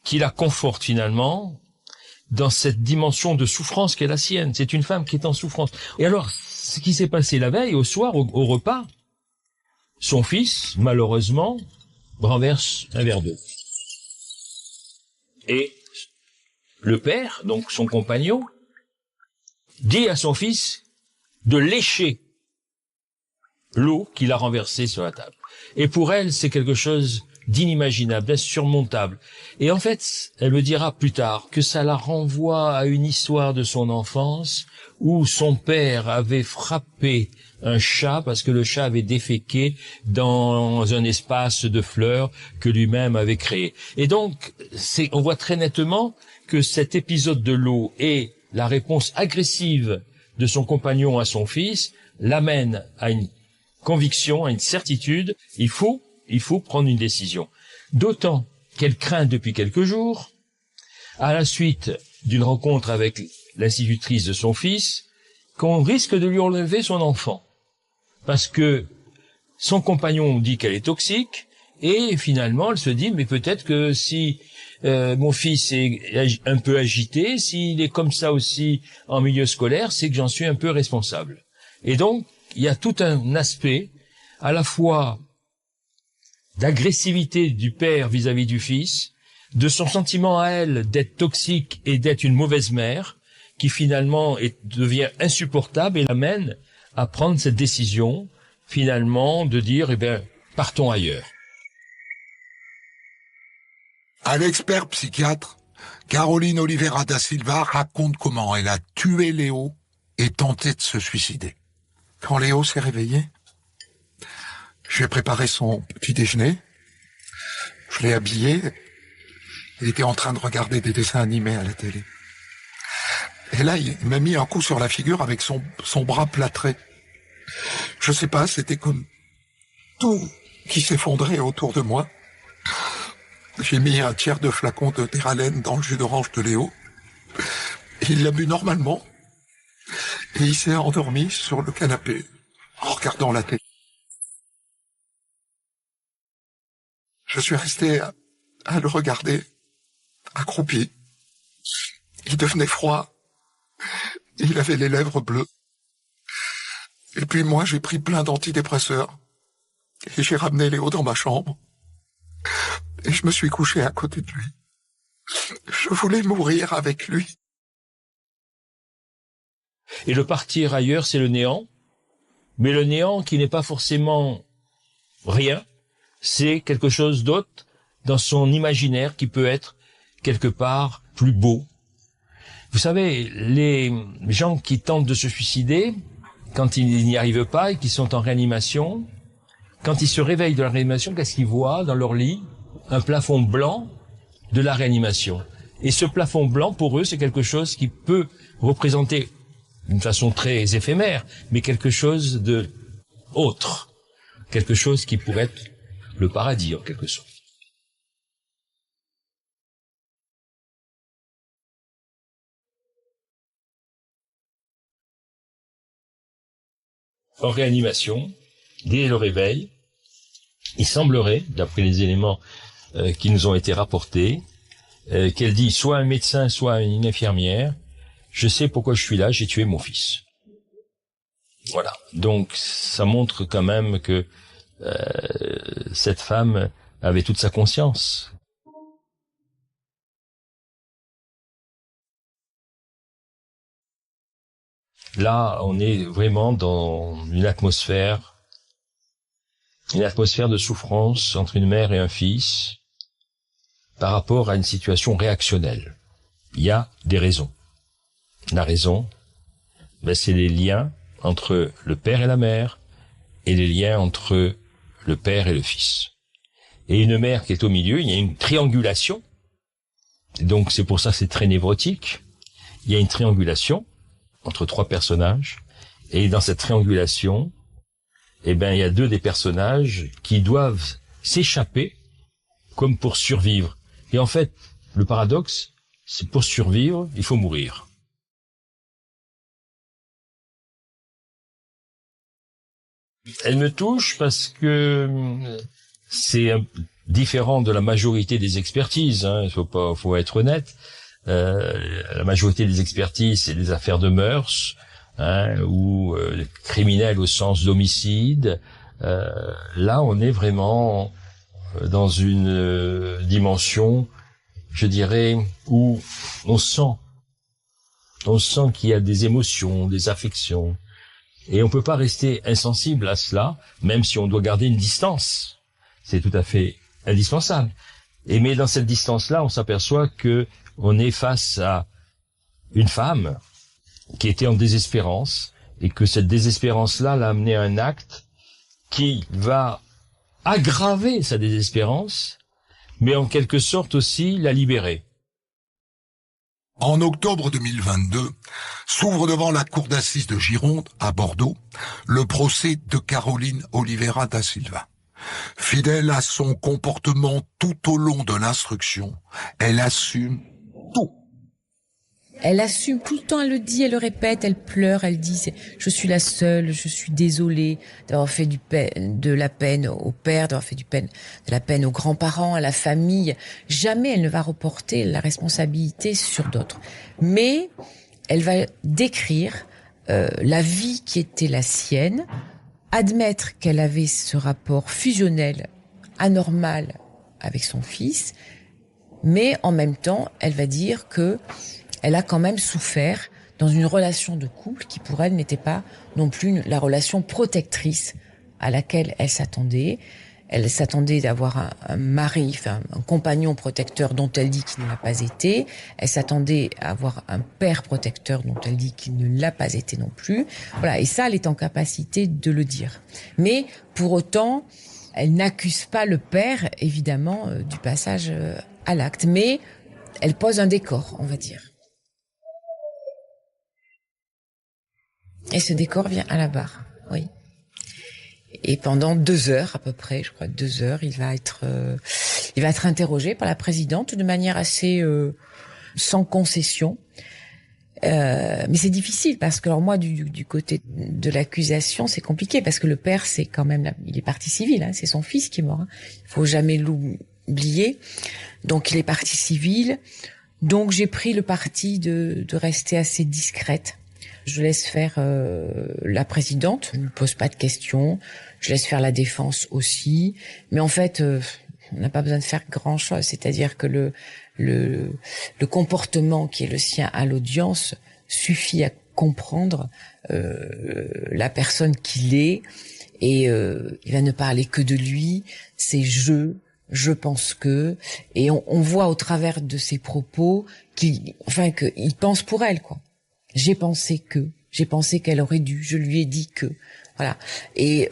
qui la conforte finalement dans cette dimension de souffrance qui est la sienne. C'est une femme qui est en souffrance. Et alors, ce qui s'est passé la veille, au soir, au repas, son fils, malheureusement, renverse un verre d'eau. Et le père, donc son compagnon, dit à son fils de lécher l'eau qu'il a renversée sur la table. Et pour elle, c'est quelque chose d'inimaginable, d'insurmontable. Et en fait, elle me dira plus tard que ça la renvoie à une histoire de son enfance où son père avait frappé un chat parce que le chat avait déféqué dans un espace de fleurs que lui-même avait créé. Et donc, on voit très nettement que cet épisode de l'eau et la réponse agressive de son compagnon à son fils l'amène à une conviction, à une certitude, il faut prendre une décision. D'autant qu'elle craint depuis quelques jours, à la suite d'une rencontre avec l'institutrice de son fils, qu'on risque de lui enlever son enfant. Parce que son compagnon dit qu'elle est toxique, et finalement elle se dit, mais peut-être que si mon fils est un peu agité, s'il est comme ça aussi en milieu scolaire, c'est que j'en suis un peu responsable. Et donc, il y a tout un aspect, à la fois d'agressivité du père vis-à-vis du fils, de son sentiment à elle d'être toxique et d'être une mauvaise mère, qui finalement devient insupportable et l'amène à prendre cette décision, finalement, de dire, partons ailleurs. À l'expert psychiatre, Caroline Oliveira da Silva raconte comment elle a tué Léo et tenté de se suicider. Quand Léo s'est réveillé, j'ai préparé son petit déjeuner, je l'ai habillé, il était en train de regarder des dessins animés à la télé. Et là, il m'a mis un coup sur la figure avec son bras plâtré. Je sais pas, c'était comme tout qui s'effondrait autour de moi. J'ai mis un tiers de flacon de Terralène dans le jus d'orange de Léo. Et il l'a bu normalement. Et il s'est endormi sur le canapé en regardant la télé. Je suis resté à le regarder, accroupi. Il devenait froid. Il avait les lèvres bleues. Et puis moi, j'ai pris plein d'antidépresseurs. Et j'ai ramené Léo dans ma chambre. Et je me suis couché à côté de lui. Je voulais mourir avec lui. Et le partir ailleurs, c'est le néant. Mais le néant qui n'est pas forcément rien, c'est quelque chose d'autre dans son imaginaire qui peut être quelque part plus beau. Vous savez, les gens qui tentent de se suicider, quand ils n'y arrivent pas et qui sont en réanimation, quand ils se réveillent de la réanimation, qu'est-ce qu'ils voient dans leur lit? Un plafond blanc de la réanimation. Et ce plafond blanc, pour eux, c'est quelque chose qui peut représenter d'une façon très éphémère, mais quelque chose de autre. Quelque chose qui pourrait être le paradis, en quelque sorte. En réanimation, dès le réveil, il semblerait, d'après les éléments qui nous ont été rapportés, qu'elle dit soit un médecin, soit une infirmière, je sais pourquoi je suis là, j'ai tué mon fils. Voilà. Donc, ça montre quand même que cette femme avait toute sa conscience. Là, on est vraiment dans une atmosphère de souffrance entre une mère et un fils par rapport à une situation réactionnelle. Il y a des raisons. La raison, c'est les liens entre le père et la mère et les liens entre le père et le fils. Et une mère qui est au milieu, il y a une triangulation. Donc c'est pour ça que c'est très névrotique. Il y a une triangulation entre trois personnages, et dans cette triangulation, il y a deux des personnages qui doivent s'échapper comme pour survivre. Et en fait, le paradoxe, c'est pour survivre, il faut mourir. Elle me touche parce que c'est différent de la majorité des expertises, hein, faut être honnête. La majorité des expertises, c'est des affaires de mœurs, hein, ou criminels au sens d'homicide. Là, on est vraiment dans une dimension, je dirais, où on sent qu'il y a des émotions, des affections, et on peut pas rester insensible à cela, même si on doit garder une distance. C'est tout à fait indispensable. Mais dans cette distance-là, on s'aperçoit que on est face à une femme qui était en désespérance, et que cette désespérance-là l'a amené à un acte qui va aggraver sa désespérance, mais en quelque sorte aussi la libérer. En octobre 2022, s'ouvre devant la cour d'assises de Gironde, à Bordeaux, le procès de Caroline Oliveira da Silva. Fidèle à son comportement tout au long de l'instruction, elle assume tout. Elle assume tout le temps, elle le dit, elle le répète, elle pleure, elle dit « je suis la seule, je suis désolée d'avoir fait de la peine au père, d'avoir fait de la peine aux grands-parents, à la famille ». Jamais elle ne va reporter la responsabilité sur d'autres. Mais elle va décrire la vie qui était la sienne, admettre qu'elle avait ce rapport fusionnel, anormal avec son fils, mais en même temps, elle va dire que elle a quand même souffert dans une relation de couple qui pour elle n'était pas non plus la relation protectrice à laquelle elle s'attendait. Elle s'attendait d'avoir un mari, un compagnon protecteur dont elle dit qu'il ne l'a pas été. Elle s'attendait à avoir un père protecteur dont elle dit qu'il ne l'a pas été non plus. Voilà, et ça, elle est en capacité de le dire. Mais pour autant, elle n'accuse pas le père, évidemment, du passage à l'acte. Mais elle pose un décor, on va dire. Et ce décor vient à la barre, oui. Et pendant 2 heures à peu près, je crois 2 heures, il va être interrogé par la présidente de manière assez sans concession. Mais c'est difficile parce que alors moi du côté de l'accusation c'est compliqué parce que le père c'est quand même il est partie civile, hein, c'est son fils qui est mort. Hein. Il faut jamais l'oublier. Donc il est partie civile. Donc j'ai pris le parti de rester assez discrète. Je laisse faire la présidente, je ne pose pas de questions. Je laisse faire la défense aussi. Mais en fait, on n'a pas besoin de faire grand-chose. C'est-à-dire que le comportement qui est le sien à l'audience suffit comprendre la personne qu'il est, et il va ne parler que de lui, c'est je pense que, et on voit au travers de ses propos qu'il pense pour elle, quoi. J'ai pensé qu'elle aurait dû, je lui ai dit que, voilà. Et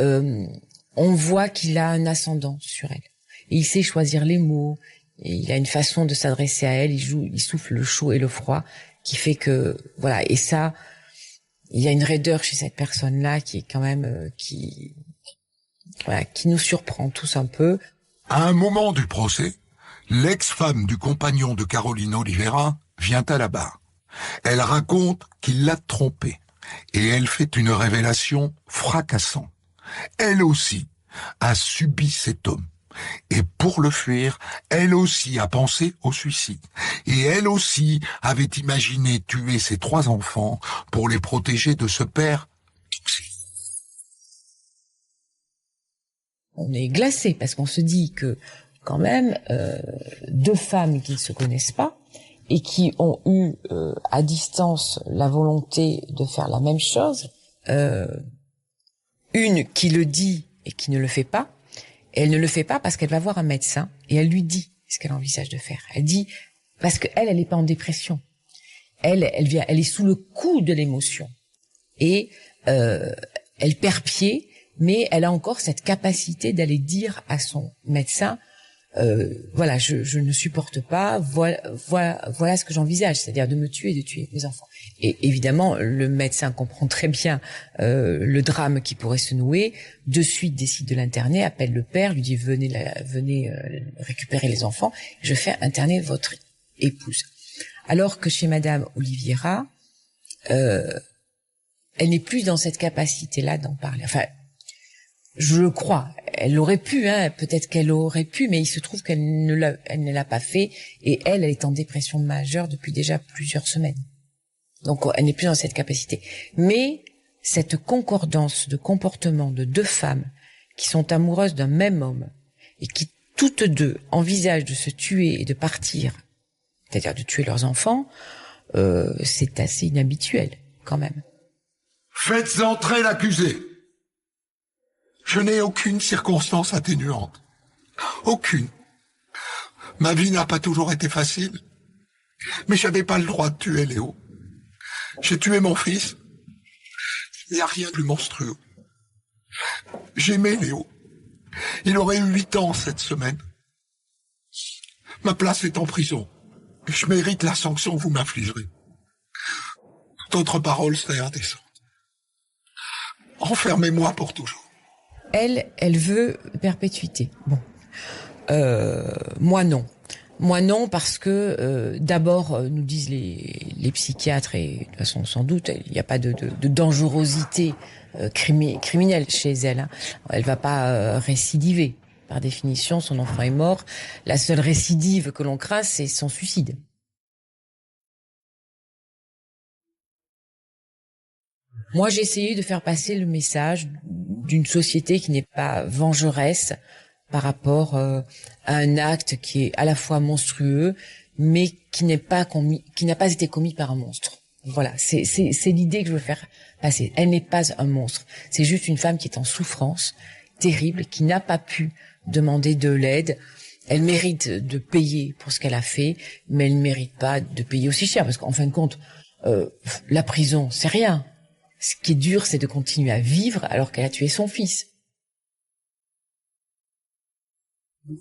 on voit qu'il a un ascendant sur elle. Et il sait choisir les mots, et il a une façon de s'adresser à elle, il souffle le chaud et le froid, qui fait que, voilà. Et ça, il y a une raideur chez cette personne-là qui est quand même, qui nous surprend tous un peu. À un moment du procès, l'ex-femme du compagnon de Caroline Oliveira vient à la barre. Elle raconte qu'il l'a trompée et elle fait une révélation fracassante. Elle aussi a subi cet homme et pour le fuir, elle aussi a pensé au suicide. Et elle aussi avait imaginé tuer ses 3 enfants pour les protéger de ce père toxique. On est glacé parce qu'on se dit que quand même 2 femmes qui ne se connaissent pas et qui ont eu à distance la volonté de faire la même chose, une qui le dit et qui ne le fait pas, elle ne le fait pas parce qu'elle va voir un médecin et elle lui dit ce qu'elle envisage de faire. Elle dit parce que elle est pas en dépression, elle est sous le coup de l'émotion et elle perd pied. Mais elle a encore cette capacité d'aller dire à son médecin, voilà, je ne supporte pas, voilà ce que j'envisage, c'est-à-dire de me tuer et de tuer mes enfants. Et évidemment, le médecin comprend très bien le drame qui pourrait se nouer, de suite décide de l'interner, appelle le père, lui dit venez récupérer les enfants, je fais interner votre épouse. Alors que chez Madame Oliveira, elle n'est plus dans cette capacité-là d'en parler. Enfin, je le crois. Elle aurait pu, peut-être qu'elle aurait pu, mais il se trouve qu'elle ne l'a pas fait, et elle est en dépression majeure depuis déjà plusieurs semaines. Donc, elle n'est plus dans cette capacité. Mais cette concordance de comportement de 2 femmes qui sont amoureuses d'un même homme, et qui toutes 2 envisagent de se tuer et de partir, c'est-à-dire de tuer leurs enfants, c'est assez inhabituel, quand même. Faites entrer l'accusé. Je n'ai aucune circonstance atténuante. Aucune. Ma vie n'a pas toujours été facile. Mais j'avais pas le droit de tuer Léo. J'ai tué mon fils. Il n'y a rien de plus monstrueux. J'aimais Léo. Il aurait eu 8 ans cette semaine. Ma place est en prison. Et je mérite la sanction que vous m'infligerez. Toute autre parole serait indécente. Enfermez-moi pour toujours. Elle veut perpétuité. Bon, moi non. Moi non, parce que d'abord nous disent les psychiatres, et de toute façon sans doute il n'y a pas de dangerosité criminelle chez elle. Hein. Elle va pas récidiver. Par définition, son enfant est mort. La seule récidive que l'on craint, c'est son suicide. Moi, j'ai essayé de faire passer le message d'une société qui n'est pas vengeresse par rapport à un acte qui est à la fois monstrueux, mais qui n'a pas été commis par un monstre. Voilà, c'est l'idée que je veux faire passer. Elle n'est pas un monstre. C'est juste une femme qui est en souffrance terrible, qui n'a pas pu demander de l'aide. Elle mérite de payer pour ce qu'elle a fait, mais elle ne mérite pas de payer aussi cher, parce qu'en fin de compte, la prison, c'est rien. Ce qui est dur, c'est de continuer à vivre alors qu'elle a tué son fils.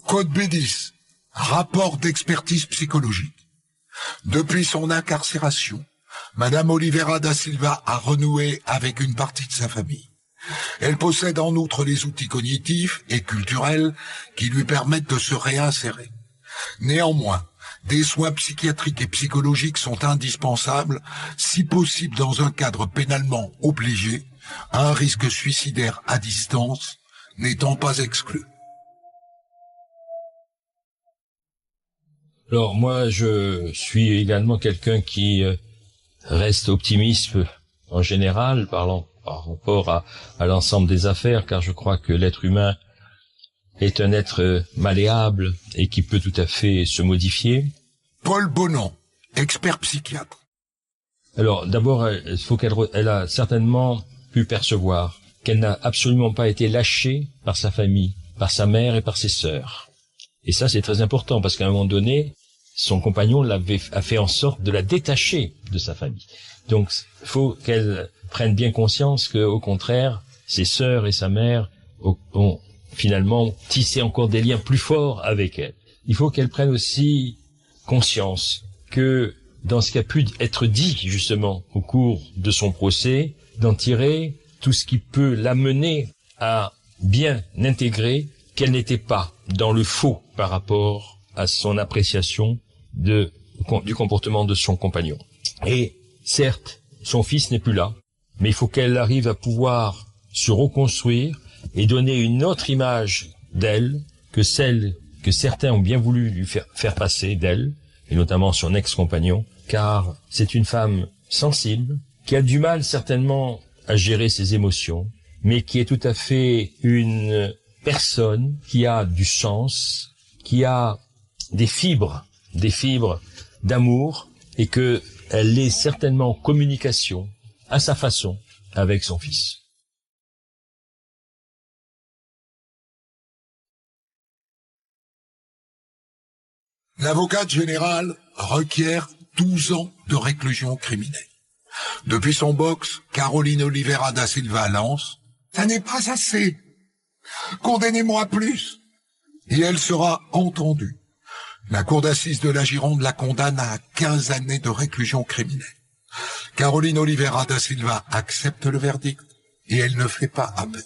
Code B10, rapport d'expertise psychologique. Depuis son incarcération, Madame Oliveira da Silva a renoué avec une partie de sa famille. Elle possède en outre les outils cognitifs et culturels qui lui permettent de se réinsérer. Néanmoins, des soins psychiatriques et psychologiques sont indispensables, si possible dans un cadre pénalement obligé, un risque suicidaire à distance n'étant pas exclu. Alors moi, je suis également quelqu'un qui reste optimiste en général, par rapport à l'ensemble des affaires, car je crois que l'être humain est un être malléable et qui peut tout à fait se modifier. Paul Bonan, expert psychiatre. Alors, d'abord, il faut elle a certainement pu percevoir qu'elle n'a absolument pas été lâchée par sa famille, par sa mère et par ses sœurs. Et ça, c'est très important, parce qu'à un moment donné, son compagnon a fait en sorte de la détacher de sa famille. Donc, il faut qu'elle prenne bien conscience que, au contraire, ses sœurs et sa mère ont finalement tissé encore des liens plus forts avec elle. Il faut qu'elle prenne aussi conscience que dans ce qui a pu être dit justement au cours de son procès, d'en tirer tout ce qui peut l'amener à bien intégrer qu'elle n'était pas dans le faux par rapport à son appréciation du comportement de son compagnon. Et certes, son fils n'est plus là, mais il faut qu'elle arrive à pouvoir se reconstruire et donner une autre image d'elle que celle que certains ont bien voulu lui faire passer d'elle, et notamment son ex-compagnon, car c'est une femme sensible, qui a du mal certainement à gérer ses émotions, mais qui est tout à fait une personne qui a du sens, qui a des fibres d'amour, et que elle est certainement en communication, à sa façon, avec son fils. L'avocate générale requiert 12 ans de réclusion criminelle. Depuis son box, Caroline Oliveira da Silva lance « Ça n'est pas assez. Condamnez-moi plus. » Et elle sera entendue. La cour d'assises de la Gironde la condamne à 15 années de réclusion criminelle. Caroline Oliveira da Silva accepte le verdict et elle ne fait pas appel.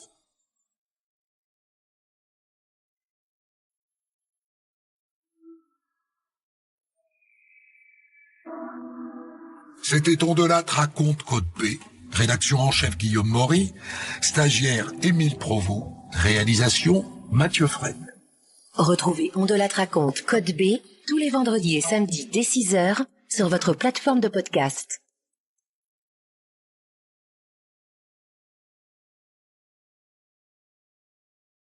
C'était On Delattre raconte Code B, rédaction en chef Guillaume Maury, stagiaire Émile Provost, réalisation Mathieu Fresne. Retrouvez On Delattre raconte Code B tous les vendredis et samedis dès 6h sur votre plateforme de podcast.